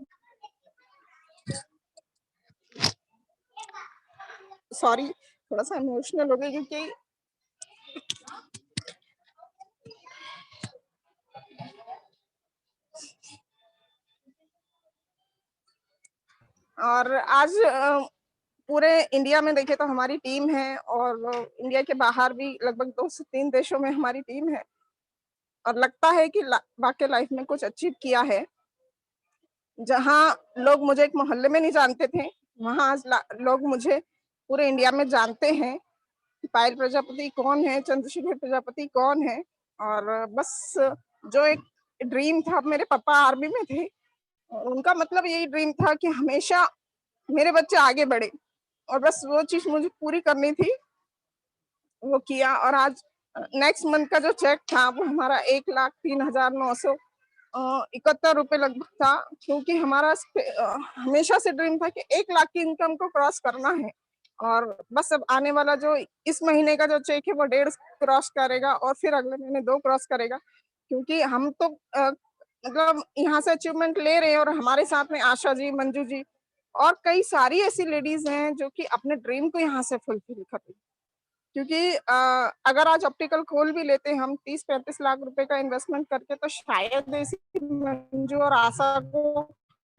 सॉरी थोड़ा सा इमोशनल हो गई, क्योंकि और आज पूरे इंडिया में देखे तो हमारी टीम है, और इंडिया के बाहर भी लगभग 2 से 3 देशों में हमारी टीम है, और लगता है कि वाकई लाइफ में कुछ अचीव किया है। जहां लोग मुझे एक मोहल्ले में नहीं जानते थे, वहां आज लोग मुझे पूरे इंडिया में जानते हैं कि पायल प्रजापति कौन है, चंद्रशेखर प्रजापति कौन है। और बस जो एक ड्रीम था, मेरे पापा आर्मी में थे, उनका मतलब यही ड्रीम था कि हमेशा मेरे बच्चे आगे बढ़े, और बस वो चीज मुझे पूरी करनी थी, वो किया। और आज नेक्स्ट मंथ का जो चेक था वो हमारा 1,03,971 रुपए लगभग था, क्योंकि हमारा हमेशा से ड्रीम था कि 1 लाख की इनकम को क्रॉस करना है। और बस अब आने वाला जो इस महीने का जो चेक है वो 1.5 क्रॉस करेगा, और फिर अगले महीने 2 क्रॉस करेगा, क्योंकि हम तो मतलब यहाँ से अचीवमेंट ले रहे हैं, और हमारे साथ में आशा जी, मंजू जी और कई सारी ऐसी लेडीज हैं जो कि अपने ड्रीम को यहाँ से फुलफिल कर रही। क्योंकि अगर आज ऑप्टिकल खोल भी लेते हैं हम 30-35 लाख रुपए का इन्वेस्टमेंट करके, तो शायद ऐसी मंजू और आशा को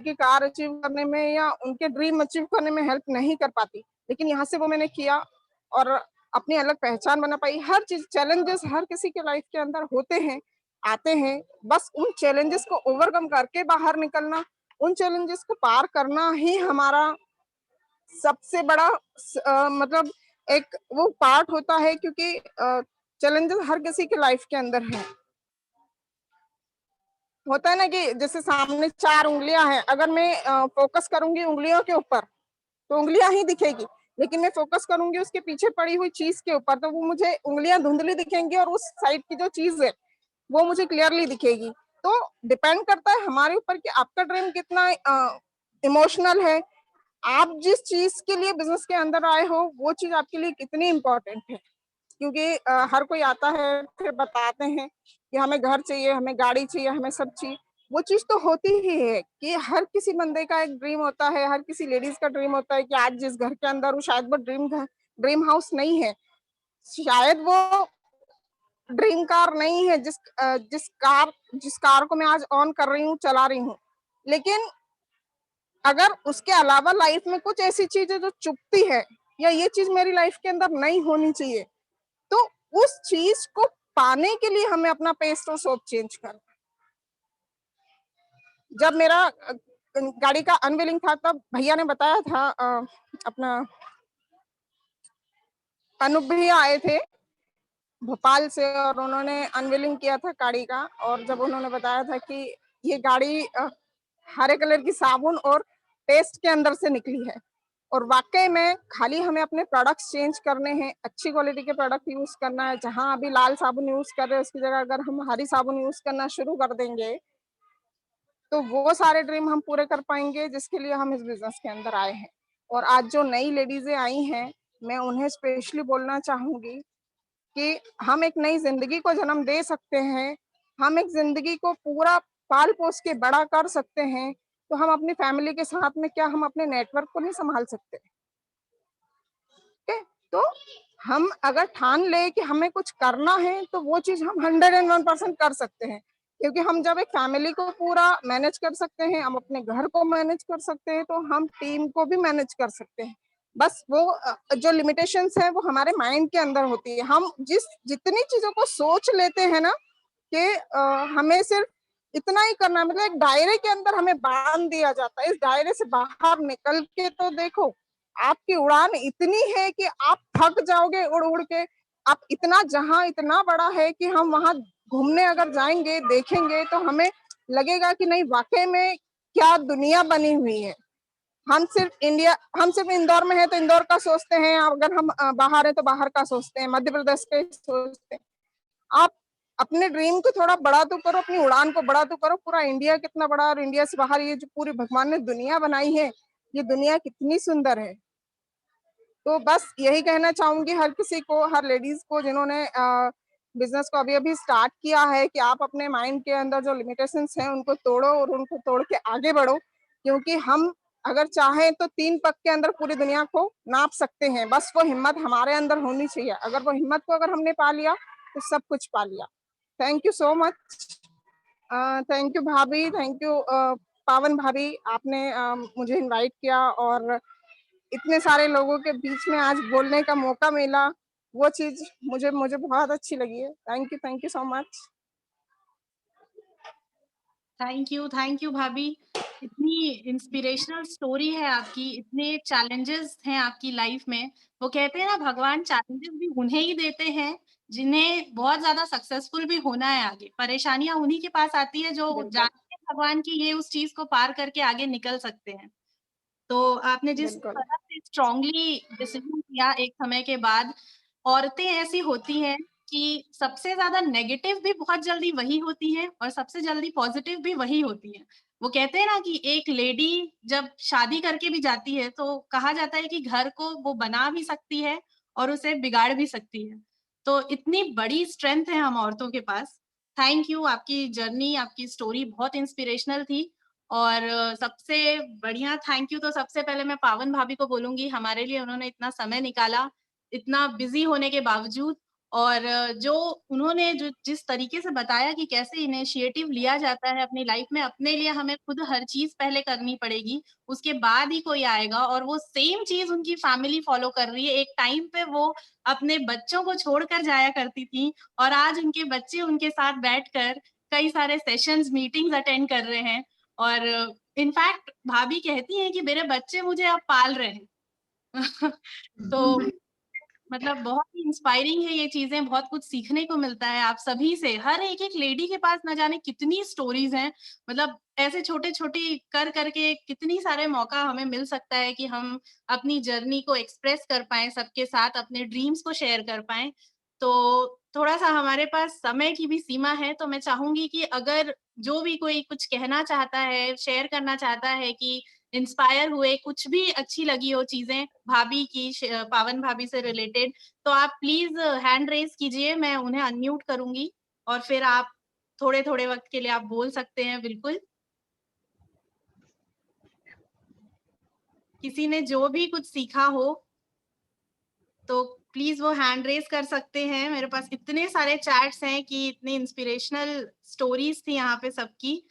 की कार अचीव करने में या उनके ड्रीम अचीव करने में हेल्प नहीं कर पाती, लेकिन यहाँ से वो मैंने किया और अपनी अलग पहचान बना पाई। हर चीज, चैलेंजेस हर किसी के लाइफ के अंदर होते हैं, आते हैं, बस उन चैलेंजेस को ओवरकम करके बाहर निकलना, उन चैलेंजेस को पार करना ही हमारा सबसे बड़ा मतलब एक वो पार्ट होता है, क्योंकि चैलेंजेस हर किसी के लाइफ के अंदर है। होता है ना कि जैसे सामने 4 उंगलियां हैं, अगर मैं फोकस करूंगी उंगलियों के ऊपर तो उंगलियां ही दिखेगी, लेकिन मैं फोकस करूंगी उसके पीछे पड़ी हुई चीज के ऊपर तो वो मुझे उंगलियां धुंधली दिखेंगी, और उस साइड की जो चीज है वो मुझे क्लियरली दिखेगी। तो डिपेंड करता है हमारे ऊपर कि आपका ड्रीम कितना इमोशनल है, आप जिस चीज के लिए बिजनेस के अंदर आए हो वो चीज आपके लिए कितनी इंपॉर्टेंट है। क्योंकि हर कोई आता है फिर बताते हैं कि हमें घर चाहिए, हमें गाड़ी चाहिए, हमें सब चाहिए, वो चीज तो होती ही है कि हर किसी बंदे का एक ड्रीम होता है, हर किसी लेडीज का ड्रीम होता है कि आज जिस घर के अंदर हूँ शायद वो ड्रीम हाउस नहीं है, शायद वो ड्रीम कार नहीं है जिस कार को मैं आज ऑन कर रही हूँ, चला रही हूँ, लेकिन अगर उसके अलावा लाइफ में कुछ ऐसी चीजें जो चुपती है या ये चीज मेरी लाइफ के अंदर नहीं होनी चाहिए, तो उस चीज को पाने के लिए हमें अपना पेस्ट और सोप चेंज करना। जब मेरा गाड़ी का अनवीलिंग था तब भैया ने बताया था, अपना अनूप भैया आए थे भोपाल से और उन्होंने अनवीलिंग किया था गाड़ी का, और जब उन्होंने बताया था कि ये गाड़ी हरे कलर की साबुन और पेस्ट के अंदर से निकली है, और वाकई में खाली हमें अपने प्रोडक्ट्स चेंज करने हैं, अच्छी क्वालिटी के प्रोडक्ट यूज करना है। जहां अभी लाल साबुन यूज कर रहे हैं उसकी जगह अगर हम हरी साबुन यूज करना शुरू कर देंगे तो वो सारे ड्रीम हम पूरे कर पाएंगे जिसके लिए हम इस बिजनेस के अंदर आए हैं। और आज जो नई लेडीजें आई हैं, मैं उन्हें स्पेशली बोलना चाहूंगी कि हम एक नई जिंदगी को जन्म दे सकते हैं, हम एक जिंदगी को पूरा पाल पोस के बड़ा कर सकते हैं, तो हम अपनी फैमिली के साथ में क्या हम अपने नेटवर्क को नहीं संभाल सकते? तो हम अगर ठान ले कि हमें कुछ करना है तो वो चीज हम 101% कर सकते हैं, क्योंकि हम जब एक फैमिली को पूरा मैनेज कर सकते हैं, हम अपने घर को मैनेज कर सकते हैं, तो हम टीम को भी मैनेज कर सकते हैं। बस वो जो लिमिटेशंस है वो हमारे माइंड के अंदर होती है। हम जितनी चीजों को सोच लेते हैं ना कि हमें सिर्फ इतना ही करना, मतलब एक दायरे के अंदर हमें बांध दिया जाता है, इस दायरे से बाहर निकल के तो देखो आपकी उड़ान इतनी है कि आप थक जाओगे उड़ उड़ के। आप जहां इतना बड़ा है कि हम वहां घूमने अगर जाएंगे देखेंगे तो हमें लगेगा कि नहीं वाकई में क्या दुनिया बनी हुई है। हम सिर्फ इंदौर में है तो इंदौर का सोचते हैं, अगर हम बाहर है तो बाहर का सोचते हैं, मध्य प्रदेश के सोचते हैं। आप अपने ड्रीम को थोड़ा बड़ा तो करो, अपनी उड़ान को बड़ा तो करो। पूरा इंडिया कितना बड़ा, और इंडिया से बाहर ये जो पूरी भगवान ने दुनिया बनाई है, ये दुनिया कितनी सुंदर है। तो बस यही कहना चाहूंगी हर किसी को, हर लेडीज को जिन्होंने बिजनेस को अभी अभी स्टार्ट किया है, कि आप अपने माइंड के अंदर जो लिमिटेशंस हैं उनको तोड़ो और उनको तोड़ के आगे बढ़ो। क्योंकि हम अगर चाहें तो 3 पग के अंदर पूरी दुनिया को नाप सकते हैं। बस वो हिम्मत हमारे अंदर होनी चाहिए। अगर वो हिम्मत को अगर हमने पा लिया तो सब कुछ पा लिया। Thank you so much. Thank you भाभी, थैंक यू पावन भाभी, आपने मुझे इनवाइट किया और इतने सारे लोगों के बीच में आज बोलने का मौका मिला। वो चीज मुझे मुझे बहुत अच्छी लगी है। Thank you so much. Thank you भाभी। इतनी इंस्पिरेशनल स्टोरी है आपकी, इतने चैलेंजेस हैं आपकी लाइफ में। वो कहते हैं ना, भगवान चैलेंजेस भी उन्हें ही देते हैं जिन्हें बहुत ज्यादा सक्सेसफुल भी होना है आगे। परेशानियां उन्हीं के पास आती है जो जानते हैं भगवान की ये उस चीज को पार करके आगे निकल सकते हैं। तो आपने जिस तरह से स्ट्रांगली डिसीजन किया एक समय के बाद, औरतें ऐसी होती हैं कि सबसे ज्यादा नेगेटिव भी बहुत जल्दी वही होती हैं और सबसे जल्दी पॉजिटिव भी वही होती हैं। वो कहते हैं ना कि एक लेडी जब शादी करके भी जाती है तो कहा जाता है कि घर को वो बना भी सकती है और उसे बिगाड़ भी सकती है। तो इतनी बड़ी स्ट्रेंथ है हम औरतों के पास। थैंक यू, आपकी जर्नी, आपकी स्टोरी बहुत इंस्पिरेशनल थी। और सबसे बढ़िया थैंक यू तो सबसे पहले मैं पावन भाभी को बोलूंगी। हमारे लिए उन्होंने इतना समय निकाला, इतना बिजी होने के बावजूद। और जो उन्होंने जो जिस तरीके से बताया कि कैसे इनिशिएटिव लिया जाता है अपनी लाइफ में, अपने लिए हमें खुद हर चीज पहले करनी पड़ेगी, उसके बाद ही कोई आएगा। और वो सेम चीज उनकी फैमिली फॉलो कर रही है। एक टाइम पे वो अपने बच्चों को छोड़कर जाया करती थी और आज उनके बच्चे उनके साथ बैठकर कई सारे सेशंस, मीटिंग्स अटेंड कर रहे हैं। और इनफैक्ट भाभी कहती हैं कि मेरे बच्चे मुझे अब पाल रहे हैं। तो मतलब बहुत ही इंस्पायरिंग है ये चीजें, बहुत कुछ सीखने को मिलता है आप सभी से। हर एक लेडी के पास न जाने कितनी स्टोरीज हैं। मतलब ऐसे छोटे-छोटे कर करके कितनी सारे मौका हमें मिल सकता है कि हम अपनी जर्नी को एक्सप्रेस कर पाएँ सबके साथ, अपने ड्रीम्स को शेयर कर पाएँ। तो थोड़ा-सा हमारे पास समय की भी सीमा है, तो मैं चाहूँगी कि अगर जो भी कोई कुछ कहना चाहता है, शेयर करना चाहता है कि इंस्पायर हुए, कुछ भी अच्छी लगी हो चीज़ें भाभी की, पावन भाभी से रिलेटेड, तो आप प्लीज़ हैंड रेज़ कीजिए, मैं उन्हें अनम्यूट करूँगी और फिर आप थोड़े-थोड़े वक़्त के लिए आप बोल सकते हैं, बिल्कुल। किसी ने जो भी कुछ सीखा हो, तो प्लीज़ वो हैंड रेज़ कर सकते हैं। मेरे पास इतने सारे चैट्स हैं कि इतनी इंस्पिरेशनल स्टोरीज़ थी यहाँ पे सबकी।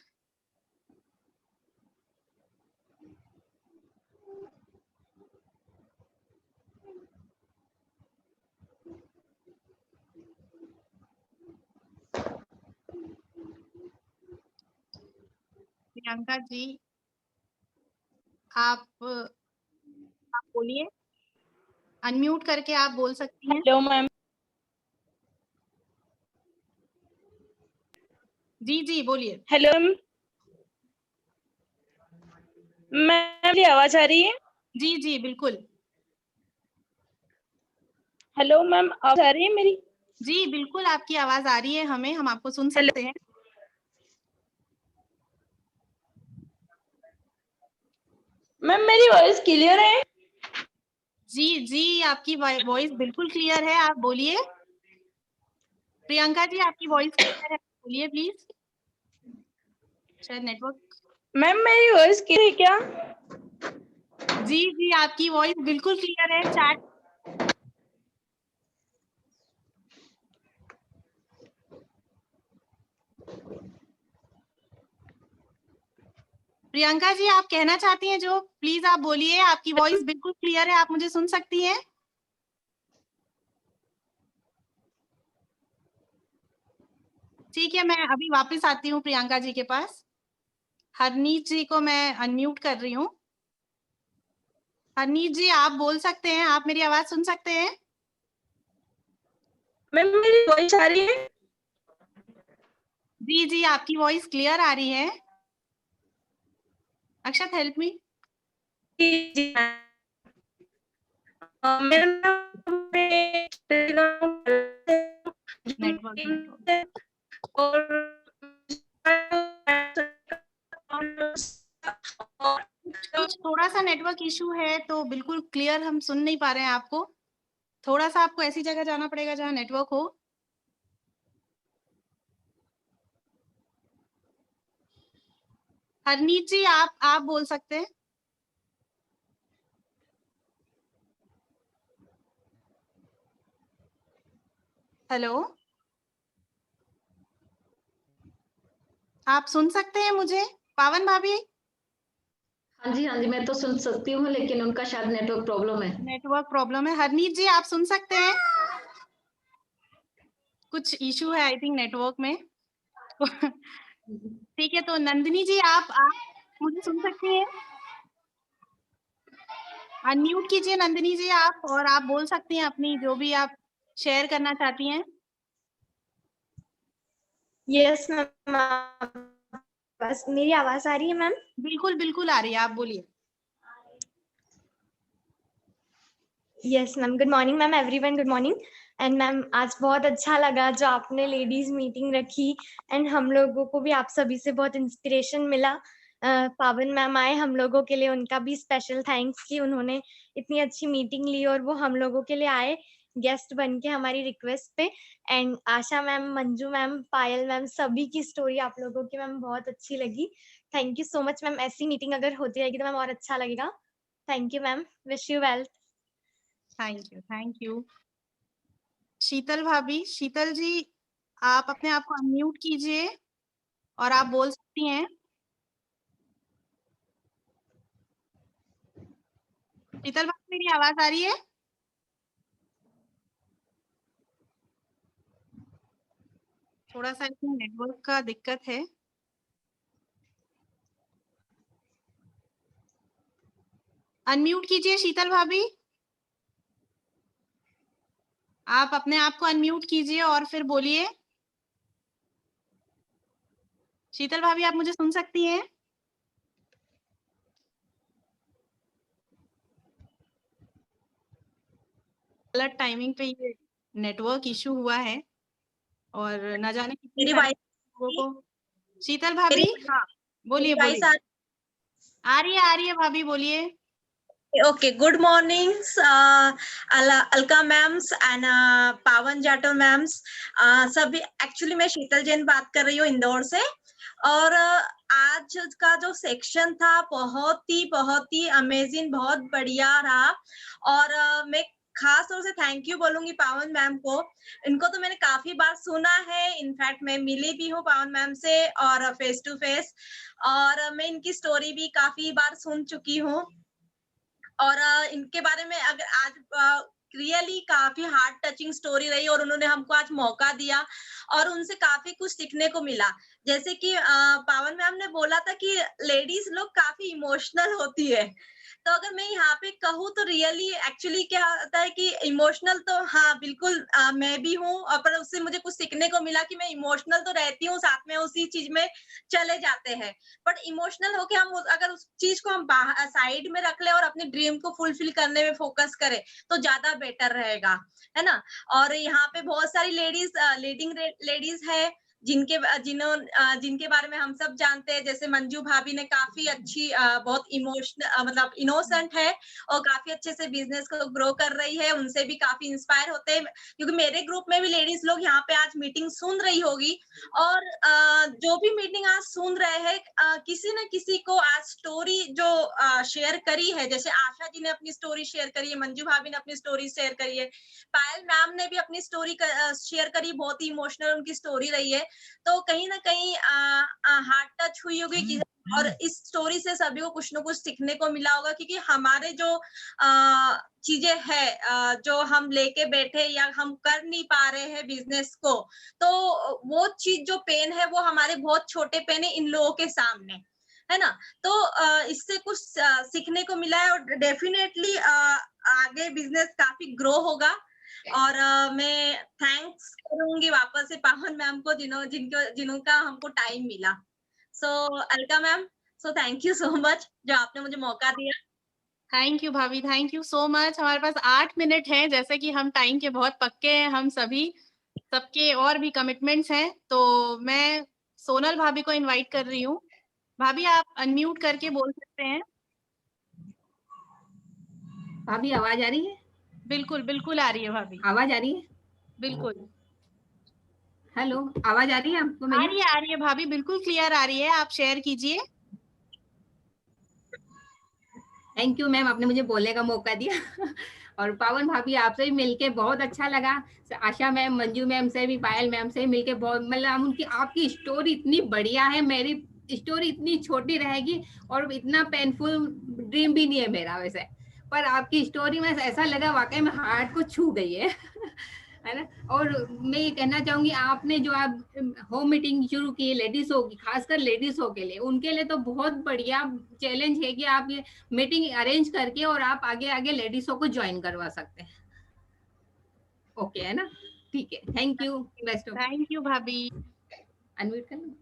प्रियंका जी, आप बोलिए। अनम्यूट करके आप बोल सकती हैं। Hello ma'am. जी, जी, बोलिए। हेलो मैम, मेरी आवाज आ रही है? जी, जी, बिल्कुल। हेलो मैम, आवाज आ रही है मेरी? जी, बिल्कुल आपकी आवाज़ आ रही है हमें, हम आपको सुन हेलो। सकते हैं। मैम मेरी वॉइस क्लियर है? जी, जी, आपकी वॉइस बिल्कुल क्लियर है, आप बोलिए। प्रियंका जी, आपकी वॉइस क्लियर है, बोलिए प्लीज़। शायद नेटवर्क। मैम मेरी वॉइस क्लियर है क्या? जी, जी, आपकी वॉइस बिल्कुल क्लियर है। चैट प्रियंका जी, आप कहना चाहती हैं जो, प्लीज़ आप बोलिए, आपकी वॉइस बिल्कुल क्लियर है, आप मुझे सुन सकती हैं? ठीक है, मैं अभी वापस आती हूँ प्रियंका जी के पास। हरनीत जी को मैं अनम्यूट कर रही हूँ। हरनीत जी, आप बोल सकते हैं, आप मेरी आवाज़ सुन सकते हैं? मैम मेरी वॉइस आ रही है? जी, जी, आपकी वॉइस क्लियर आ रही है। अक्षत, हेल्प मी। जी मैम। मेरा नाम नेटवर्क। सा नेटवर्क इशू है तो बिल्कुल क्लियर हम सुन नहीं पा रहे हैं आपको। थोड़ा सा आपको ऐसी जगह जाना पड़ेगा जहाँ नेटवर्क हो। हरनीत जी आप बोल सकते हैं। हेलो, आप सुन सकते हैं मुझे? पावन भाभी, हाँ जी, मैं तो सुन सकती हूँ, लेकिन उनका शायद नेटवर्क प्रॉब्लम है। नेटवर्क प्रॉब्लम है। हरनीत जी आप सुन सकते हैं? कुछ इशू है आई थिंक नेटवर्क में। ठीक है, तो नंदिनी जी आप मुझे सुन सकती हैं? अनम्यूट कीजिए नंदिनी जी आप, और आप बोल सकती हैं अपनी जो भी आप शेयर करना चाहती हैं। यस मैम, बस मेरी आवाज आ रही है मैम? बिल्कुल बिल्कुल आ रही है, आप बोलिए। Yes ma'am, good morning ma'am, everyone good morning. And ma'am आज बहुत अच्छा लगा जो आपने लेडीज मीटिंग रखी, एंड हम लोगों को भी आप सभी से बहुत इंस्पिरेशन मिला। पावन मैम आए हम लोगों के लिए, उनका भी स्पेशल थैंक्स कि उन्होंने इतनी अच्छी मीटिंग ली और वो हम लोगों के लिए आए गेस्ट बन के हमारी रिक्वेस्ट पे। And Asha ma'am, Manju ma'am, Payal ma'am, सभी की स्टोरी आप लोगों की मैम बहुत अच्छी लगी। Thank you so much ma'am, ऐसी मीटिंग अगर होती रहेगी तो मैम और अच्छा लगेगा। Thank you ma'am, wish you well. Thank you. Sheetal भाभी, शीतल जी आप अपने आप को अनम्यूट कीजिए और आप बोल सकती हैं। शीतल भाभी मेरी आवाज आ रही है? थोड़ा सा इसमें नेटवर्क का दिक्कत है। अनम्यूट कीजिए शीतल भाभी, आप अपने आप को अनम्यूट कीजिए और फिर बोलिए। शीतल भाभी आप मुझे सुन सकती हैं? गलत टाइमिंग पे ये नेटवर्क इशू हुआ है और न जाने कितनी मेरी सारी वाइस लोगों को। शीतल भाभी हाँ बोलिए बोलिए। आ रही है भाभी, बोलिए। Okay, good mornings, Alka ma'am's and पावन जाटो मैम्स। सभी एक्चुअली मैं शीतल जैन बात कर रही हूँ इंदौर से। और आज का जो सेक्शन था बहुत ही अमेजिंग, बहुत बढ़िया रहा। और मैं खास तौर से थैंक यू बोलूंगी पावन मैम को। इनको तो मैंने काफी बार सुना है, इनफैक्ट मैं मिली भी हूँ पावन मैम से और फेस टू फेस, और मैं इनकी स्टोरी भी काफी बार सुन चुकी हूँ। और इनके बारे में अगर आज रियली काफी हार्ट टचिंग स्टोरी रही, और उन्होंने हमको आज मौका दिया और उनसे काफी कुछ सीखने को मिला। जैसे कि पावन मैम ने बोला था कि लेडीज लोग काफी इमोशनल होती है, तो अगर मैं यहाँ पे कहूँ तो रियली एक्चुअली क्या होता है कि इमोशनल तो हाँ बिल्कुल मैं भी हूँ, और पर उससे मुझे कुछ सीखने को मिला कि मैं इमोशनल तो रहती हूँ, साथ में उसी चीज में चले जाते हैं। बट इमोशनल होके हम अगर उस चीज को हम साइड में रख ले और अपने ड्रीम को फुलफिल करने में फोकस करें तो ज्यादा बेटर रहेगा, है ना। और यहाँ पे बहुत सारी लीडिंग लेडीज है जिनके बारे में हम सब जानते हैं। जैसे मंजू भाभी ने काफी अच्छी बहुत इमोशनल मतलब इनोसेंट है और काफी अच्छे से बिजनेस को ग्रो कर रही है, उनसे भी काफी इंस्पायर होते हैं। क्योंकि मेरे ग्रुप में भी लेडीज लोग यहाँ पे आज मीटिंग सुन रही होगी, और जो भी मीटिंग आज सुन रहे हैं किसी न किसी को आज स्टोरी जो शेयर करी है, जैसे आशा जी ने अपनी स्टोरी शेयर करी है, मंजू भाभी ने अपनी स्टोरी शेयर करी है, पायल मैम ने भी अपनी स्टोरी शेयर करी, बहुत ही इमोशनल उनकी स्टोरी रही है। तो कहीं ना कहीं हार्ट टच हुई होगी और इस स्टोरी से सभी को कुछ न कुछ सीखने को मिला होगा। क्योंकि हमारे जो चीजें है जो हम लेके बैठे या हम कर नहीं पा रहे हैं बिजनेस को, तो वो चीज जो पेन है वो हमारे बहुत छोटे पेन है इन लोगों के सामने, है ना। तो इससे कुछ सीखने को मिला है और डेफिनेटली आगे बिजनेस काफी ग्रो होगा। और मैं थैंक्स करूंगी वापस से पावन मैम को जिनका हमको टाइम मिला। So Alka ma'am, so thank you so much जो आपने मुझे मौका दिया। थैंक यू भाभी, थैंक यू सो मच। हमारे पास 8 मिनट हैं, जैसे कि हम टाइम के बहुत पक्के हैं, हम सभी सबके और भी कमिटमेंट्स हैं। तो मैं सोनल भाभी को इनवाइट कर रही हूँ। भाभी आप अनम्यूट करके बोल सकते हैं। भाभी आवाज आ रही है? बिल्कुल बिल्कुल आ रही है भाभी, आवाज आ रही है? बिल्कुल हेलो, आवाज आ रही है आपको मेरी? आ रही है भाभी, बिल्कुल क्लियर आ रही है, आप शेयर कीजिए। थैंक यू मैम, आपने मुझे बोलने का मौका दिया। और पावन भाभी आपसे भी मिलके बहुत अच्छा लगा। आशा मैम, मंजू मैम से भी, पायल मैम से मिलके बहुत, मतलब उनकी आपकी स्टोरी इतनी बढ़िया है, मेरी स्टोरी इतनी छोटी रहेगी और इतना पेनफुल ड्रीम भी नहीं है मेरा वैसे, पर आपकी स्टोरी में ऐसा लगा वाकई में हार्ट को छू गई है। है ना। और मैं ये कहना चाहूंगी, आपने जो आप होम मीटिंग शुरू की लेडीजों की, खासकर लेडीजों के लिए, उनके लिए तो बहुत बढ़िया चैलेंज है कि आप ये मीटिंग अरेंज करके और आप आगे आगे लेडीजों को ज्वाइन करवा सकते हैं। ओके है ना, ठीक है, thank you, best of. Thank you भाभी। अनम्यूट कर लो।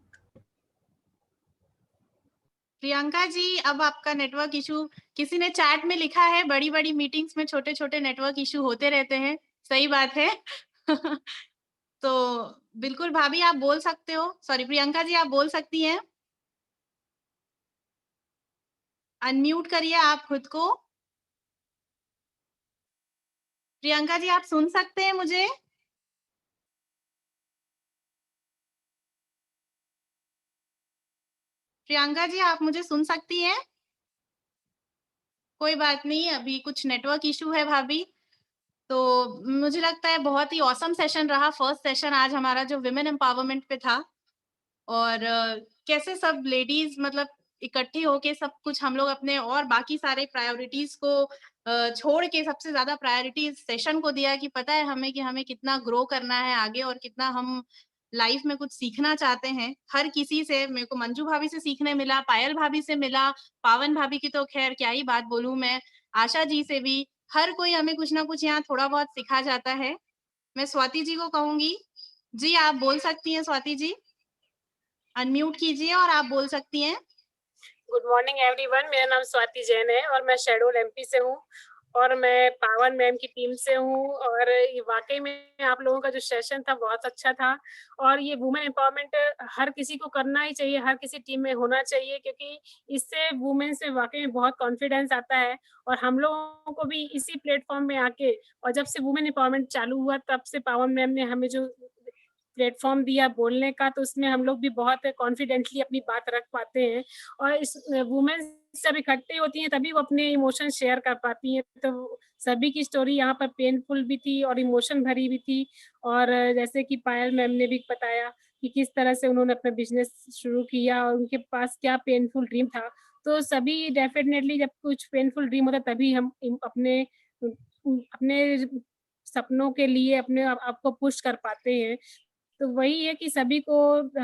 प्रियंका जी, अब आपका नेटवर्क इशू, किसी ने चैट में लिखा है बड़ी बड़ी मीटिंग्स में छोटे छोटे नेटवर्क इशू होते रहते हैं, सही बात है। तो बिल्कुल भाभी आप बोल सकते हो, सॉरी प्रियंका जी आप बोल सकती हैं, अनम्यूट करिए आप खुद को। प्रियंका जी आप सुन सकते हैं मुझे? प्रियंका जी आप मुझे सुन सकती हैं? कोई बात नहीं, अभी कुछ नेटवर्क इशू है भाभी। तो मुझे लगता है बहुत ही ऑसम सेशन रहा, फर्स्ट सेशन आज हमारा जो विमेन एम्पावरमेंट पे था, और कैसे सब लेडीज मतलब इकट्ठी होके सब कुछ हम लोग अपने और बाकी सारे प्रायोरिटीज को छोड़ के सबसे ज्यादा प्रायोरिटी इस सेशन को दिया कि पता है हमें कि हमें कितना ग्रो करना है आगे और कितना हम लाइफ में कुछ सीखना चाहते हैं। हर किसी से, मेरे को मंजू भाभी से सीखने मिला, पायल भाभी से मिला, पावन भाभी की तो खैर क्या ही बात बोलूं मैं, आशा जी से भी, हर कोई हमें कुछ ना कुछ यहाँ थोड़ा बहुत सिखा जाता है। मैं स्वाति जी को कहूंगी, जी आप बोल सकती हैं स्वाति जी, अनम्यूट कीजिए और आप बोल सकती हैं। गुड मॉर्निंग एवरीवन, मेरा नाम स्वाति जैन है और मैं शेडोल एमपी से हूँ और मैं पावन मैम की टीम से हूँ। और ये वाकई में आप लोगों का जो सेशन था बहुत अच्छा था और ये वुमेन एम्पावरमेंट हर किसी को करना ही चाहिए, हर किसी टीम में होना चाहिए, क्योंकि इससे वुमेन से वाकई में बहुत कॉन्फिडेंस आता है। और हम लोगों को भी इसी प्लेटफॉर्म में आके, और जब से वुमेन एम्पावरमेंट चालू हुआ तब से पावन मैम ने हमें जो प्लेटफॉर्म दिया बोलने का, तो उसमें हम लोग भी बहुत कॉन्फिडेंटली अपनी बात रख पाते हैं। और इस वुमेन जब इकट्ठी होती हैं तभी वो अपने इमोशन शेयर कर पाती हैं। तो सभी की स्टोरी यहाँ पर पेनफुल भी थी और इमोशन भरी भी थी। और जैसे कि पायल मैम ने भी बताया कि किस तरह से उन्होंने अपना बिजनेस शुरू किया और उनके पास क्या पेनफुल ड्रीम था। तो सभी डेफिनेटली जब कुछ पेनफुल ड्रीम होता है तभी हम अपने अपने सपनों के लिए अपने आप को पुश कर पाते हैं। तो वही है कि सभी को,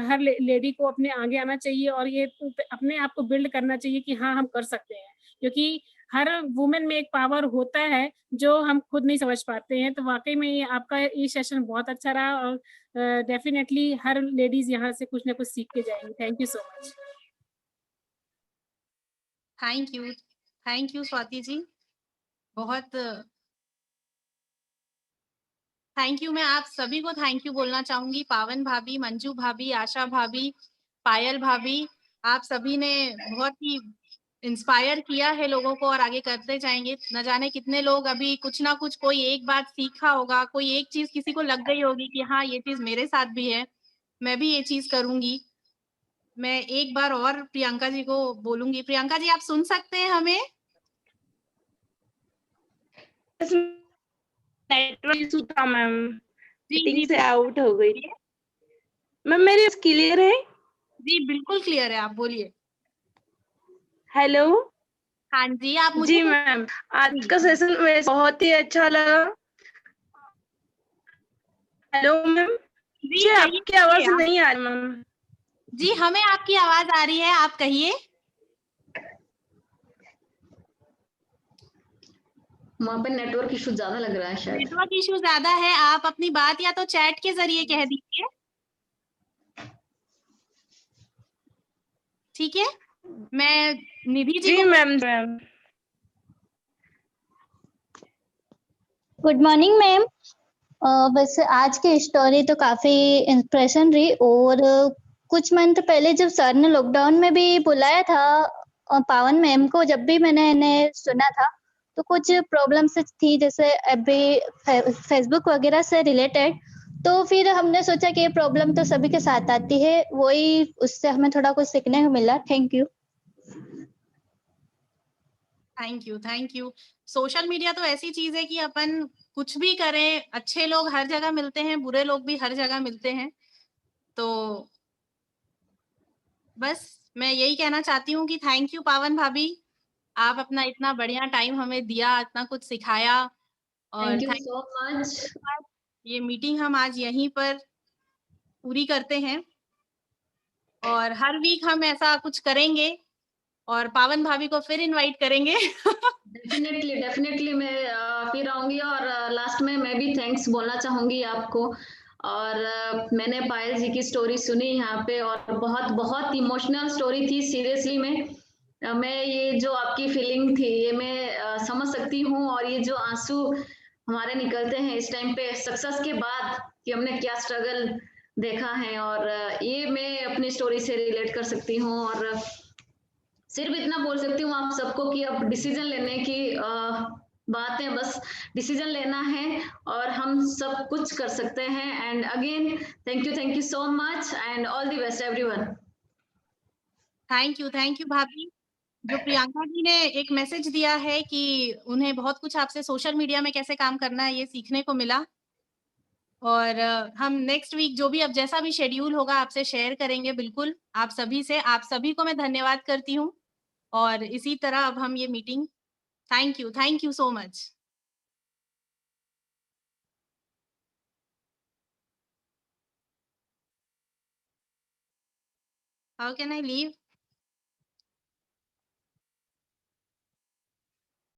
हर लेडी को अपने आगे आना चाहिए और ये अपने आप को बिल्ड करना चाहिए कि हाँ हम कर सकते हैं, क्योंकि हर वुमेन में एक पावर होता है जो हम खुद नहीं समझ पाते हैं। तो वाकई में ये आपका ये सेशन बहुत अच्छा रहा और डेफिनेटली हर लेडीज यहाँ से कुछ ना कुछ सीख के जाएंगी। Thank you so much. Thank you Swati ji, बहुत थैंक यू। मैं आप सभी को थैंक यू बोलना चाहूंगी, पावन भाभी, मंजू भाभी, आशा भाभी, पायल भाभी, आप सभी ने बहुत ही इंस्पायर किया है लोगों को और आगे करते जाएंगे। न जाने कितने लोग अभी कुछ ना कुछ, कोई एक बात सीखा होगा, कोई एक चीज किसी को लग गई होगी कि हाँ ये चीज मेरे साथ भी है, मैं भी ये चीज करूंगी। मैं एक बार और प्रियंका जी को बोलूंगी, प्रियंका जी आप सुन सकते हैं हमें? नेटवर्क इशू था मैम, जी मीटिंग से आउट हो गई। मैम मेरी क्लियर है? जी बिल्कुल क्लियर है, आप बोलिए। हेलो। हाँ जी, आप मुझे? जी मैम, आज का सेशन बहुत ही अच्छा लगा। Hello ma'am. जी आपकी आवाज नहीं आ रही मैम। जी हमें आपकी आवाज आ रही है, आप कहिए। वहाँ पर नेटवर्क इशू ज्यादा लग रहा है शायद। नेटवर्क इशू ज्यादा है, आप अपनी बात या तो चैट के जरिए कह दीजिए, ठीक है? मैं Nidhi ji ma'am. Good morning ma'am. वैसे आज की स्टोरी तो काफी इंस्पिरेशन रही, और कुछ मंथ पहले जब सर ने लॉकडाउन में भी बुलाया था पावन मैम को, जब भी मैंने इन्हें सुना था, तो कुछ प्रॉब्लम्स थी जैसे अभी फेसबुक वगैरह से रिलेटेड। तो फिर हमने सोचा कि ये प्रॉब्लम तो सभी के साथ आती है, वही उससे हमें थोड़ा कुछ सीखने को मिला। Thank you. Thank you. Social media तो ऐसी चीज है कि अपन कुछ भी करें, अच्छे लोग हर जगह मिलते हैं, बुरे लोग भी हर जगह मिलते हैं। तो बस मैं यही कहना चाहती हूँ कि थैंक यू पावन भाभी, आप अपना इतना बढ़िया टाइम हमें दिया, इतना कुछ सिखाया। और थैंक यू सो मच। ये मीटिंग हम आज यहीं पर पूरी करते हैं और हर वीक हम ऐसा कुछ करेंगे और पावन भाभी को फिर इनवाइट करेंगे। डेफिनेटली मैं फिर आऊंगी। और लास्ट में मैं भी थैंक्स बोलना चाहूंगी आपको। और मैंने पायल जी की स्टोरी सुनी यहाँ पे और बहुत बहुत इमोशनल स्टोरी थी। सीरियसली मैं ये जो आपकी फीलिंग थी ये मैं समझ सकती हूँ। और ये जो आंसू हमारे निकलते हैं इस टाइम पे सक्सेस के बाद कि हमने क्या स्ट्रगल देखा है, और ये मैं अपनी स्टोरी से रिलेट कर सकती हूँ। और सिर्फ इतना बोल सकती हूँ आप सबको कि अब डिसीजन लेने की बात है, बस डिसीजन लेना है और हम सब कुछ कर सकते हैं। And again thank you so much and all the best everyone. Thank you भाभी। जो प्रियंका जी ने एक मैसेज दिया है कि उन्हें बहुत कुछ आपसे सोशल मीडिया में कैसे काम करना है ये सीखने को मिला। और हम नेक्स्ट वीक जो भी अब जैसा भी शेड्यूल होगा आपसे शेयर करेंगे बिल्कुल आप सभी से। आप सभी को मैं धन्यवाद करती हूँ और इसी तरह अब हम ये meeting thank you so much. How can I leave?